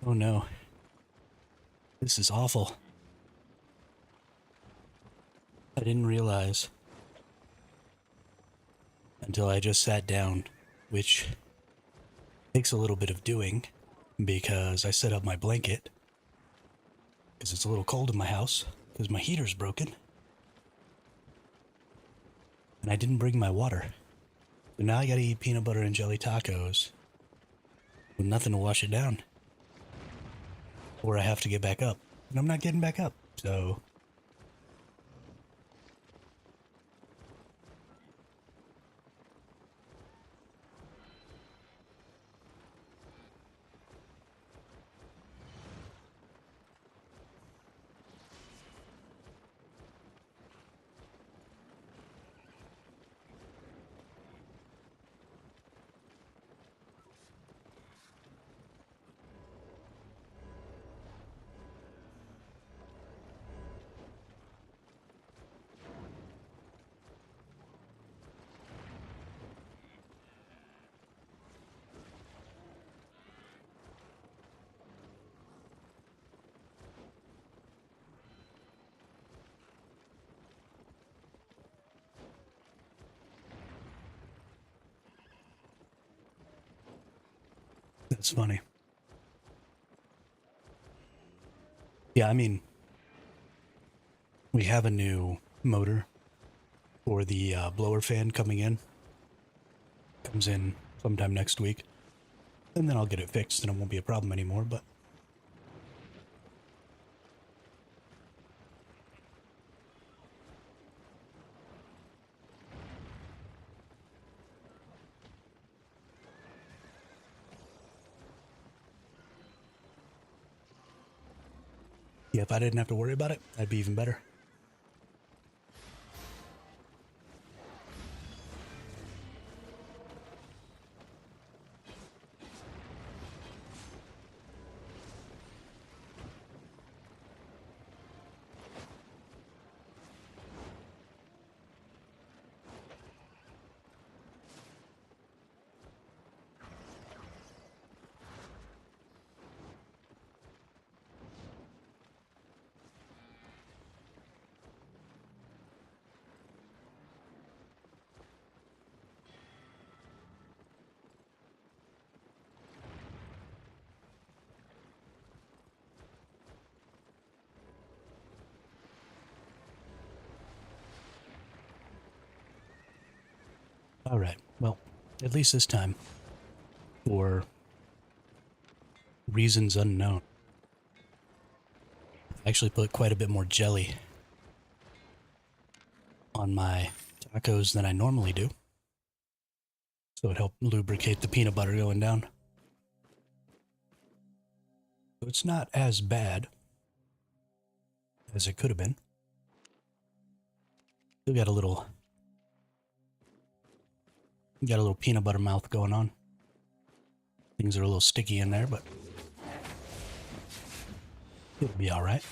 [SPEAKER 1] Oh no. This is awful. I didn't realize until I just sat down, which takes a little bit of doing because I set up my blanket because it's a little cold in my house because my heater's broken. And I didn't bring my water. So now I gotta eat peanut butter and jelly tacos with nothing to wash it down. Or I have to get back up. And I'm not getting back up, so... That's funny. Yeah, I mean, we have a new motor for the blower fan coming in. Comes in sometime next week. And then I'll get it fixed and it won't be a problem anymore, but... yeah, if I didn't have to worry about it, that'd be even better. Alright, well, at least this time, for reasons unknown, I actually put quite a bit more jelly on my tacos than I normally do. So it helped lubricate the peanut butter going down. So it's not as bad as it could have been. Still got a little peanut butter mouth going on. Things are a little sticky in there, but it'll be all right.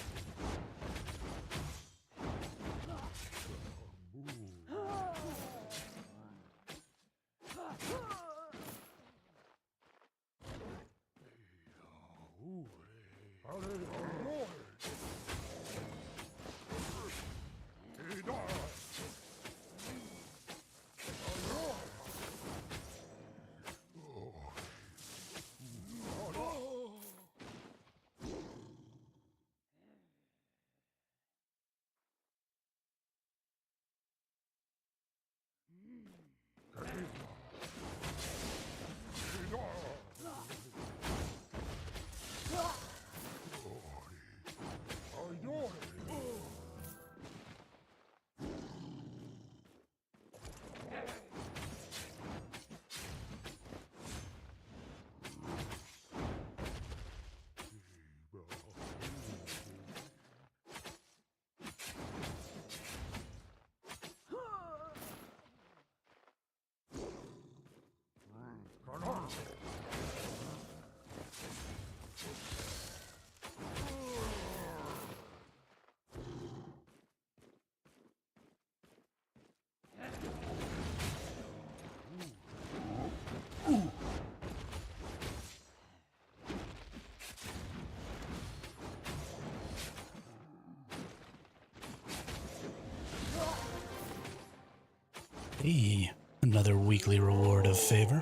[SPEAKER 1] Hey, another weekly reward of favor.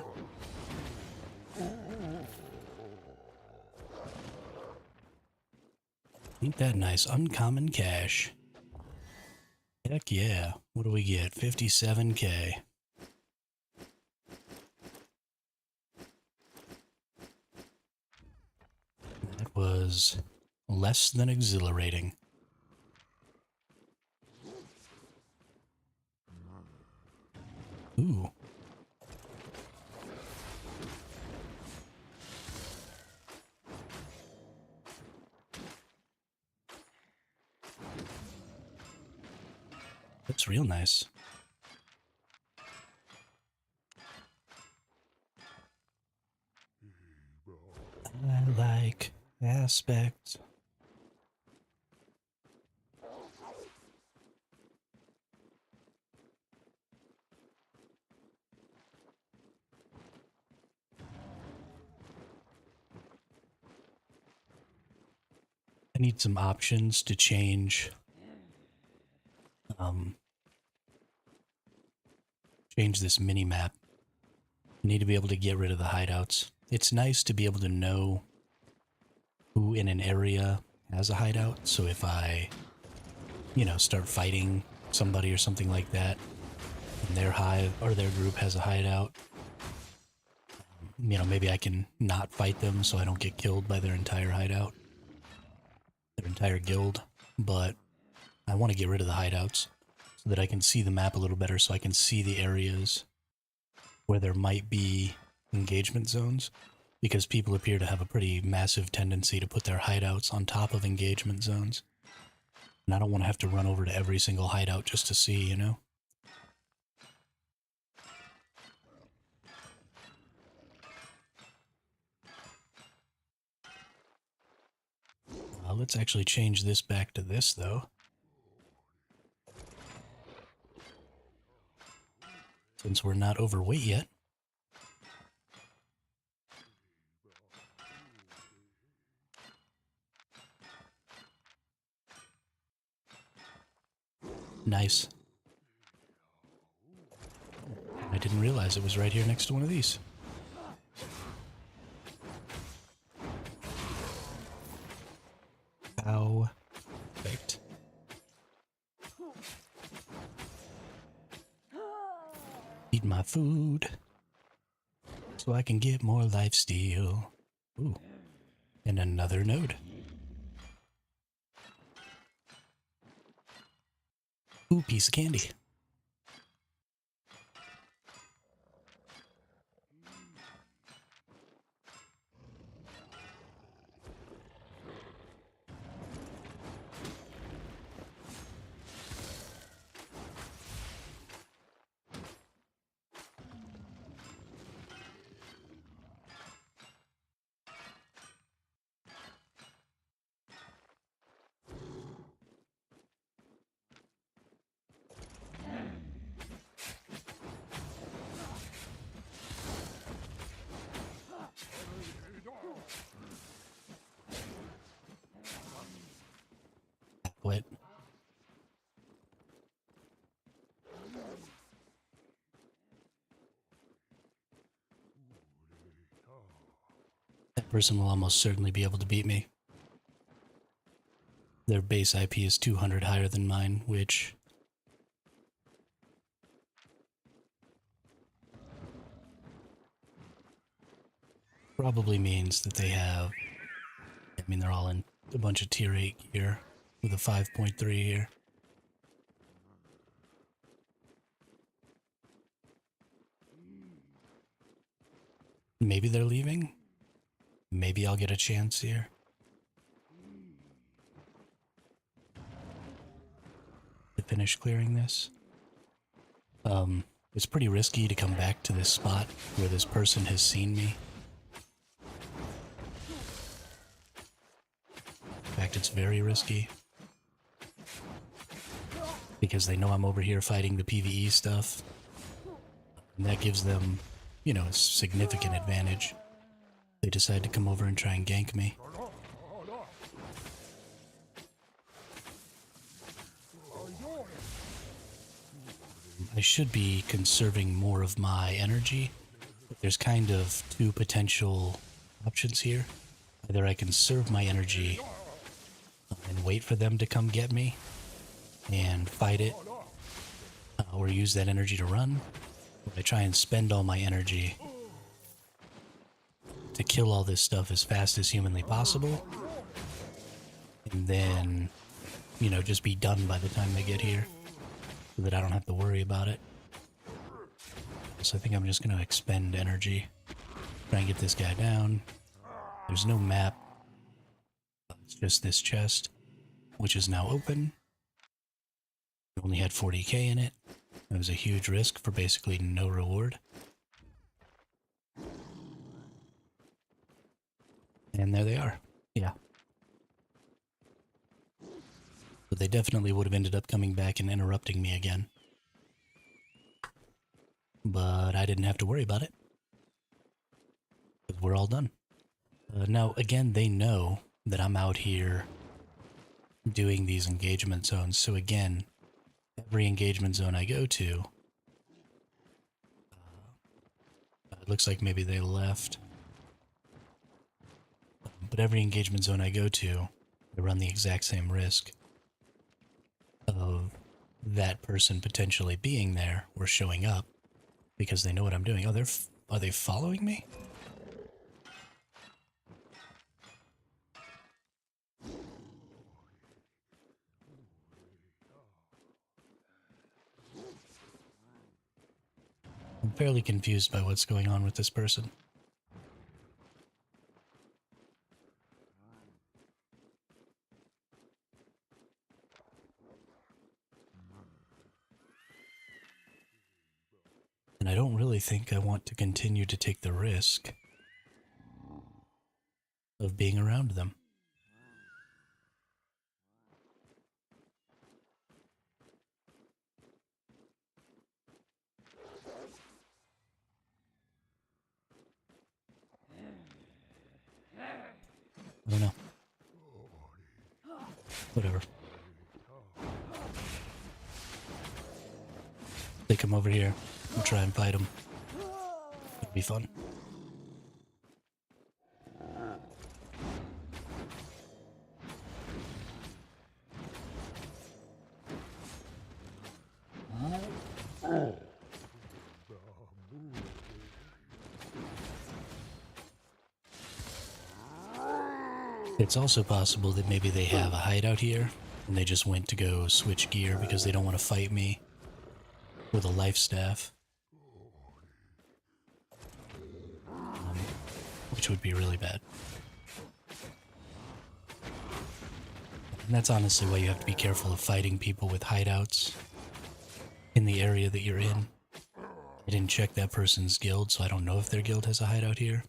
[SPEAKER 1] Ain't that nice? Uncommon cash. Heck yeah. What do we get? 57K. That was less than exhilarating. Ooh. That's real nice. I like aspect. I need some options to change change this mini map. I need to be able to get rid of the hideouts. It's nice to be able to know who in an area has a hideout. So if I, start fighting somebody or something like that, and their hive or their group has a hideout, maybe I can not fight them so I don't get killed by their entire hideout, their entire guild. But I want to get rid of the hideouts so that I can see the map a little better, so I can see the areas where there might be engagement zones, because people appear to have a pretty massive tendency to put their hideouts on top of engagement zones. And I don't want to have to run over to every single hideout just to see, Let's actually change this back to this, though. Since we're not overweight yet. Nice. I didn't realize it was right here next to one of these. How baked. Eat my food so I can get more lifesteal. Ooh. And another node. Ooh, piece of candy. What? That person will almost certainly be able to beat me. Their base IP is 200 higher than mine, which probably means that they have, they're all in a bunch of tier 8 gear with a 5.3 here. Maybe they're leaving. Maybe I'll get a chance here. To finish clearing this. It's pretty risky to come back to this spot where this person has seen me. In fact, it's very risky. Because they know I'm over here fighting the PvE stuff. And that gives them, a significant advantage. They decide to come over and try and gank me. I should be conserving more of my energy. There's kind of two potential options here. Either I conserve my energy and wait for them to come get me and fight it, or use that energy to run, or I try and spend all my energy to kill all this stuff as fast as humanly possible, and then, you know, just be done by the time they get here, so that I don't have to worry about it. So I think I'm just going to expend energy, try and get this guy down. There's no map. It's just this chest, which is now open. It only had 40k in it. It was a huge risk for basically no reward. And there they are. Yeah. But they definitely would have ended up coming back and interrupting me again. But I didn't have to worry about it. We're all done. Now, again, they know that I'm out here doing these engagement zones. So again, every engagement zone I go to, it looks like maybe they left. But every engagement zone I go to, I run the exact same risk of that person potentially being there or showing up because they know what I'm doing. Oh, are they following me? I'm fairly confused by what's going on with this person. And I don't really think I want to continue to take the risk of being around them. I don't know. Whatever. Take him over here. We'll try and fight him. It'll be fun. It's also possible that maybe they have a hideout here, and they just went to go switch gear because they don't want to fight me with a life staff. Which would be really bad. And that's honestly why you have to be careful of fighting people with hideouts in the area that you're in. I didn't check that person's guild, so I don't know if their guild has a hideout here.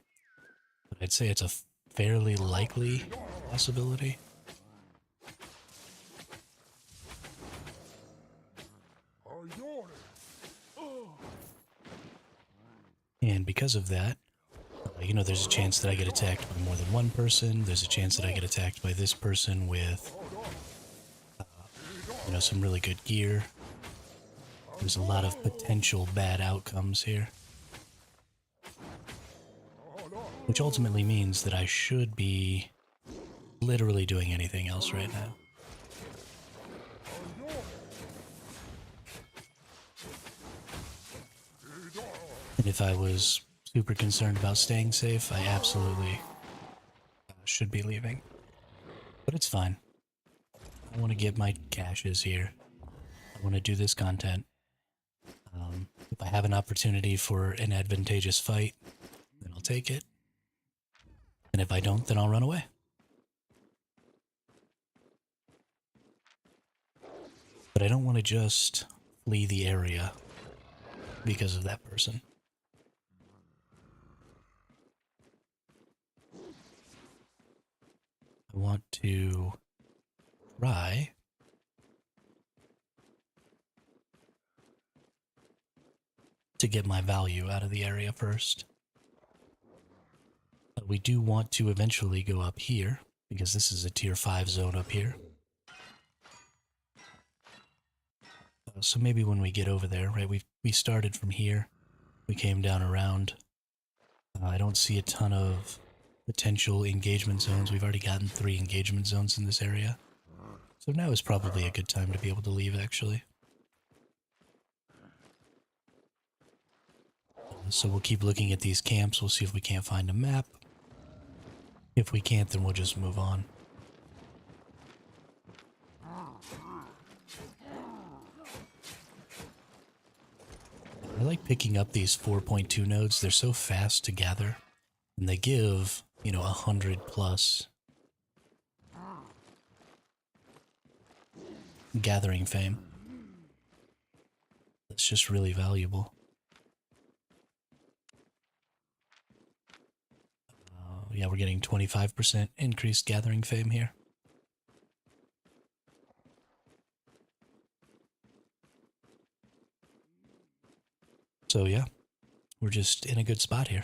[SPEAKER 1] But I'd say it's a fairly likely possibility. And because of that, you know, there's a chance that I get attacked by more than one person. There's a chance that I get attacked by this person with, you know, some really good gear. There's a lot of potential bad outcomes here. Which ultimately means that I should be literally doing anything else right now. And if I was super concerned about staying safe, I absolutely should be leaving. But it's fine. I want to get my caches here. I want to do this content. If I have an opportunity for an advantageous fight, then I'll take it. And if I don't, then I'll run away. But I don't want to just flee the area because of that person. I want to try to get my value out of the area first. But we do want to eventually go up here, because this is a tier 5 zone up here. So maybe when we get over there, right? We started from here. We came down around. I don't see a ton of potential engagement zones. We've already gotten 3 engagement zones in this area. So now is probably a good time to be able to leave, actually. So we'll keep looking at these camps. We'll see if we can't find a map. If we can't, then we'll just move on. I like picking up these 4.2 nodes. They're so fast to gather. And they give, 100 plus gathering fame. It's just really valuable. Yeah, we're getting 25% increased gathering fame here. So yeah, we're just in a good spot here.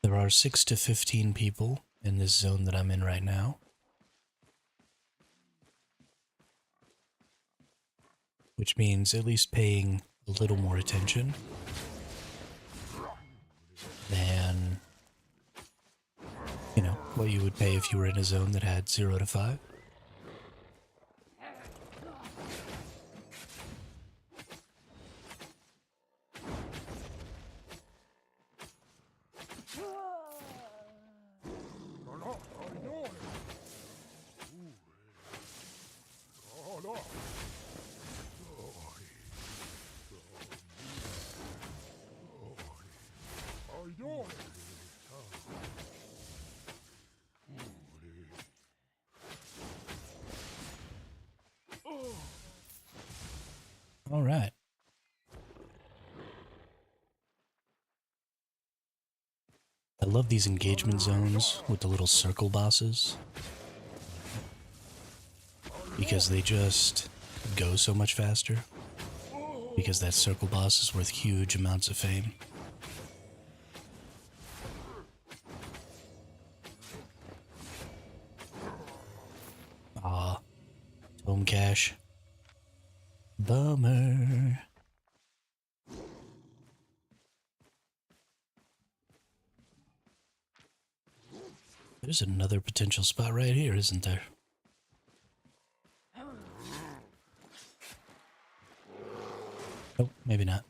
[SPEAKER 1] There are 6 to 15 people in this zone that I'm in right now. Which means at least paying a little more attention than, what you would pay if you were in a zone that had 0 to 5. All right. I love these engagement zones with the little circle bosses because they just go so much faster because that circle boss is worth huge amounts of fame. Tome cache. Bummer. There's another potential spot right here, isn't there? Nope, maybe not.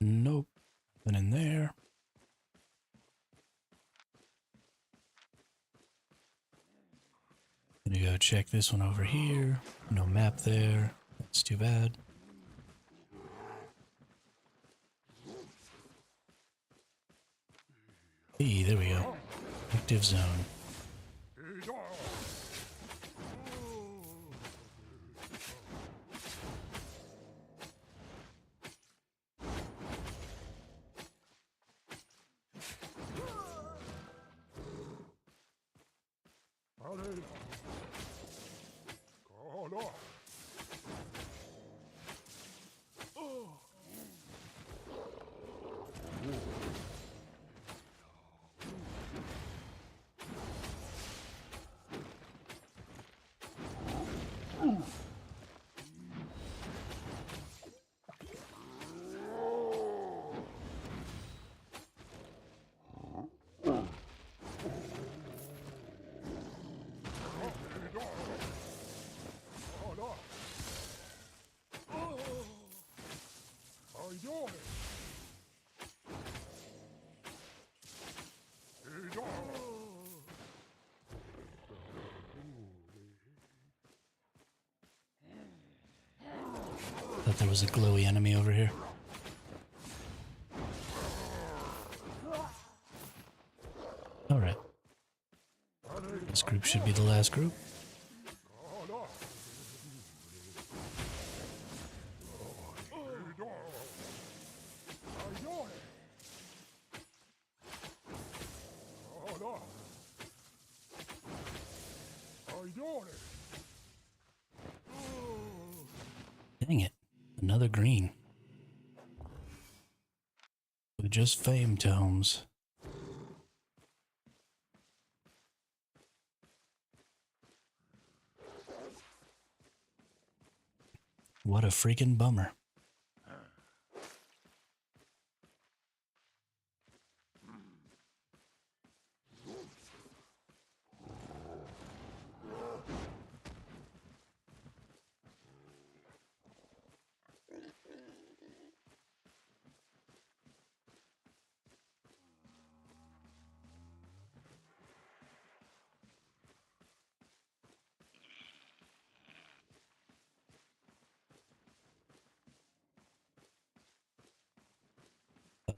[SPEAKER 1] Nope. Nothing in there. Gonna go check this one over here. No map there. That's too bad. Hey, there we go. Active zone. there was a glowy enemy over here. Alright. This group should be the last group. Dang it. Another green. With just fame tomes. What a freaking bummer.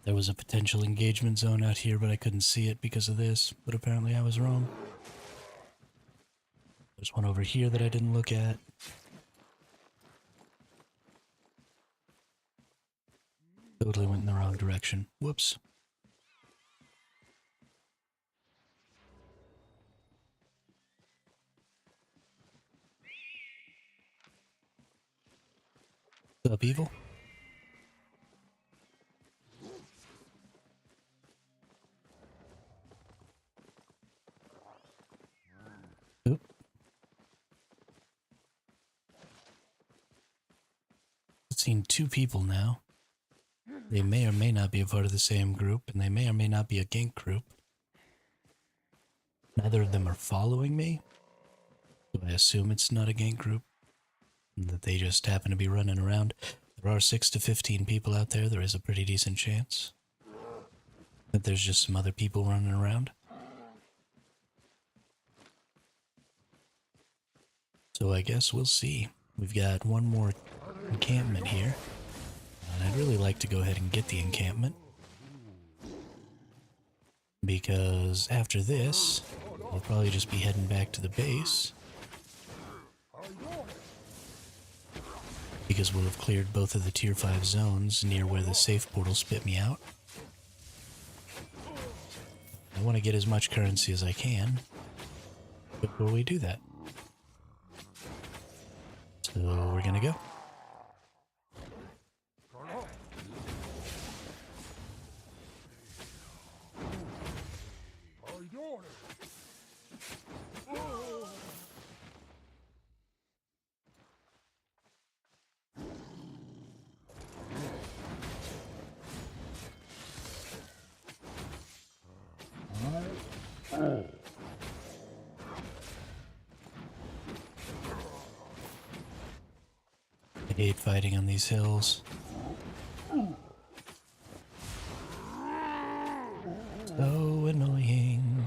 [SPEAKER 1] There was a potential engagement zone out here, but I couldn't see it because of this. But apparently I was wrong. There's one over here that I didn't look at. Totally went in the wrong direction. Whoops. What's up, evil? Oop. I've seen two people now. They may or may not be a part of the same group, and they may or may not be a gank group. Neither of them are following me, so I assume it's not a gank group, and that they just happen to be running around. There are 6 to 15 people out there. There is a pretty decent chance that there's just some other people running around. So I guess we'll see. We've got one more encampment here. And I'd really like to go ahead and get the encampment. Because after this, I'll probably just be heading back to the base. Because we'll have cleared both of the tier 5 zones near where the safe portal spit me out. I want to get as much currency as I can before we do that. So we're gonna go. I hate fighting on these hills. So annoying.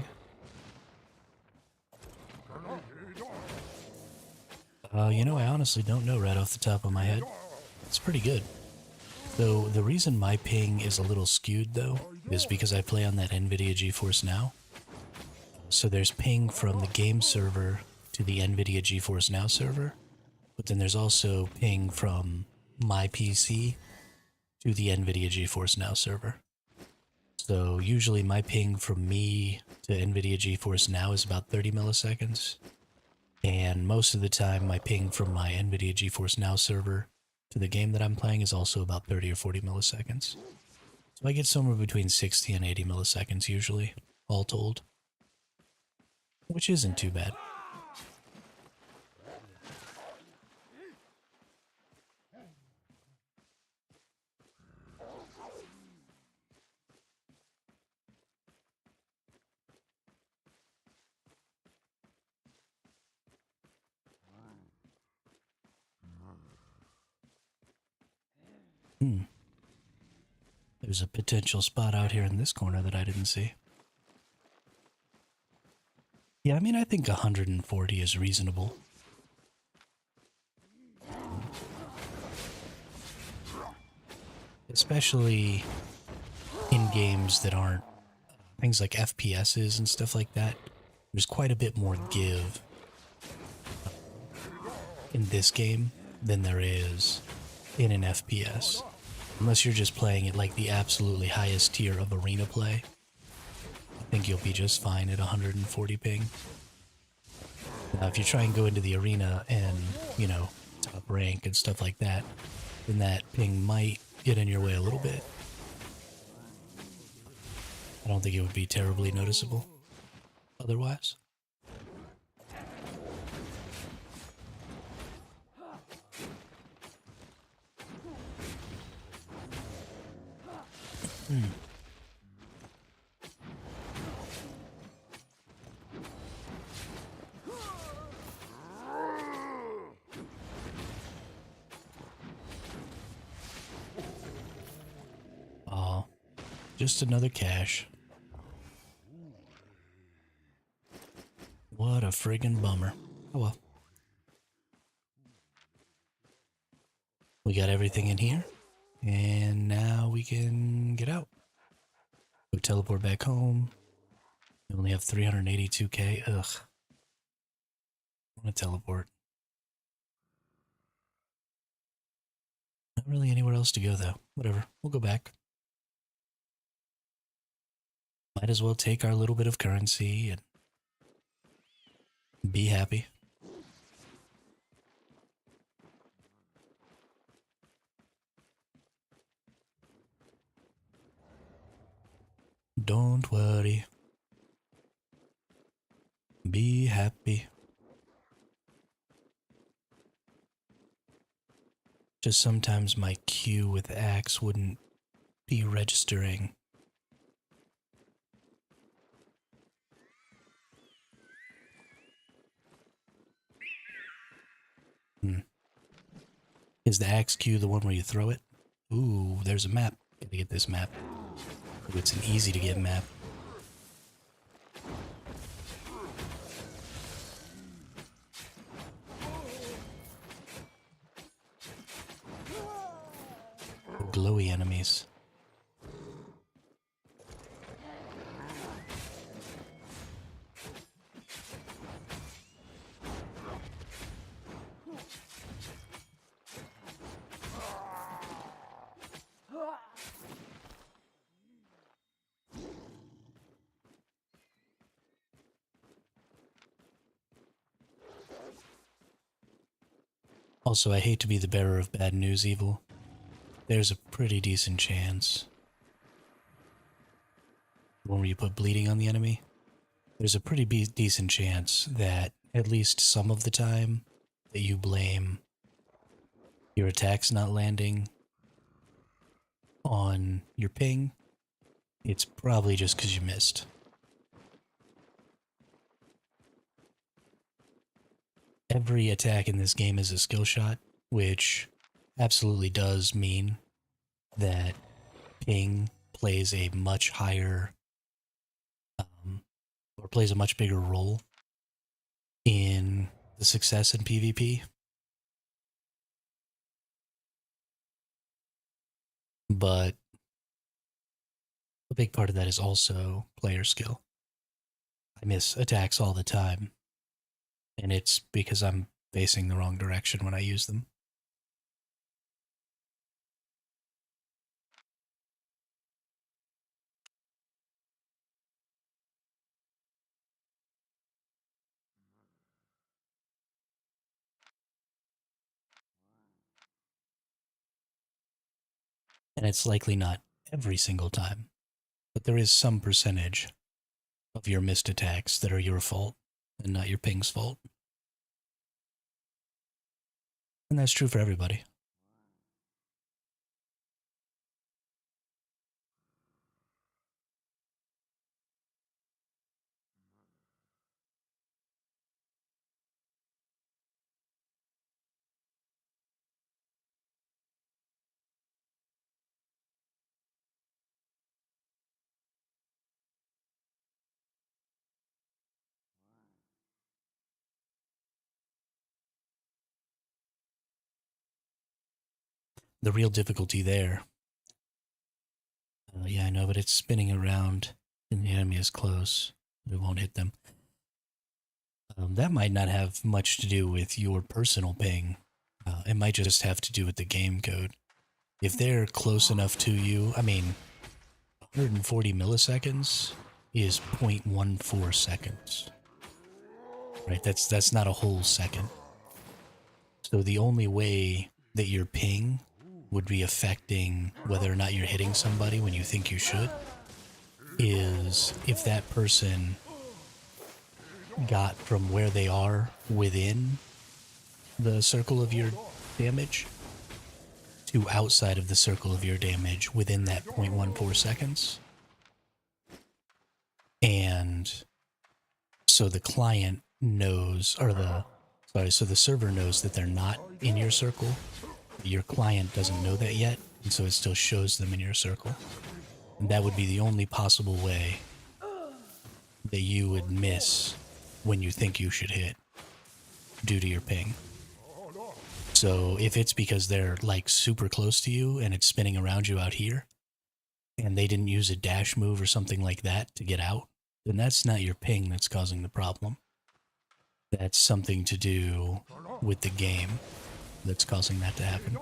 [SPEAKER 1] You know, I honestly don't know right off the top of my head. It's pretty good. So the reason my ping is a little skewed, though, is because I play on that NVIDIA GeForce Now. So there's ping from the game server to the NVIDIA GeForce Now server, but then there's also ping from my PC to the NVIDIA GeForce Now server. So usually my ping from me to NVIDIA GeForce Now is about 30 milliseconds. And most of the time my ping from my NVIDIA GeForce Now server to the game that I'm playing is also about 30 or 40 milliseconds. So I get somewhere between 60 and 80 milliseconds usually, all told. Which isn't too bad. There's a potential spot out here in this corner that I didn't see. Yeah, I mean, I think 140 is reasonable. especially in games that aren't things like FPSs and stuff like that. There's quite a bit more give in this game than there is in an FPS. Unless you're just playing at like the absolutely highest tier of arena play, I think you'll be just fine at 140 ping. Now, if you try and go into the arena and, you know, top rank and stuff like that, then that ping might get in your way a little bit. I don't think it would be terribly noticeable otherwise. Oh, just another cache. What a friggin' bummer. Oh well. We got everything in here, and now we can get out. Go teleport back home. We only have 382k. Ugh. I want to teleport. Not really anywhere else to go, though. Whatever. We'll go back. Might as well take our little bit of currency and be happy. Don't worry. Be happy. Just sometimes my Q with axe wouldn't be registering. Is the axe Q the one where you throw it? Ooh, there's a map. Gotta get this map. Ooh, it's an easy to get map. Glowy enemies. Also, I hate to be the bearer of bad news, Evil. There's a pretty decent chance. The one where you put bleeding on the enemy? There's a pretty decent chance that at least some of the time that you blame your attacks not landing on your ping, it's probably just because you missed. Every attack in this game is a skill shot, which absolutely does mean that ping plays a much higher, or plays a much bigger role in the success in PvP. But a big part of that is also player skill. I miss attacks all the time, and it's because I'm facing the wrong direction when I use them. And it's likely not every single time, but there is some percentage of your missed attacks that are your fault and not your ping's fault. And that's true for everybody. The real difficulty there Yeah, I know, but it's spinning around and the enemy is close. It won't hit them. That might not have much to do with your personal ping. It might just have to do with the game code. If they're close enough to you, I mean, 140 milliseconds is 0.14 seconds. Right? That's not a whole second. So the only way that your ping would be affecting whether or not you're hitting somebody when you think you should is if that person got from where they are within the circle of your damage to outside of the circle of your damage within that 0.14 seconds. And so the client knows, so the server knows that they're not in your circle. Your client doesn't know that yet, and so it still shows them in your circle. And that would be the only possible way that you would miss when you think you should hit due to your ping. So if it's because they're like super close to you and it's spinning around you out here, and they didn't use a dash move or something like that to get out, then that's not your ping that's causing the problem. That's something to do with the game that's causing that to happen.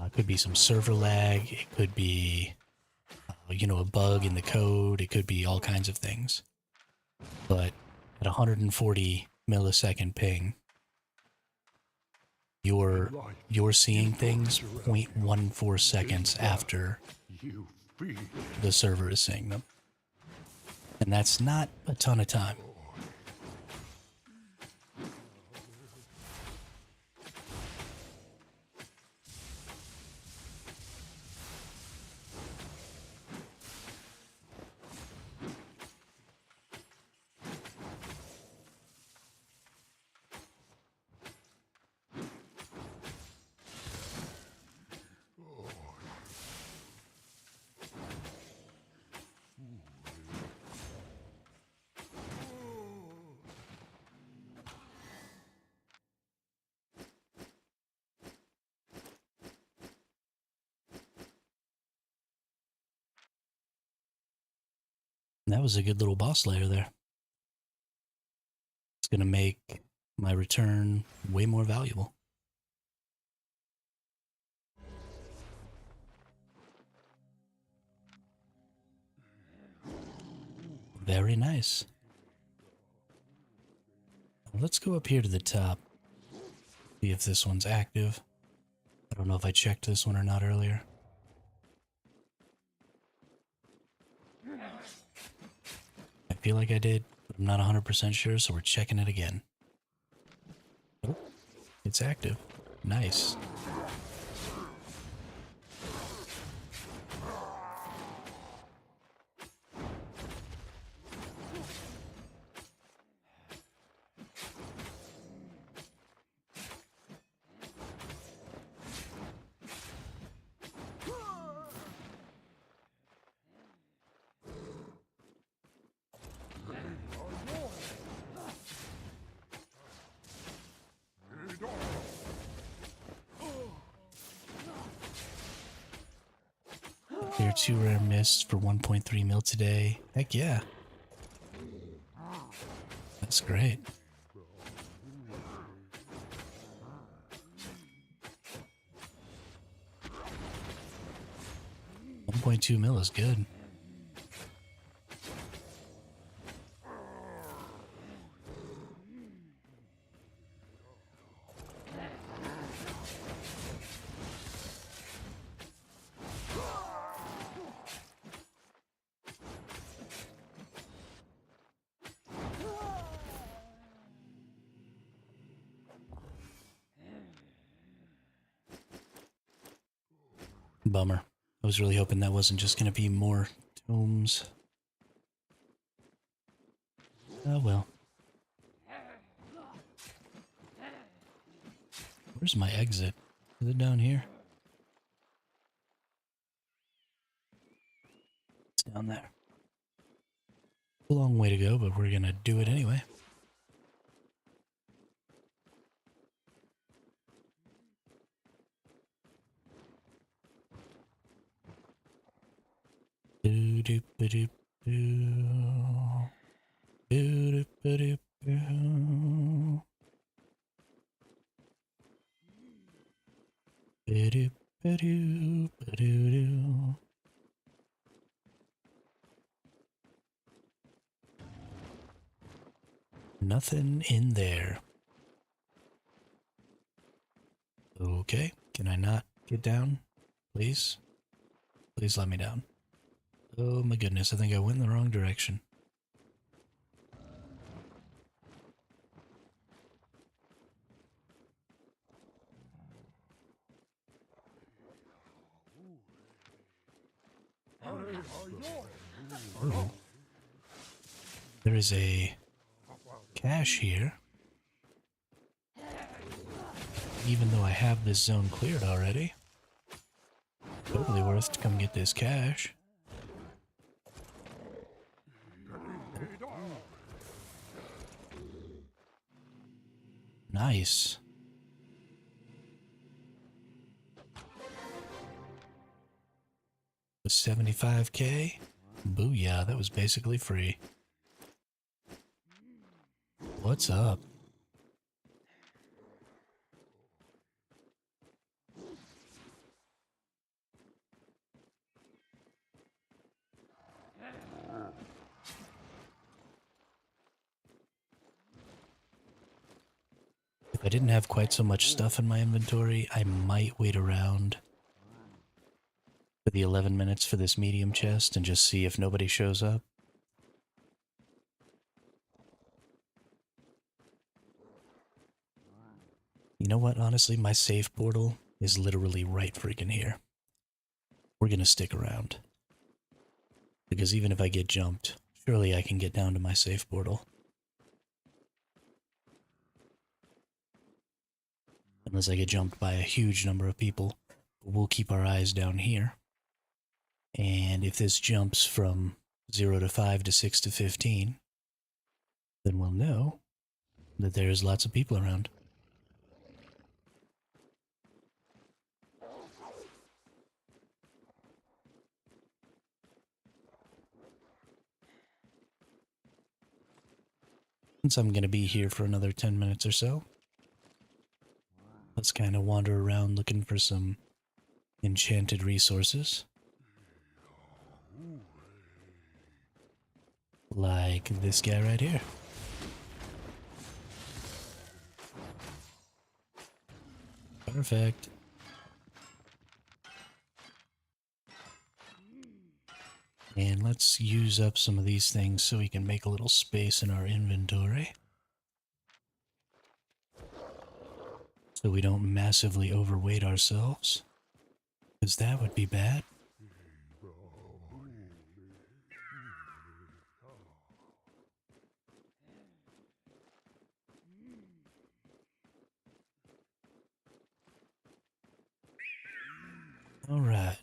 [SPEAKER 1] It could be some server lag. It could be, a bug in the code. It could be all kinds of things. But at 140 millisecond ping, you're seeing things 0.14 seconds after the server is seeing them. And that's not a ton of time. That was a good little boss layer there. It's going to make my return way more valuable. Very nice. Let's go up here to the top. See if this one's active. I don't know if I checked this one or not earlier. I feel like I did, but I'm not 100% sure, so we're checking it again. Oh, it's active. Nice. Clear 2 rare mists for 1.3 mil today. Heck yeah. That's great. $1.2 mil is good. Bummer. I was really hoping that wasn't just going to be more tomes. Oh well. Where's my exit? Is it down here? It's down there. A long way to go, but we're going to do it anyway. Nothing in there. Okay, can I not get down? Please? Please let me down. Oh my goodness, I think I went in the wrong direction. Oh. There is a cache here. Even though I have this zone cleared already. Totally worth to come get this cache. Nice. Was 75k? Booyah, that was basically free. What's up? If I didn't have quite so much stuff in my inventory, I might wait around for the 11 minutes for this medium chest and just see if nobody shows up. You know what, honestly, my save portal is literally right freaking here. We're gonna stick around. Because even if I get jumped, surely I can get down to my save portal. Unless I get jumped by a huge number of people. But we'll keep our eyes down here. And if this jumps from 0 to 5 to 6 to 15, then we'll know that there's lots of people around. Since I'm going to be here for another 10 minutes or so, let's kind of wander around looking for some enchanted resources. Like this guy right here. Perfect. And let's use up some of these things so we can make a little space in our inventory. So we don't massively overweight ourselves. Because that would be bad. All right.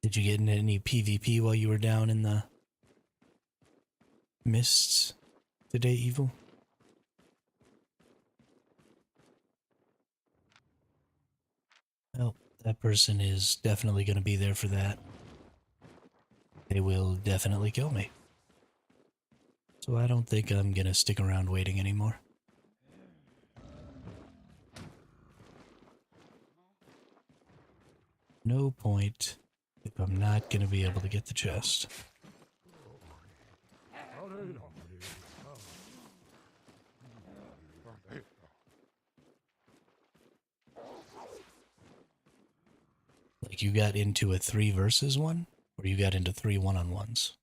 [SPEAKER 1] Did you get into any PvP while you were down in the mists today, Evil? Well, that person is definitely going to be there for that. They will definitely kill me. So I don't think I'm going to stick around waiting anymore. No point if I'm not going to be able to get the chest. Like you got into a 3 versus 1? Or you got into 3 one-on-ones?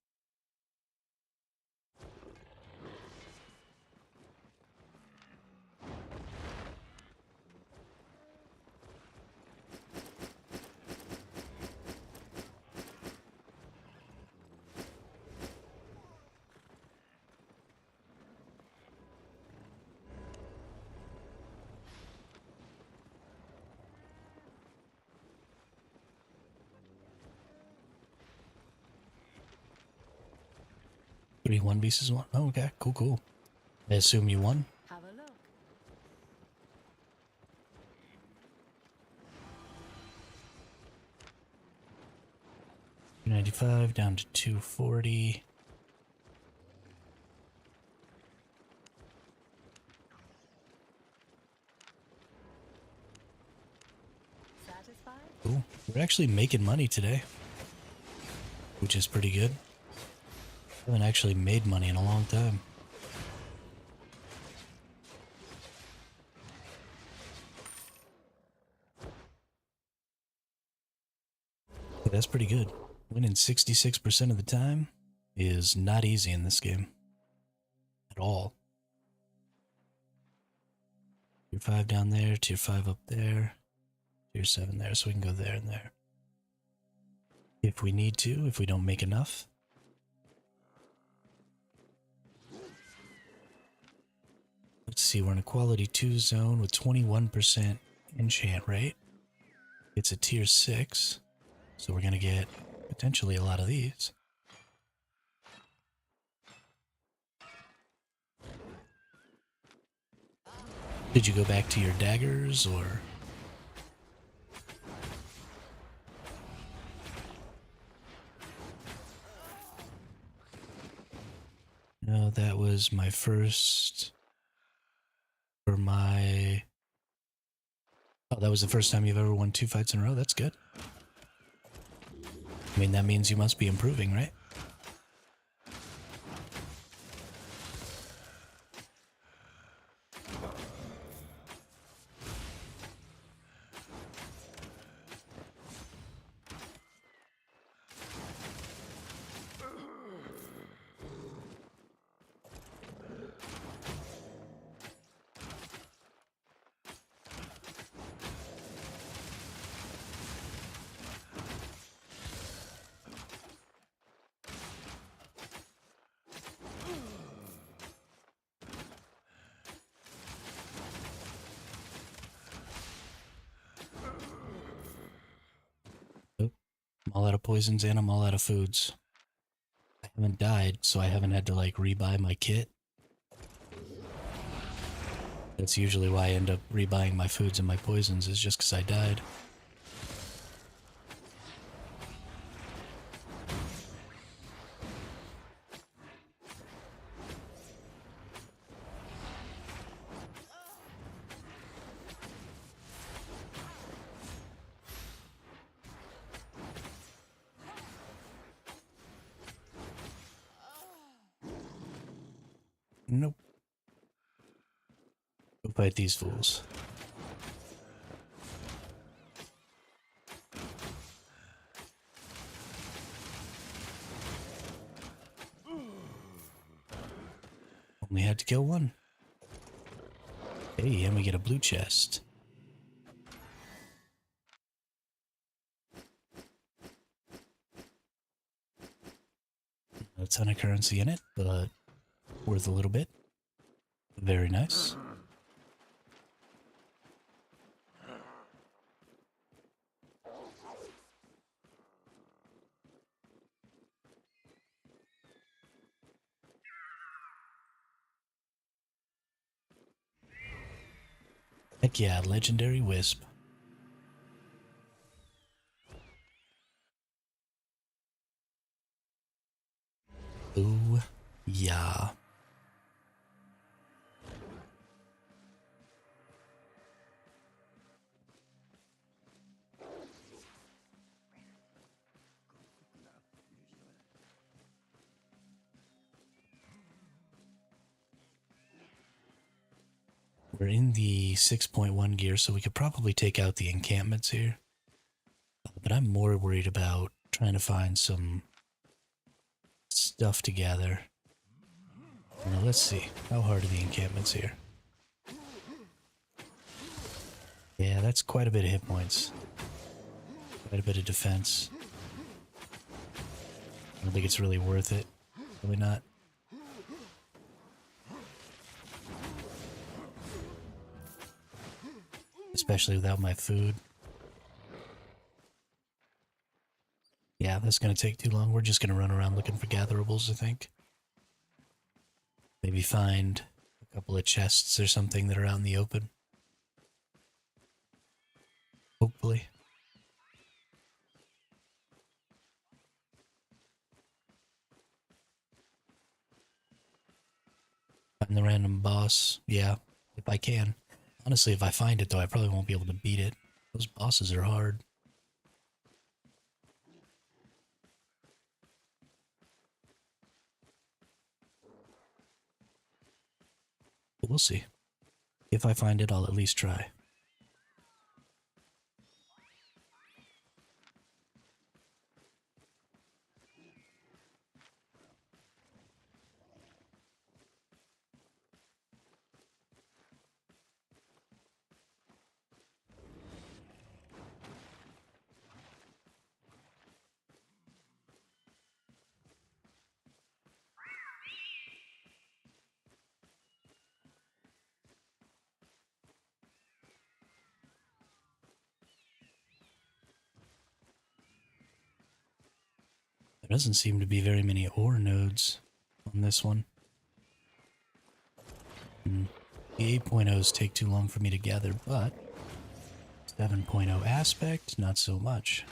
[SPEAKER 1] 3 1 1. Oh, okay, cool, cool. I assume you won?
[SPEAKER 2] Have a look.
[SPEAKER 1] 95 down to 240.
[SPEAKER 2] Satisfied?
[SPEAKER 1] Cool. We're actually making money today, which is pretty good. I haven't actually made money in a long time. But that's pretty good. Winning 66% of the time is not easy in this game. At all. Tier 5 down there, tier 5 up there, tier 7 there, so we can go there and there. If we need to, if we don't make enough. Let's see, we're in a quality 2 zone with 21% enchant rate. It's a tier 6, so we're going to get potentially a lot of these. Did you go back to your daggers, or? No, that was my first... For my... Oh, that was the first time you've ever won 2 fights in a row? That's good. I mean, that means you must be improving, right? Oh, I'm all out of poisons and I'm all out of foods. I haven't died, so I haven't had to, like, rebuy my kit. That's usually why I end up rebuying my foods and my poisons, is just because I died. Nope. Go fight these fools. Only had to kill one. Hey, and we get a blue chest. A ton of currency in it, but worth a little bit. Very nice. Heck yeah, legendary wisp. Ooh, yeah. We're in the 6.1 gear, so we could probably take out the encampments here. But I'm more worried about trying to find some stuff to gather. Now, let's see. How hard are the encampments here? Yeah, that's quite a bit of hit points. Quite a bit of defense. I don't think it's really worth it. Probably not. Especially without my food. Yeah, that's going to take too long. We're just going to run around looking for gatherables, I think. Maybe find a couple of chests or something that are out in the open. Hopefully. Find the random boss. Yeah, if I can. Honestly, if I find it, though, I probably won't be able to beat it. Those bosses are hard. But we'll see. If I find it, I'll at least try. There doesn't seem to be very many ore nodes on this one. The 8.0s take too long for me to gather, but 7.0 aspect, not so much.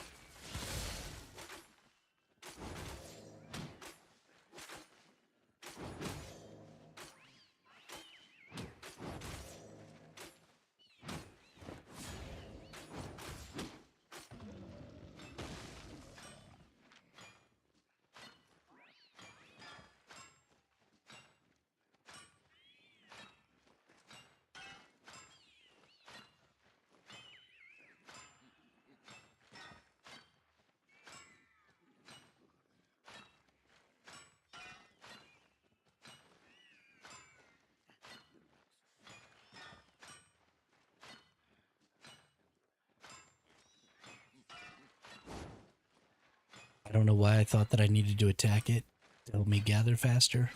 [SPEAKER 1] I don't know why I thought that I needed to attack it to help me gather faster.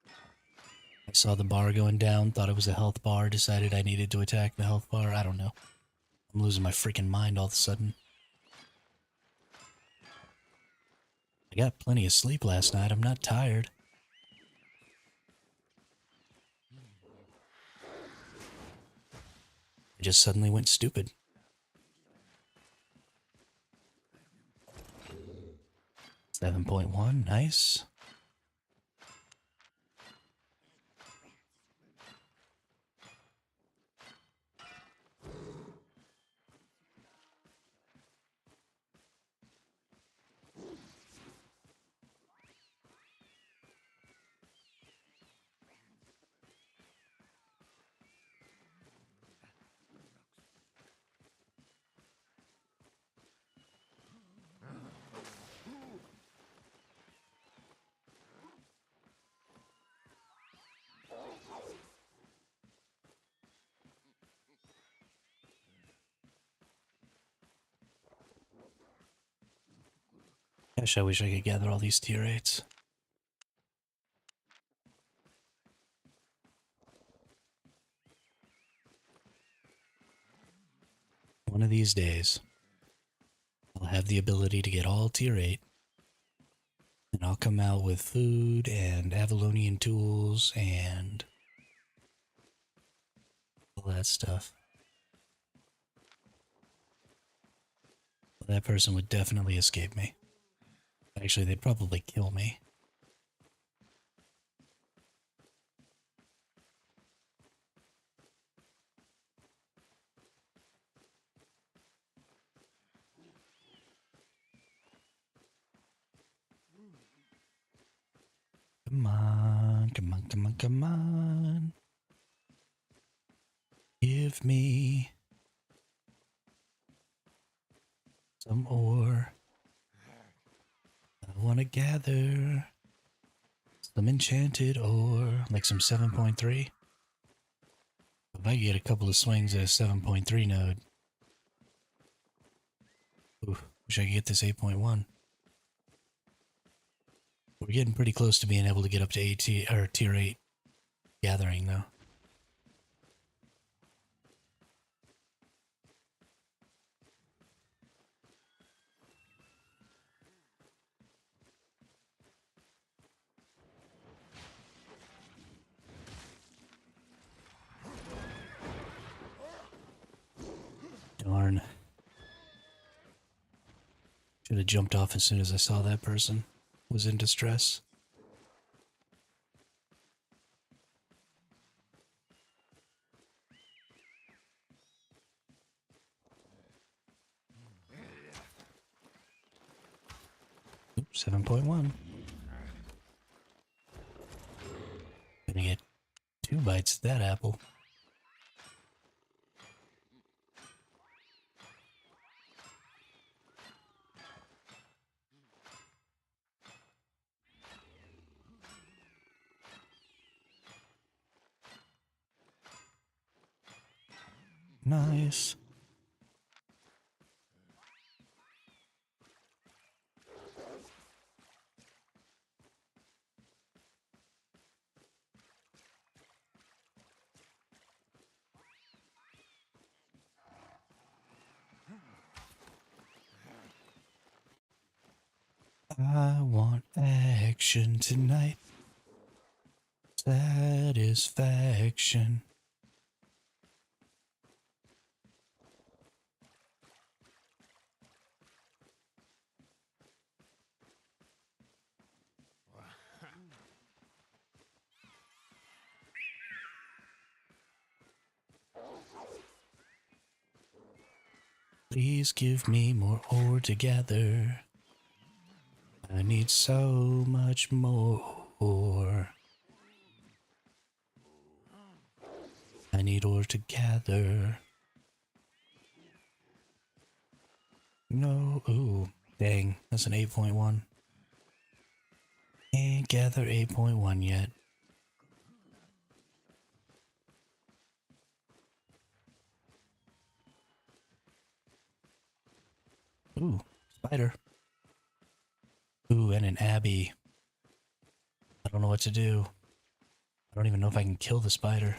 [SPEAKER 1] I saw the bar going down, thought it was a health bar, decided I needed to attack the health bar. I don't know. I'm losing my freaking mind all of a sudden. I got plenty of sleep last night. I'm not tired. I just suddenly went stupid. 7.1, nice. Gosh, I wish I could gather all these tier 8s. One of these days, I'll have the ability to get all tier 8. And I'll come out with food and Avalonian tools and all that stuff. Well, that person would definitely escape me. Actually, they'd probably kill me. Come on, come on, come on, come on. Give me some ore. I want to gather some enchanted ore, like some 7.3. If I get a couple of swings at a 7.3 node. Ooh, wish I could get this 8.1. We're getting pretty close to being able to get up to tier 8 gathering, though. Darn. Should have jumped off as soon as I saw that person was in distress. Oops, 7.1. Gonna get 2 bites at that apple. Nice. I want action tonight. Satisfaction. Please give me more ore to gather. I need so much more ore. I need ore to gather. No, ooh, dang, that's an 8.1. Can't gather 8.1 yet. Ooh, spider. Ooh, and an abbey. I don't know what to do. I don't even know if I can kill the spider.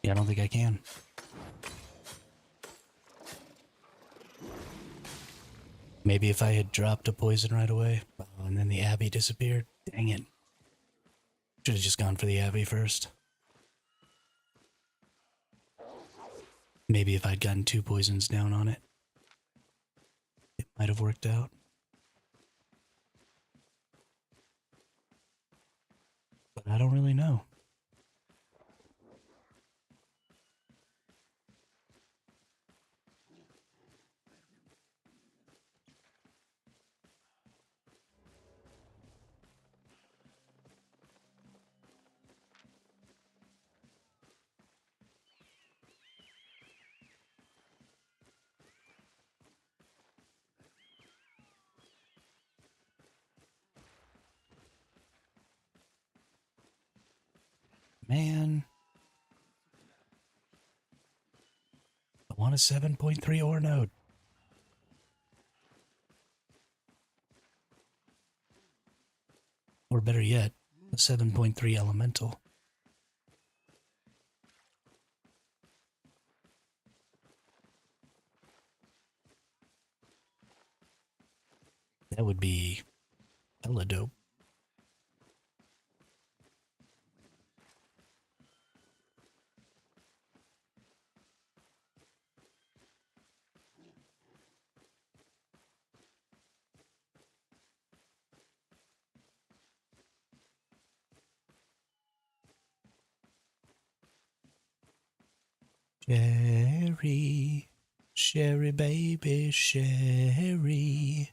[SPEAKER 1] Yeah, I don't think I can. Maybe if I had dropped a poison right away, and then the abbey disappeared. Dang it. Should have just gone for the abbey first. Maybe if I'd gotten 2 poisons down on it, it might have worked out. But I don't really know. Man. I want a 7.3 ore node. Or better yet, a 7.3 elemental. That would be hella dope. Sherry, Sherry baby, Sherry.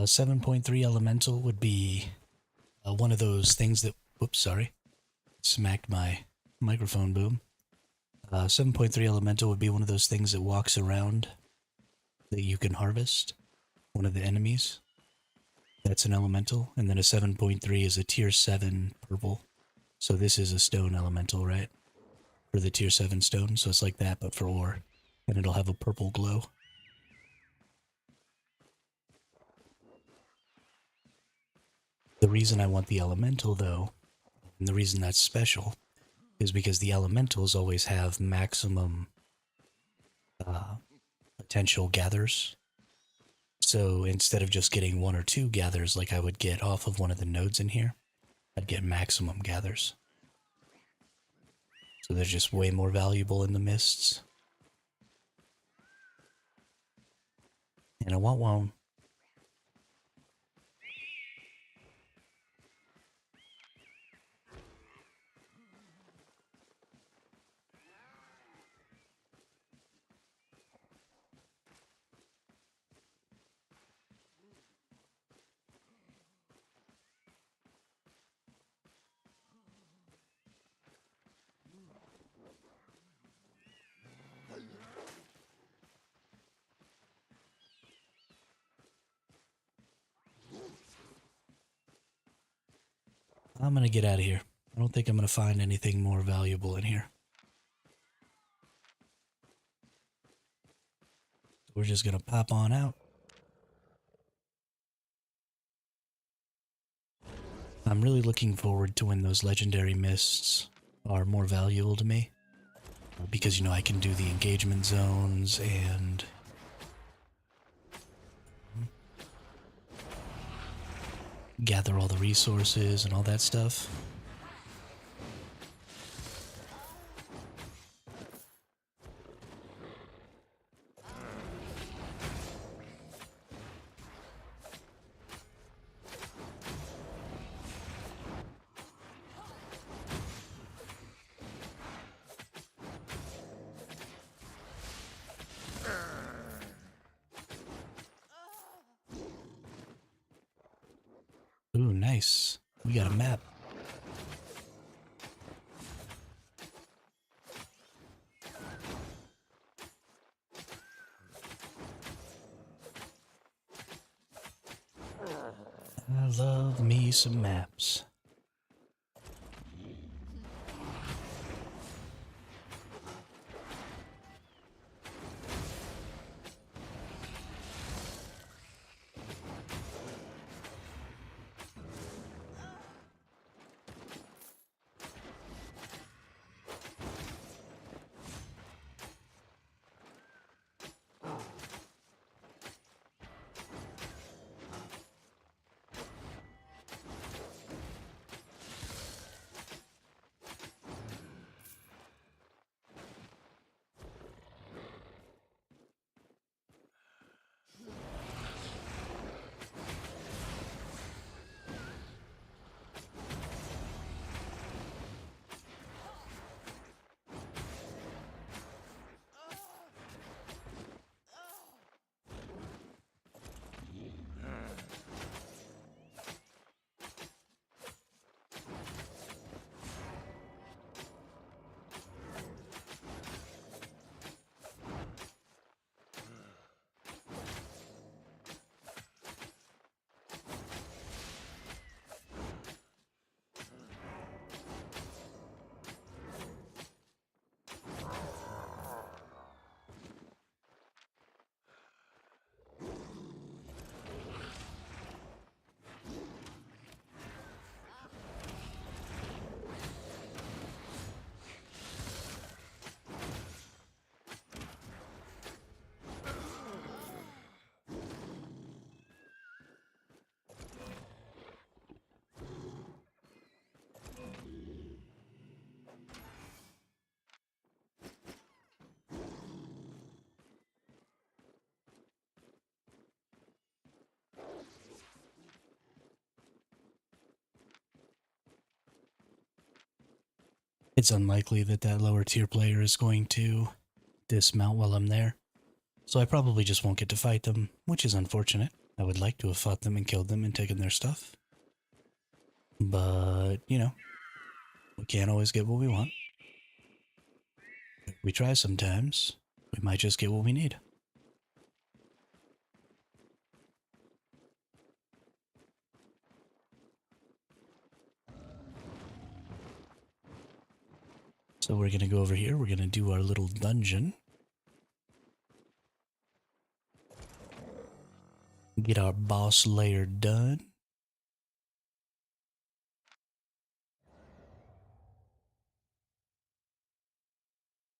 [SPEAKER 1] 7.3 elemental would be one of those things that, whoops, sorry, smacked my microphone boom. 7.3 elemental would be one of those things that walks around that you can harvest, one of the enemies. That's an elemental. And then a 7.3 is a tier 7 purple. So this is a stone elemental, right? For the tier 7 stone. So it's like that, but for ore. And it'll have a purple glow. The reason I want the elemental, though, and the reason that's special, is because the elementals always have maximum potential gathers. So instead of just getting 1 or 2 gathers like I would get off of one of the nodes in here, I'd get maximum gathers. So they're just way more valuable in the mists. And I want one. I'm gonna get out of here. I don't think I'm gonna find anything more valuable in here. We're just gonna pop on out. I'm really looking forward to when those legendary mists are more valuable to me. Because, you know, I can do the engagement zones and gather all the resources and all that stuff. Ooh, nice. We got a map. I love me some maps. It's unlikely that that lower tier player is going to dismount while I'm there. So I probably just won't get to fight them, which is unfortunate. I would like to have fought them and killed them and taken their stuff. But, you know, we can't always get what we want. If we try sometimes, we might just get what we need. So we're going to go over here. We're going to do our little dungeon. Get our boss layer done.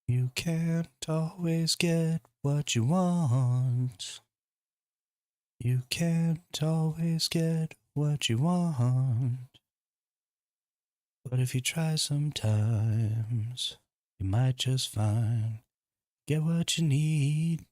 [SPEAKER 1] You can't always get what you want. You can't always get what you want. But if you try sometimes, you might just get what you need.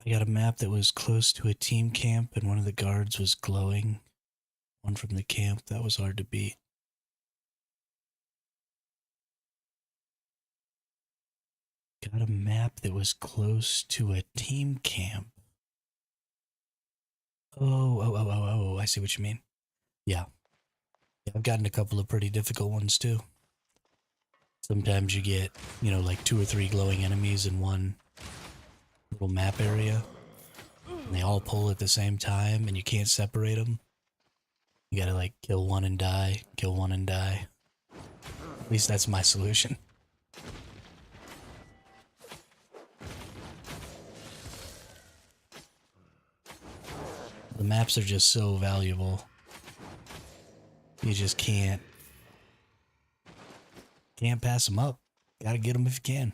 [SPEAKER 1] I got a map that was close to a team camp and one of the guards was glowing. One from the camp, that was hard to beat. Got a map that was close to a team camp. Oh, I see what you mean. Yeah. I've gotten a couple of pretty difficult ones too. Sometimes you get, you know, like 2 or 3 glowing enemies in one little map area. And they all pull at the same time and you can't separate them. You gotta like kill one and die, kill one and die. At least that's my solution. The maps are just so valuable. You just can't pass them up. Gotta get them if you can.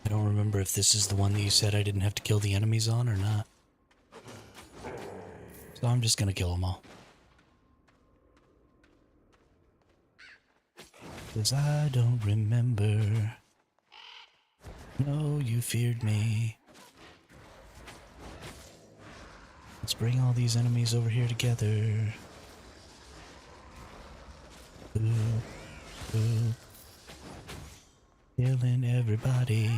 [SPEAKER 1] I don't remember if this is the one that you said I didn't have to kill the enemies on or not. So I'm just gonna kill them all. 'Cause I don't remember. No, you feared me. Let's bring all these enemies over here together. Ooh, ooh. Killing everybody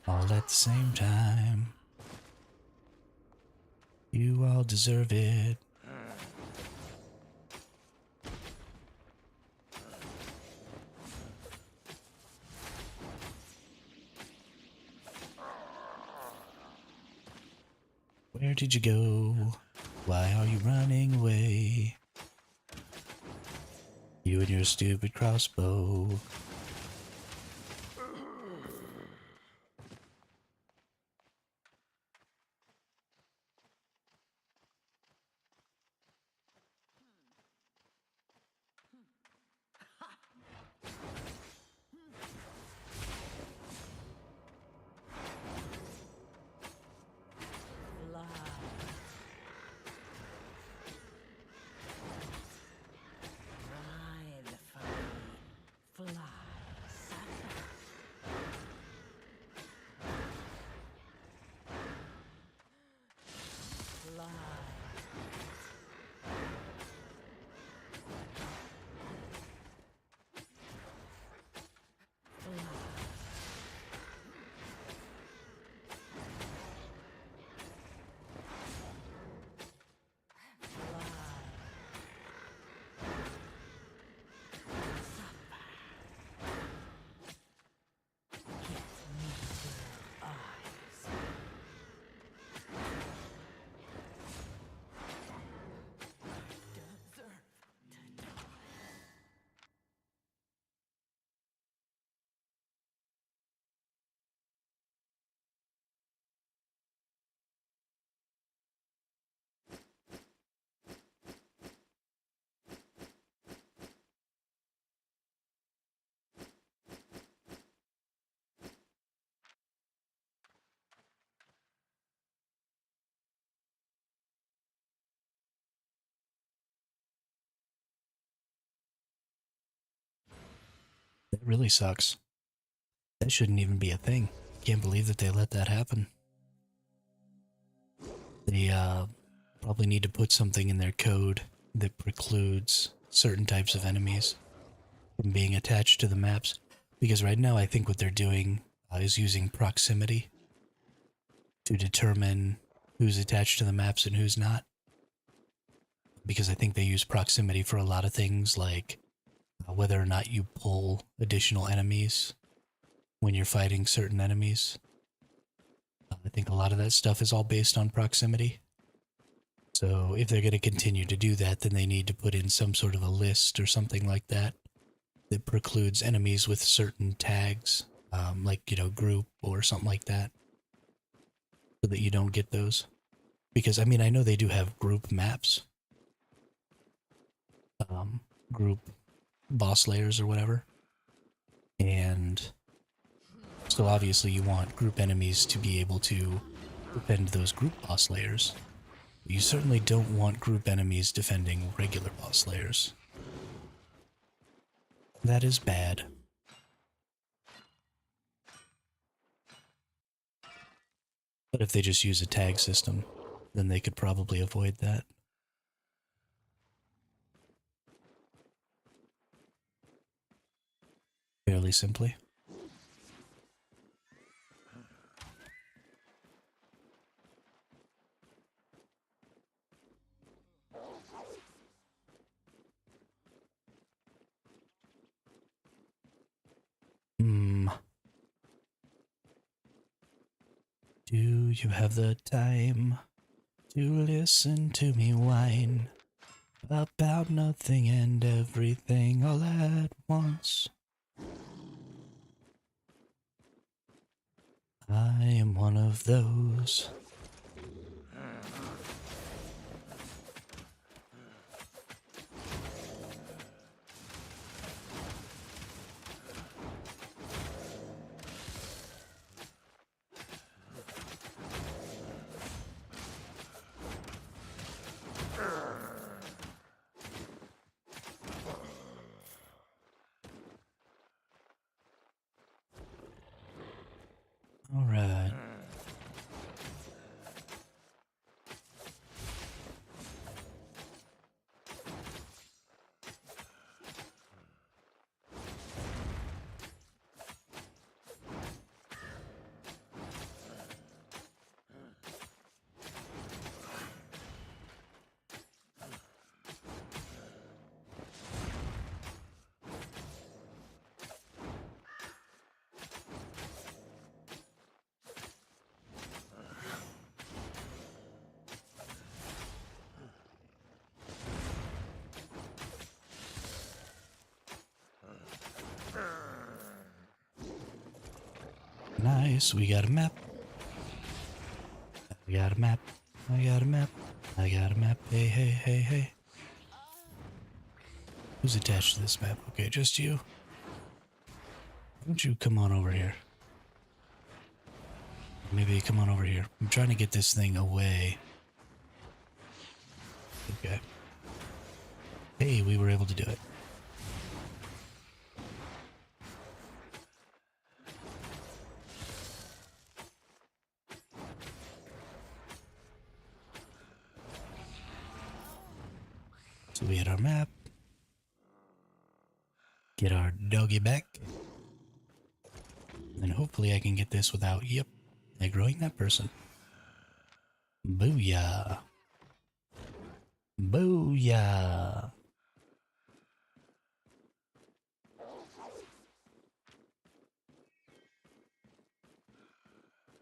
[SPEAKER 1] all at the same time. You all deserve it. Where did you go? Why are you running away? You and your stupid crossbow.
[SPEAKER 2] Fly.
[SPEAKER 1] That really sucks. That shouldn't even be a thing. Can't believe that they let that happen. They probably need to put something in their code that precludes certain types of enemies from being attached to the maps. Because right now I think what they're doing is using proximity to determine who's attached to the maps and who's not. Because I think they use proximity for a lot of things, like whether or not you pull additional enemies when you're fighting certain enemies. I think a lot of that stuff is all based on proximity. So if they're going to continue to do that, then they need to put in some sort of a list or something like that that precludes enemies with certain tags, like, group or something like that, so that you don't get those. Because, I mean, I know they do have group maps, group boss layers or whatever, and so obviously you want group enemies to be able to defend those group boss layers. You certainly don't want group enemies defending regular boss layers. That is bad. But if they just use a tag system, then they could probably avoid that. Fairly simply. Do you have the time to listen to me whine about nothing and everything all at once? I am one of those. All right. Nice, we got a map. We got a map. I got a map. I got a map. Hey, hey, hey, hey. Who's attached to this map? Okay, just you. Why don't you come on over here? Maybe come on over here. I'm trying to get this thing away. Okay. Hey, we were able to do it. So we had our map. Get our doggy back. And hopefully I can get this without, yep, aggroing that person. Booyah. Booyah.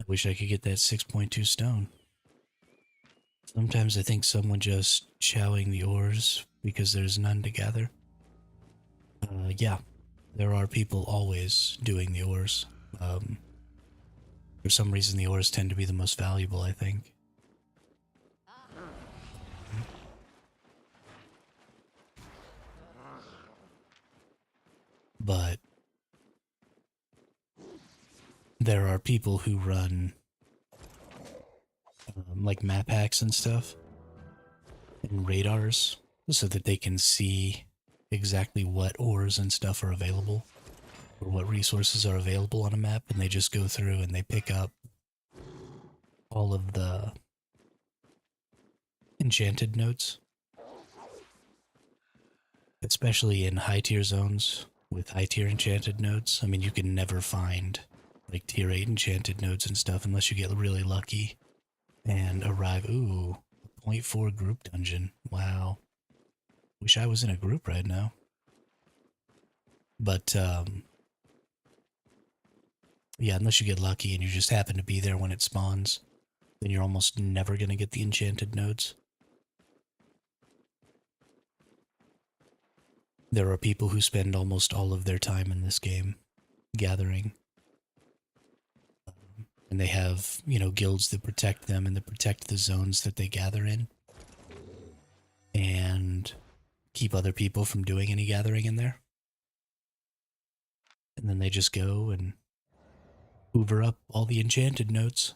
[SPEAKER 1] I wish I could get that 6.2 stone. Sometimes I think someone just chowing the ores because there's none to gather. Yeah, there are people always doing the ores. For some reason the ores tend to be the most valuable, I think. But there are people who run like map hacks and stuff and radars so that they can see exactly what ores and stuff are available or what resources are available on a map, and they just go through and they pick up all of the enchanted notes, especially in high tier zones with high tier enchanted notes. I mean, you can never find like tier 8 enchanted notes and stuff unless you get really lucky and arrive. Ooh, a .4 group dungeon. Wow. Wish I was in a group right now. But, yeah, unless you get lucky and you just happen to be there when it spawns, then you're almost never going to get the enchanted nodes. There are people who spend almost all of their time in this game gathering. And they have, you know, guilds that protect them and that protect the zones that they gather in. And keep other people from doing any gathering in there. And then they just go and hoover up all the enchanted notes.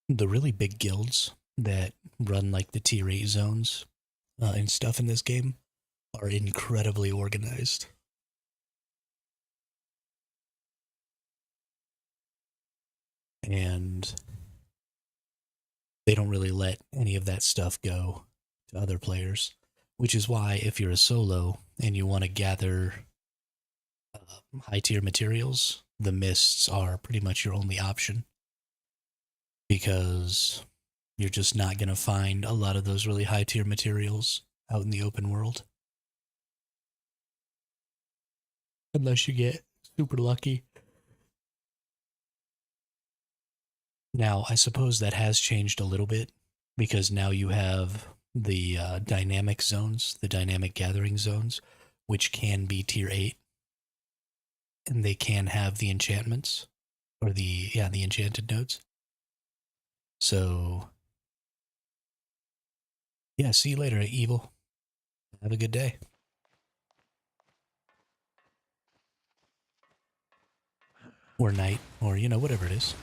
[SPEAKER 1] The really big guilds that run like the tier 8 zones and stuff in this game are incredibly organized. And they don't really let any of that stuff go to other players, which is why if you're a solo and you want to gather high tier materials, the mists are pretty much your only option, because you're just not going to find a lot of those really high tier materials out in the open world. Unless you get super lucky. Now, I suppose that has changed a little bit, because now you have the dynamic zones, the dynamic gathering zones, which can be tier 8. And they can have the enchantments, or the enchanted nodes. So, yeah, see you later, Evil. Have a good day. Or night, or, you know, whatever it is.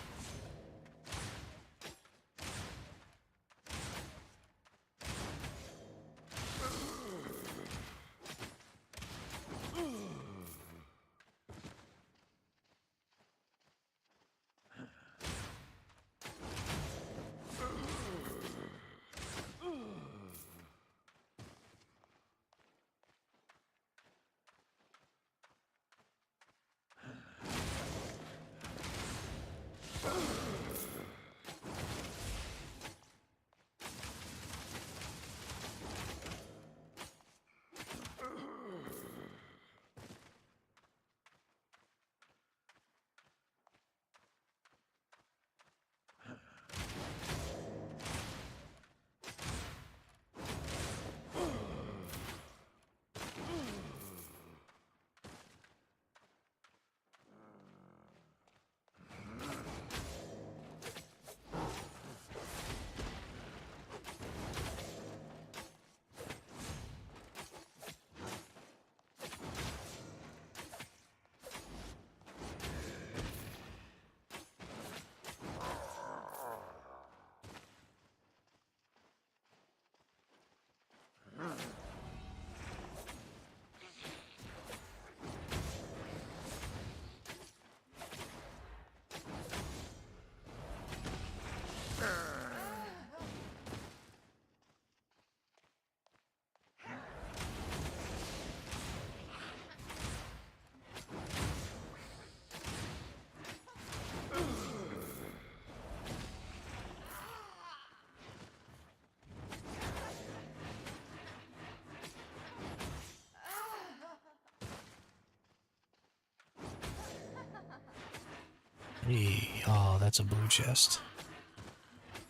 [SPEAKER 1] Hey, oh, that's a blue chest.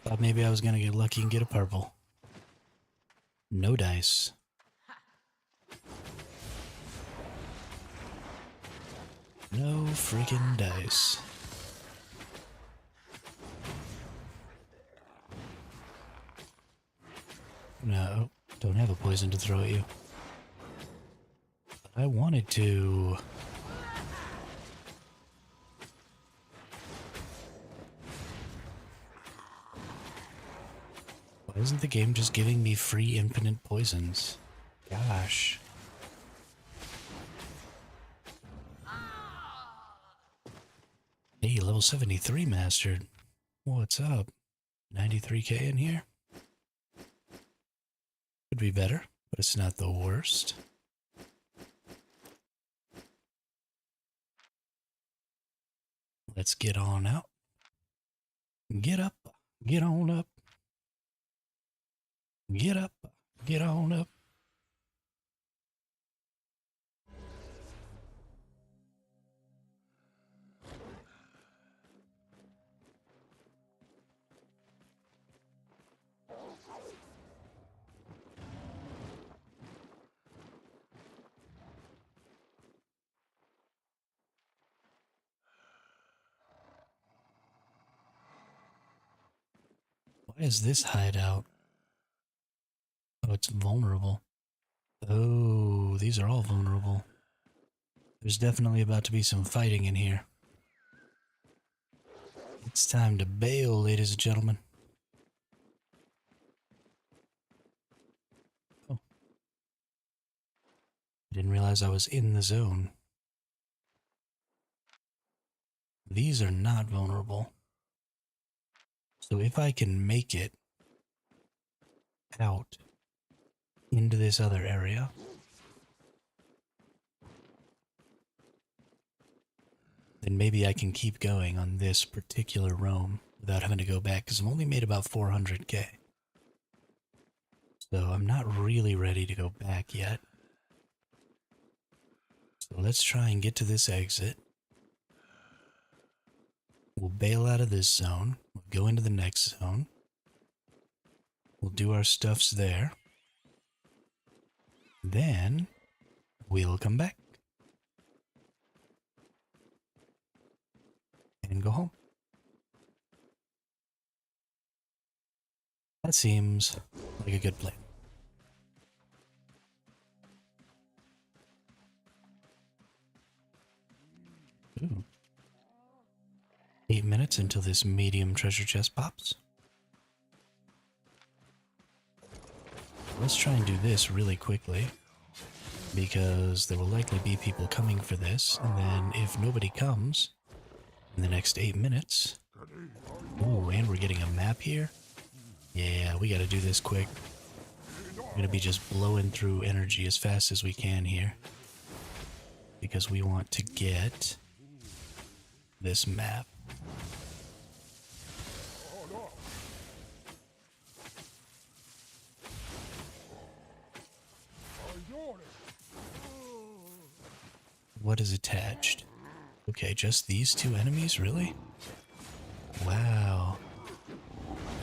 [SPEAKER 1] Thought maybe I was gonna get lucky and get a purple. No dice. No freaking dice. No, don't have a poison to throw at you. I wanted to... Why isn't the game just giving me free infinite poisons? Gosh. Hey, level 73 mastered. What's up? 93k in here? Could be better, but it's not the worst. Let's get on out. Get up, get on up. Get up, get on up. Why is this hideout? Oh, it's vulnerable. Oh, these are all vulnerable. There's definitely about to be some fighting in here. It's time to bail, ladies and gentlemen. Oh. I didn't realize I was in the zone. These are not vulnerable. So if I can make it out into this other area, then maybe I can keep going on this particular roam without having to go back, because I've only made about 400k. So I'm not really ready to go back yet. So let's try and get to this exit. We'll bail out of this zone. We'll go into the next zone. We'll do our stuffs there. Then we'll come back and go home. That seems like a good plan. Ooh. 8 minutes until this medium treasure chest pops. Let's try and do this really quickly, because there will likely be people coming for this, and then if nobody comes in the next 8 minutes... Ooh, and we're getting a map here? Yeah, we gotta do this quick. We're gonna be just blowing through energy as fast as we can here, because we want to get this map. What is attached? Okay, just these two enemies, really? Wow.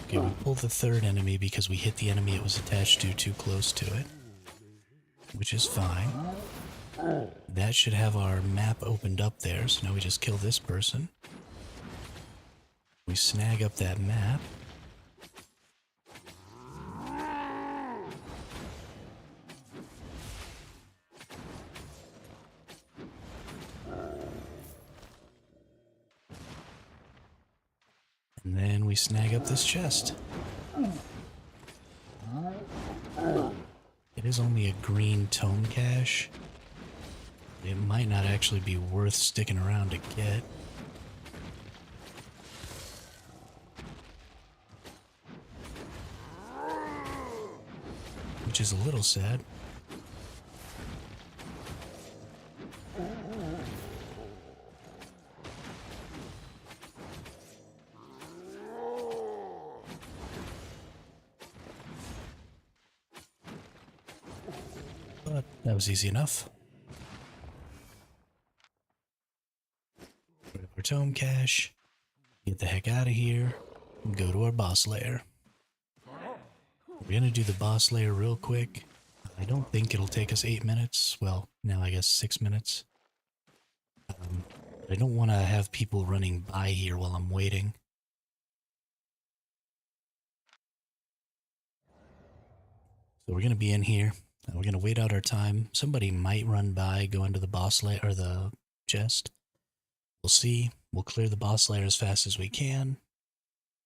[SPEAKER 1] Okay, we pulled the third enemy because we hit the enemy it was attached to too close to it, which is fine. That should have our map opened up there, so now we just kill this person. We snag up that map. And then we snag up this chest. It is only a green tome cache. It might not actually be worth sticking around to get. Which is a little sad. But that was easy enough. Put up our tome cache, get the heck out of here, and go to our boss lair. We're gonna do the boss lair real quick. I don't think it'll take us 8 minutes. Well, now I guess 6 minutes. I don't want to have people running by here while I'm waiting. So we're gonna be in here. We're gonna wait out our time. Somebody might run by, go into the boss layer or the chest. We'll see. We'll clear the boss layer as fast as we can.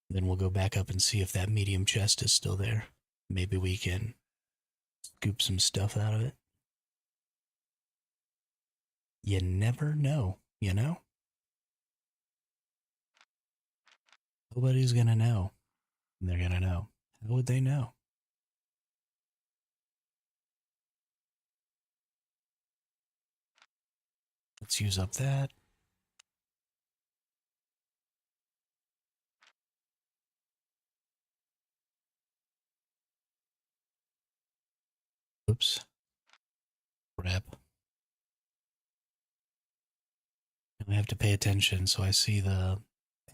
[SPEAKER 1] Then we'll go back up and see if that medium chest is still there. Maybe we can scoop some stuff out of it. You never know, you know? Nobody's gonna know. They're gonna know. How would they know? Let's use up that. Oops. Crap. Now I have to pay attention so I see the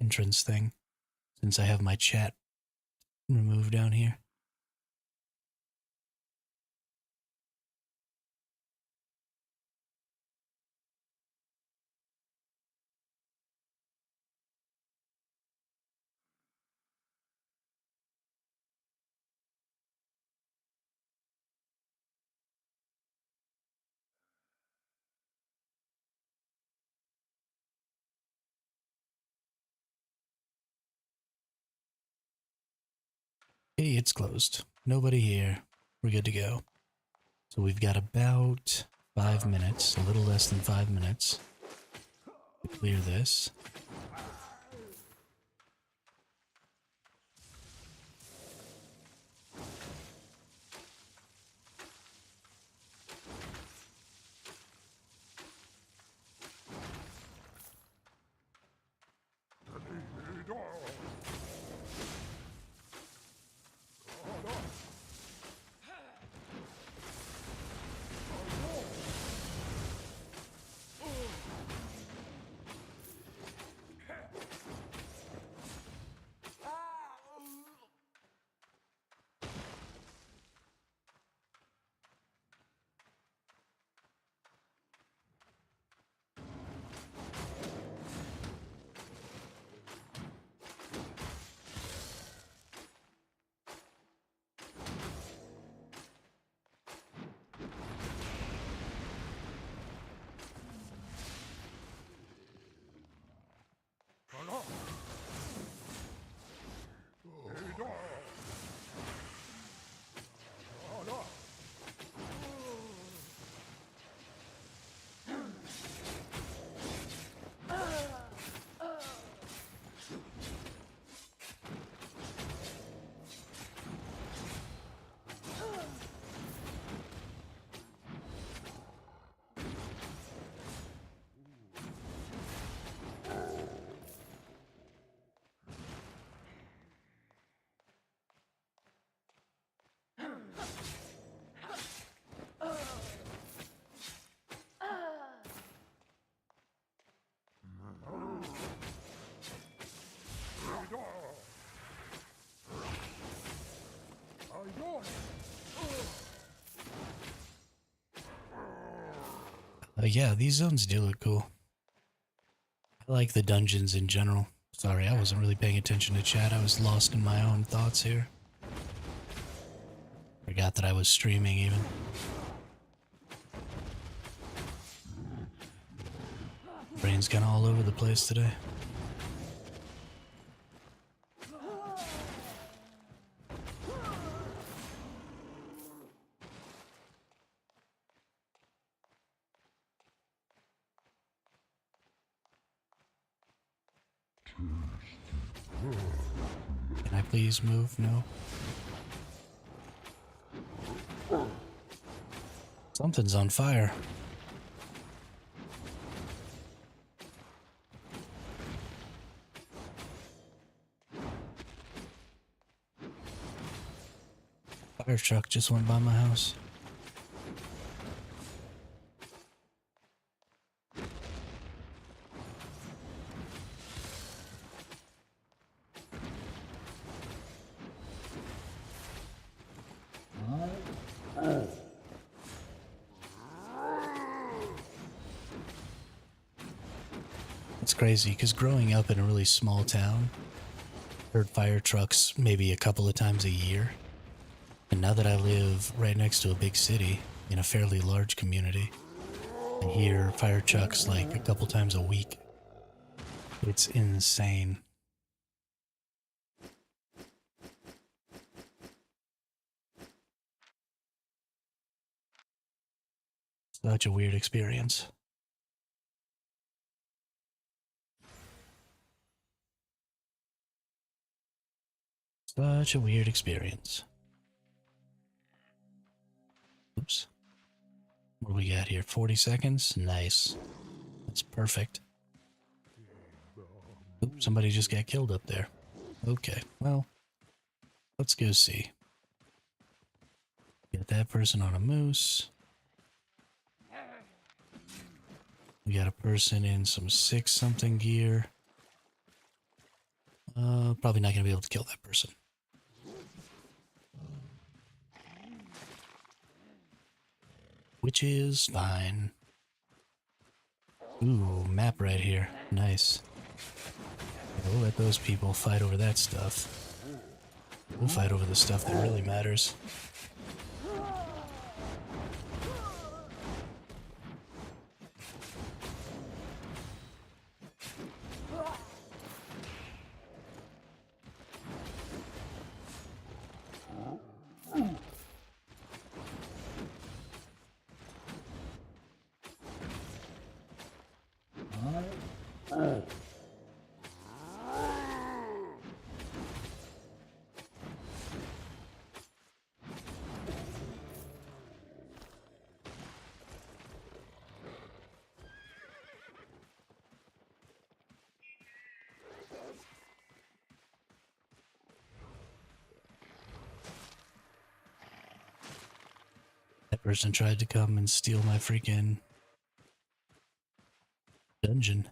[SPEAKER 1] entrance thing, since I have my chat removed down here. Hey, it's closed. Nobody here. We're good to go. So we've got about 5 minutes, a little less than 5 minutes to clear this. Yeah, these zones do look cool. I like the dungeons in general. Sorry, I wasn't really paying attention to chat. I was lost in my own thoughts here. Forgot that I was streaming even. Brain's kind of all over the place today. Can I please move? No. Something's on fire. Fire truck just went by my house. It's crazy because growing up in a really small town, heard fire trucks maybe a couple of times a year. And now that I live right next to a big city in a fairly large community, I hear fire trucks like a couple times a week. It's insane. Such a weird experience. Such a weird experience. Oops. What do we got here? 40 seconds? Nice. That's perfect. Oops, somebody just got killed up there. Okay, well, let's go see. Got that person on a moose. We got a person in some 6-something gear. Probably not gonna be able to kill that person. Which is fine. Ooh, map right here. Nice. We'll let those people fight over that stuff. We'll fight over the stuff that really matters. That person tried to come and steal my freaking dungeon.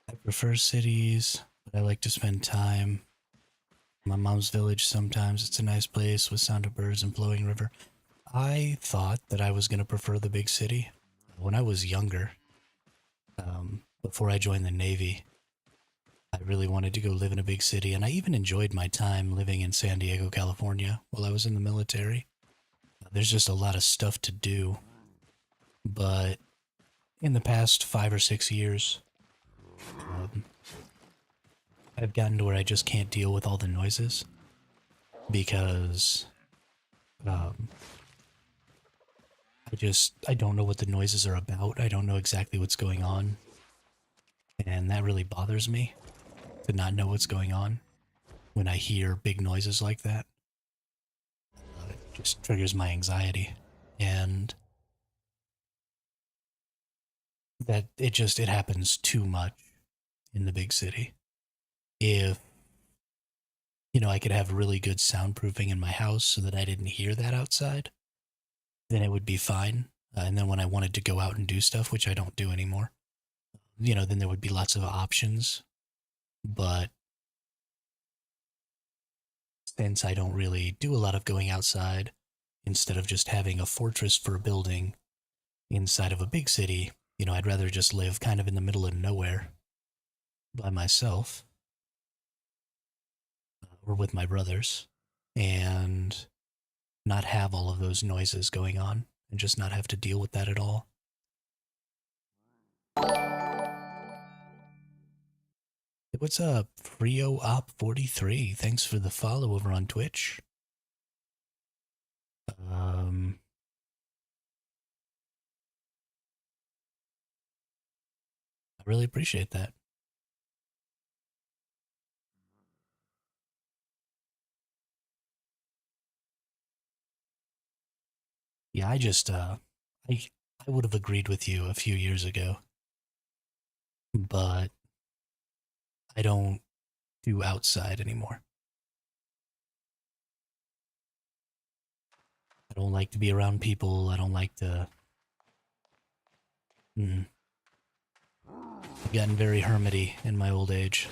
[SPEAKER 1] I prefer cities, but I like to spend time in my mom's village sometimes. It's a nice place with sound of birds and flowing river. I thought that I was going to prefer the big city. When I was younger, before I joined the Navy, I really wanted to go live in a big city, and I even enjoyed my time living in San Diego, California while I was in the military. There's just a lot of stuff to do, but in the past 5 or 6 years, I've gotten to where I just can't deal with all the noises because I don't know what the noises are about. I don't know exactly what's going on, and that really bothers me to not know what's going on when I hear big noises like that. It just triggers my anxiety, and that it happens too much in the big city. If I could have really good soundproofing in my house so that I didn't hear that outside, then it would be fine. And then when I wanted to go out and do stuff, which I don't do anymore, then there would be lots of options. But since I don't really do a lot of going outside, instead of just having a fortress for a building inside of a big city, I'd rather just live kind of in the middle of nowhere by myself or with my brothers and not have all of those noises going on and just not have to deal with that at all. What's up, Frio Op 43? Thanks for the follow over on Twitch. I really appreciate that. Yeah, I would have agreed with you a few years ago, but I don't do outside anymore. I don't like to be around people. I don't like to. I've gotten very hermity in my old age.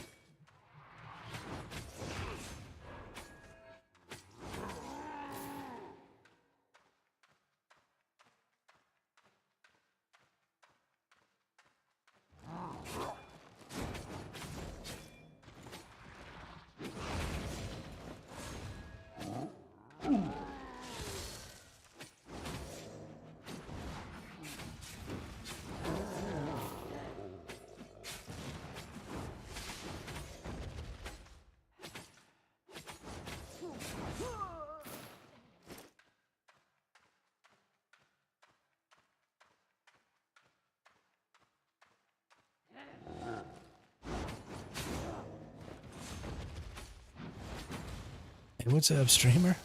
[SPEAKER 1] What's up, streamer?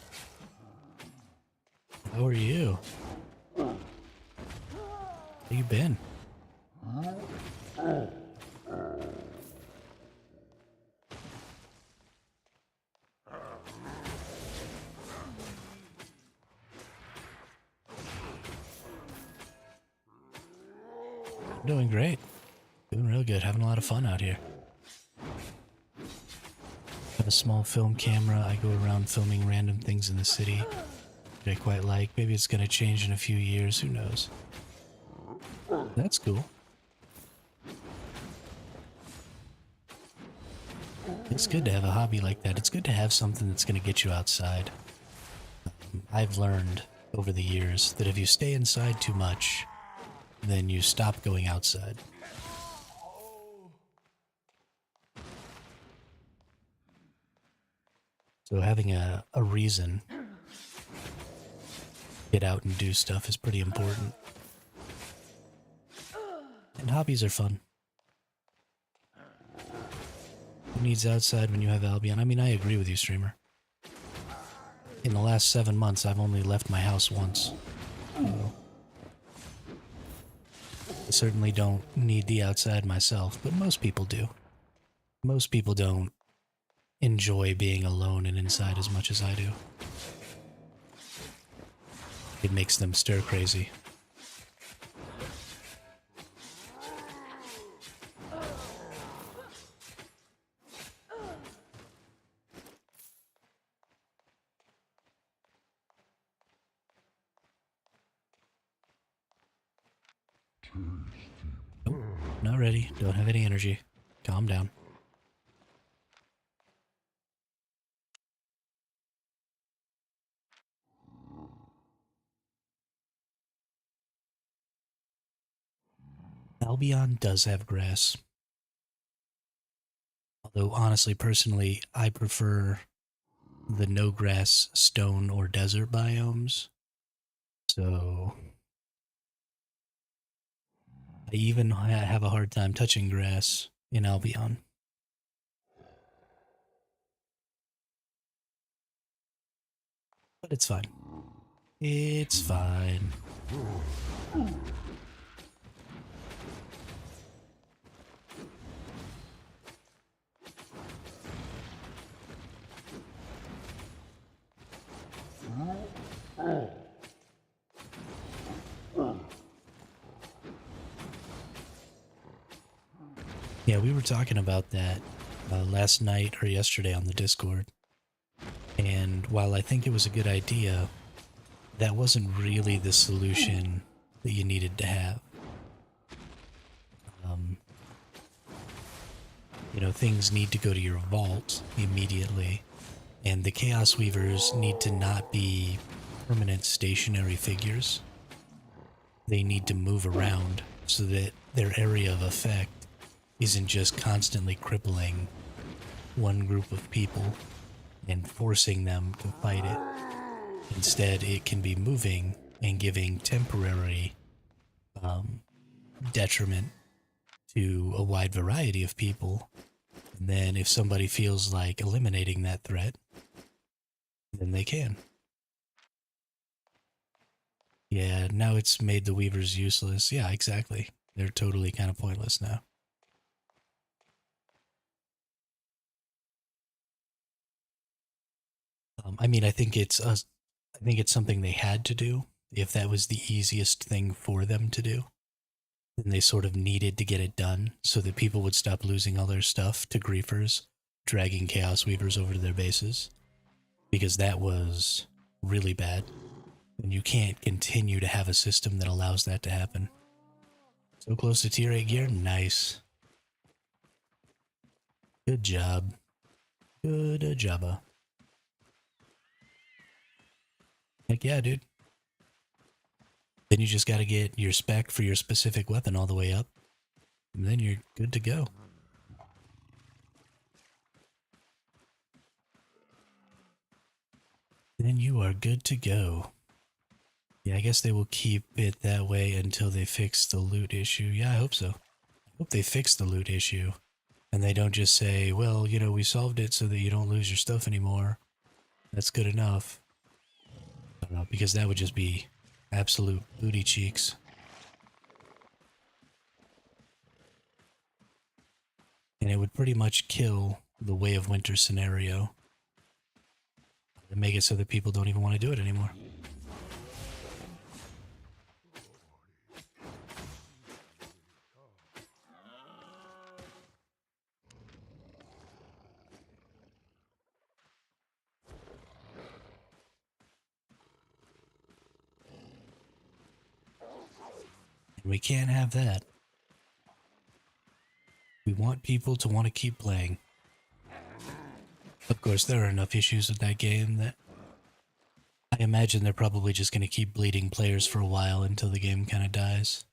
[SPEAKER 1] How are you? How you been? Doing great. Doing real good. Having a lot of fun out here. Have a small film camera. I go around filming random things in the city that I quite like. Maybe it's going to change in a few years. Who knows? That's cool. It's good to have a hobby like that. It's good to have something that's going to get you outside. I've learned over the years that if you stay inside too much, then you stop going outside. So having a reason to get out and do stuff is pretty important. And hobbies are fun. Who needs outside when you have Albion? I mean, I agree with you, streamer. In the last 7 months, I've only left my house once. So I certainly don't need the outside myself, but most people do. Most people don't enjoy being alone and inside as much as I do. It makes them stir crazy. Nope, not ready. Don't have any energy. Calm down. Albion does have grass. Although, honestly, personally, I prefer the no grass, stone, or desert biomes. So I even have a hard time touching grass in Albion. But it's fine. It's fine. Yeah, we were talking about that last night or yesterday on the Discord. And while I think it was a good idea, that wasn't really the solution that you needed to have. You know, things need to go to your vault immediately, and the Chaos Weavers need to not be permanent stationary figures. They need to move around so that their area of effect isn't just constantly crippling one group of people and forcing them to fight it. Instead, it can be moving and giving temporary detriment to a wide variety of people. And then if somebody feels like eliminating that threat, then they can. Yeah, now it's made the Weavers useless. Yeah, exactly. They're totally kind of pointless now. I mean, I think it's something they had to do. If that was the easiest thing for them to do, then they sort of needed to get it done so that people would stop losing all their stuff to griefers, dragging Chaos Weavers over to their bases, because that was really bad. And you can't continue to have a system that allows that to happen. So close to tier 8 gear? Nice. Good job. Good jobba. Heck yeah, dude. Then you just gotta get your spec for your specific weapon all the way up, and then you're good to go. Then you are good to go. Yeah, I guess they will keep it that way until they fix the loot issue. Yeah, I hope so. I hope they fix the loot issue. And they don't just say, well, you know, we solved it so that you don't lose your stuff anymore. that's good enough. I don't know, because that would just be absolute booty cheeks. And it would pretty much kill the Way of Winter scenario. And make it so that people don't even want to do it anymore. And we can't have that. We want people to want to keep playing. Of course, there are enough issues with that game that I imagine they're probably just going to keep bleeding players for a while until the game kind of dies.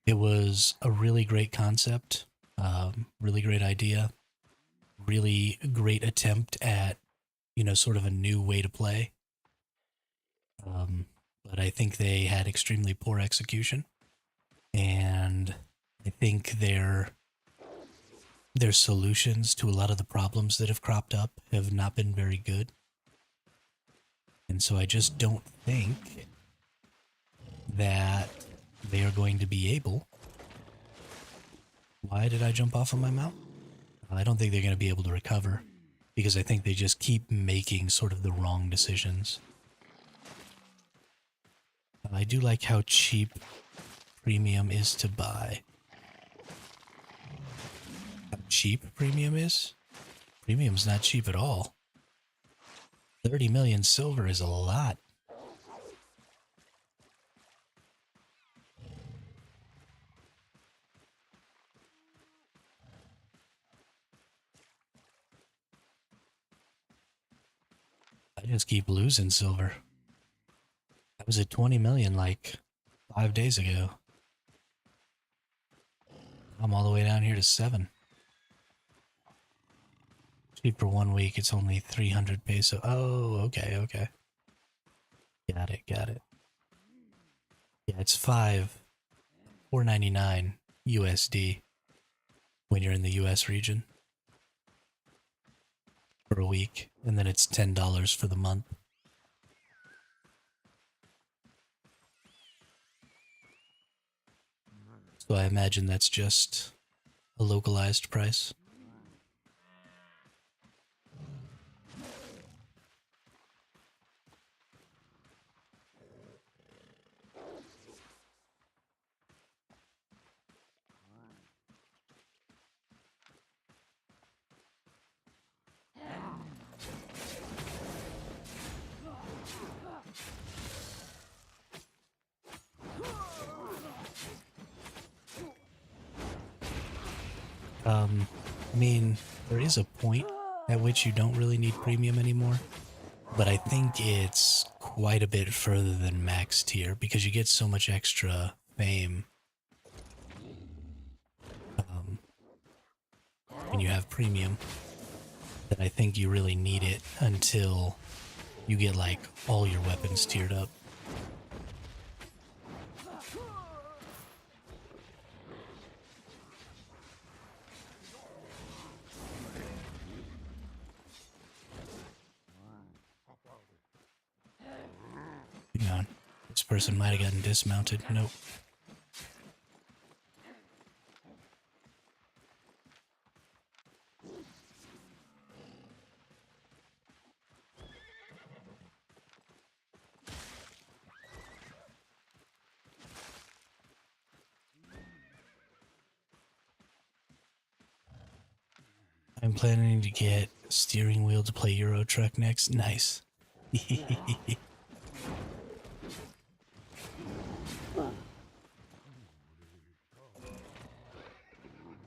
[SPEAKER 1] It was a really great concept, really great idea, really great attempt at, you know, sort of a new way to play. But I think they had extremely poor execution, and I think their solutions to a lot of the problems that have cropped up have not been very good. And so I just don't think that they are going to be able. Why did I jump off of my mount? I don't think they're going to be able to recover, because I think they just keep making sort of the wrong decisions. I do like how cheap premium is to buy. How cheap premium is? Premium's not cheap at all. 30 million silver is a lot. I just keep losing silver. I was at 20 million like 5 days ago. I'm all the way down here to 7. Cheap for 1 week, it's only 300 peso. Oh, okay. Got it. Yeah, it's 4.99 USD when you're in the US region for a week, and then it's $10 for the month. So I imagine that's just a localized price. I mean, there is a point at which you don't really need premium anymore, but I think it's quite a bit further than max tier because you get so much extra fame when you have premium that I think you really need it until you get like all your weapons tiered up. Hang on. This person might have gotten dismounted. Nope. I'm planning to get a steering wheel to play Euro Truck next. Nice.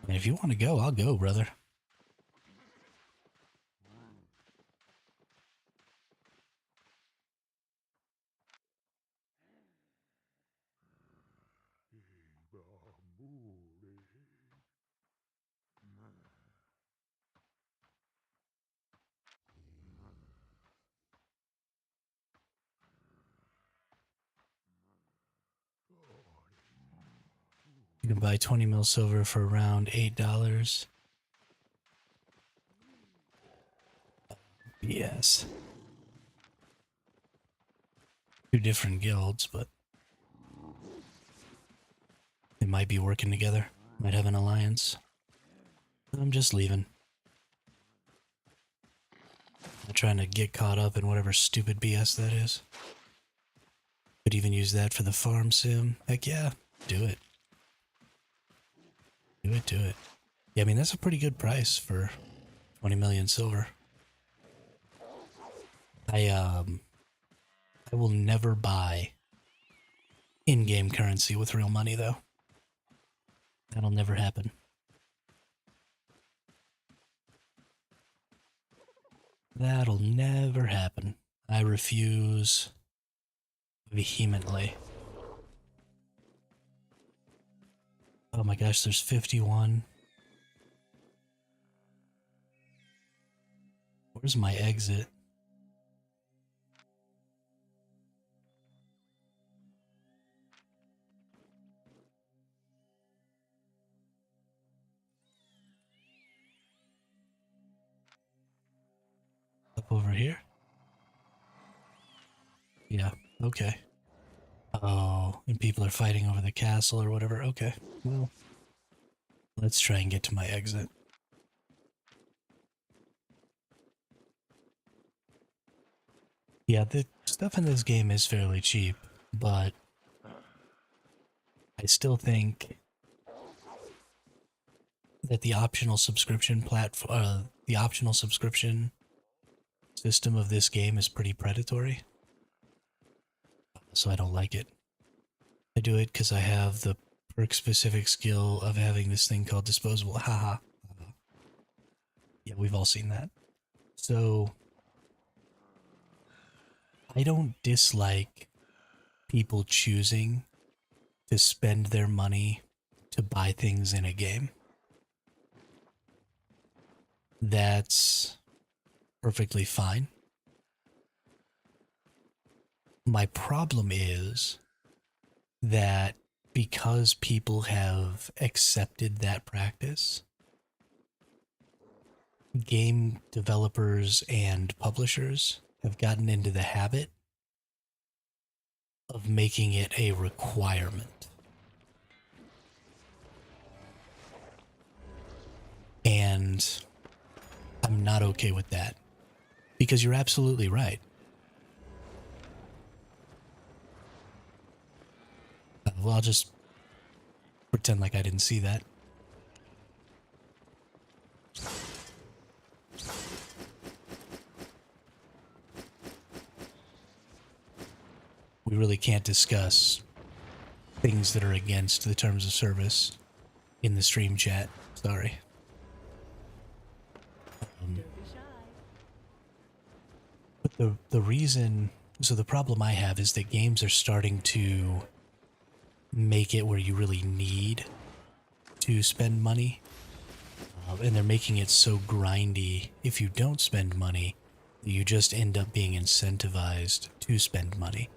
[SPEAKER 1] And if you want to go, I'll go, brother. You can buy 20 mil silver for around $8. Yes. Two different guilds, but they might be working together. Might have an alliance. I'm just leaving. Not trying to get caught up in whatever stupid BS that is. Could even use that for the farm sim. Heck yeah, do it. Do it, do it. Yeah, I mean, that's a pretty good price for 20 million silver. I will never buy in-game currency with real money, though. That'll never happen. That'll never happen. I refuse vehemently. Oh my gosh, there's 51. Where's my exit? Up over here? Yeah, okay. Oh, and people are fighting over the castle or whatever. Okay, well, let's try and get to my exit. Yeah, the stuff in this game is fairly cheap, but I still think that the optional subscription the optional subscription system of this game is pretty predatory. So I don't like it. I do it because I have the perk-specific skill of having this thing called disposable. Haha. Yeah, we've all seen that. So I don't dislike people choosing to spend their money to buy things in a game. That's perfectly fine. My problem is that because people have accepted that practice, game developers and publishers have gotten into the habit of making it a requirement. And I'm not okay with that. Because you're absolutely right. Well, I'll just pretend like I didn't see that. We really can't discuss things that are against the terms of service in the stream chat. Sorry.
[SPEAKER 2] Don't be shy.
[SPEAKER 1] But the reason... So the problem I have is that games are starting to make it where you really need to spend money. And they're making it so grindy if you don't spend money, you just end up being incentivized to spend money.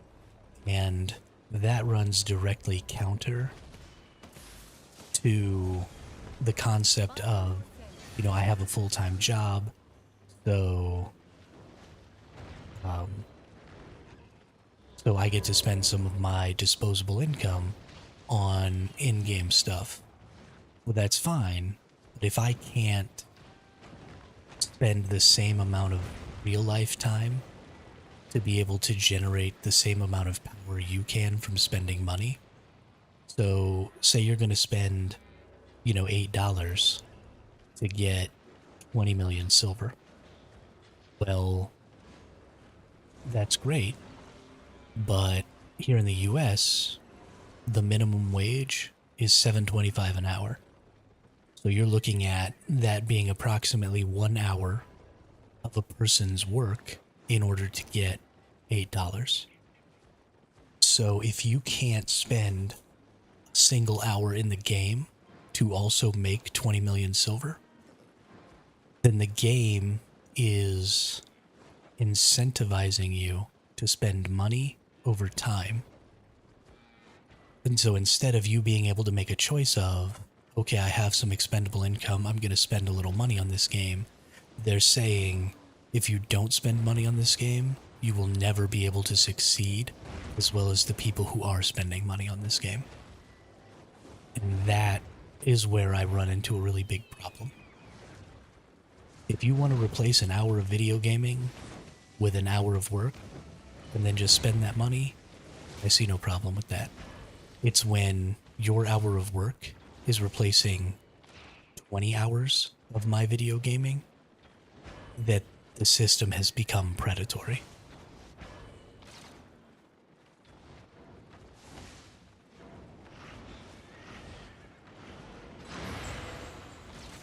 [SPEAKER 1] And that runs directly counter to the concept of, you know, I have a full-time job, so I get to spend some of my disposable income on in-game stuff. Well, that's fine, but if I can't spend the same amount of real-life time to be able to generate the same amount of power you can from spending money. So, say you're going to spend, you know, $8 to get 20 million silver. Well, that's great, but here in the US, the minimum wage is $7.25 an hour. So you're looking at that being approximately 1 hour of a person's work in order to get $8. So if you can't spend a single hour in the game to also make 20 million silver, then the game is incentivizing you to spend money over time. And so instead of you being able to make a choice of, okay, I have some expendable income, I'm going to spend a little money on this game, they're saying, if you don't spend money on this game, you will never be able to succeed, as well as the people who are spending money on this game. And that is where I run into a really big problem. If you want to replace an hour of video gaming with an hour of work, and then just spend that money, I see no problem with that. It's when your hour of work is replacing 20 hours of my video gaming that the system has become predatory.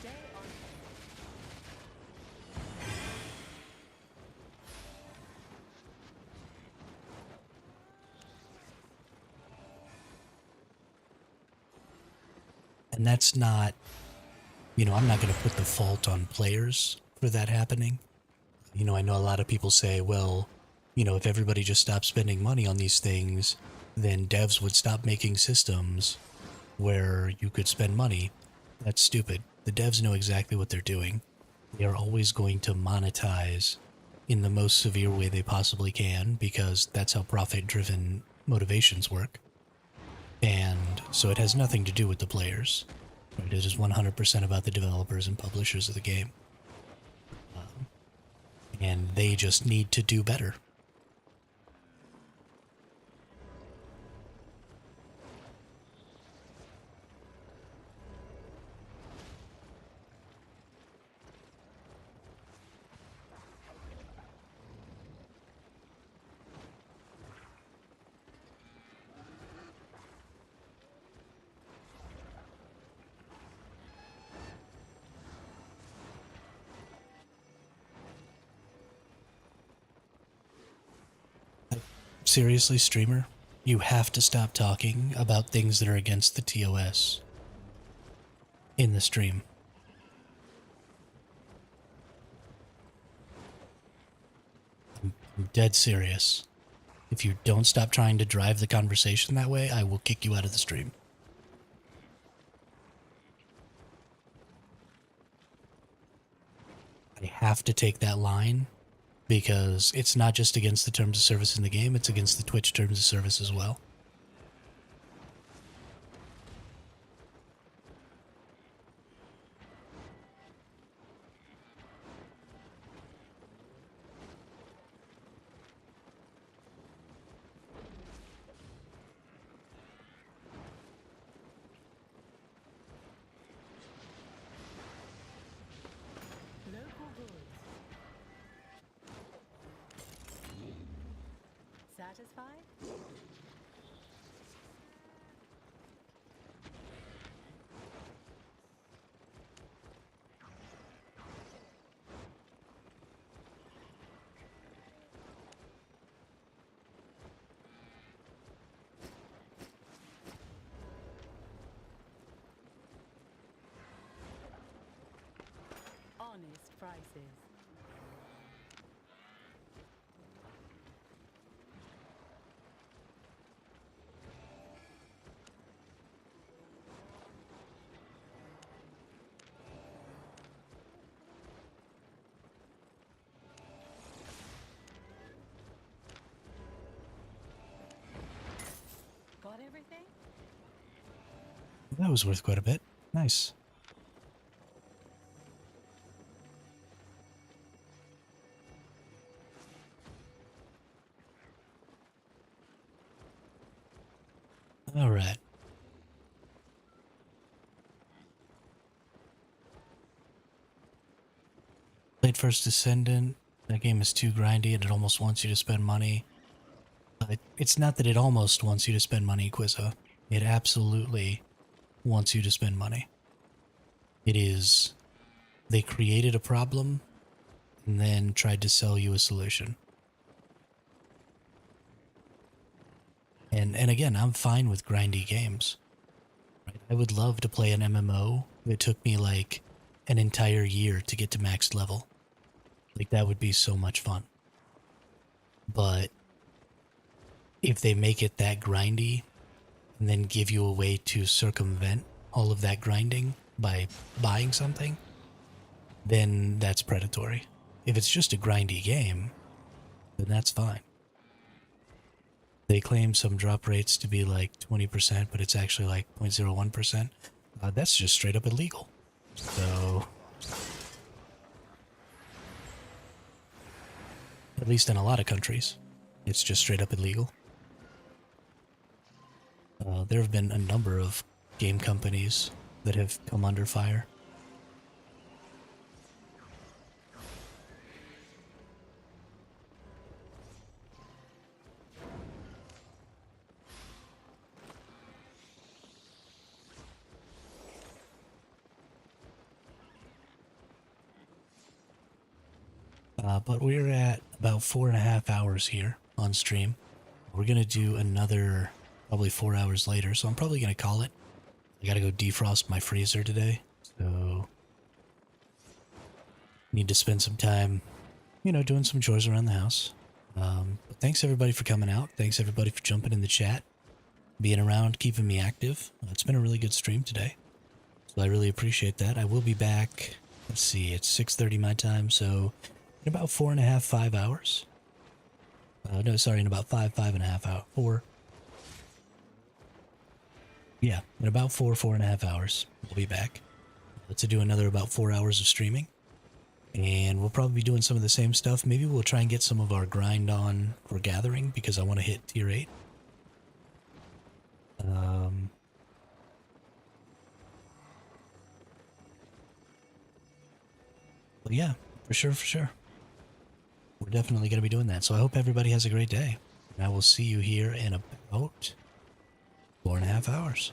[SPEAKER 2] Stay on.
[SPEAKER 1] And that's not, I'm not going to put the fault on players for that happening. I know a lot of people say, well, if everybody just stopped spending money on these things, then devs would stop making systems where you could spend money. That's stupid. The devs know exactly what they're doing. They are always going to monetize in the most severe way they possibly can because that's how profit-driven motivations work. And so it has nothing to do with the players. Right? It is 100% about the developers and publishers of the game. And they just need to do better. Seriously, streamer, you have to stop talking about things that are against the TOS in the stream. I'm dead serious. If you don't stop trying to drive the conversation that way, I will kick you out of the stream. I have to take that line because it's not just against the terms of service in the game, it's against the Twitch terms of service as well.
[SPEAKER 2] Local goods. Satisfied? Honest prices. Got everything?
[SPEAKER 1] That was worth quite a bit. Nice. All right. Played First Descendant. That game is too grindy and it almost wants you to spend money. It's not that it almost wants you to spend money, Quizza. It absolutely wants you to spend money. It is... They created a problem and then tried to sell you a solution. And again, I'm fine with grindy games. Right? I would love to play an MMO that took me like an entire year to get to max level. Like that would be so much fun. But if they make it that grindy and then give you a way to circumvent all of that grinding by buying something, then that's predatory. if it's just a grindy game, then that's fine. They claim some drop rates to be like 20%, but it's actually like 0.01%. That's just straight up illegal. So, at least in a lot of countries, it's just straight up illegal. There have been a number of game companies that have come under fire. But we're at about 4.5 hours here on stream. We're going to do another probably 4 hours later, so I'm probably going to call it. I got to go defrost my freezer today, so need to spend some time, doing some chores around the house. But thanks everybody for coming out. Thanks everybody for jumping in the chat, being around, keeping me active. It's been a really good stream today, so I really appreciate that. I will be back. Let's see, it's 6:30 my time, so in about 4.5, 5 hours. No, sorry, in about 5.5 hours. 4. Yeah, in about 4.5 hours, we'll be back to do another about 4 hours of streaming. And we'll probably be doing some of the same stuff. Maybe we'll try and get some of our grind on for gathering because I want to hit tier 8. But yeah, for sure. We're definitely going to be doing that. So I hope everybody has a great day. And I will see you here in about 4.5 hours.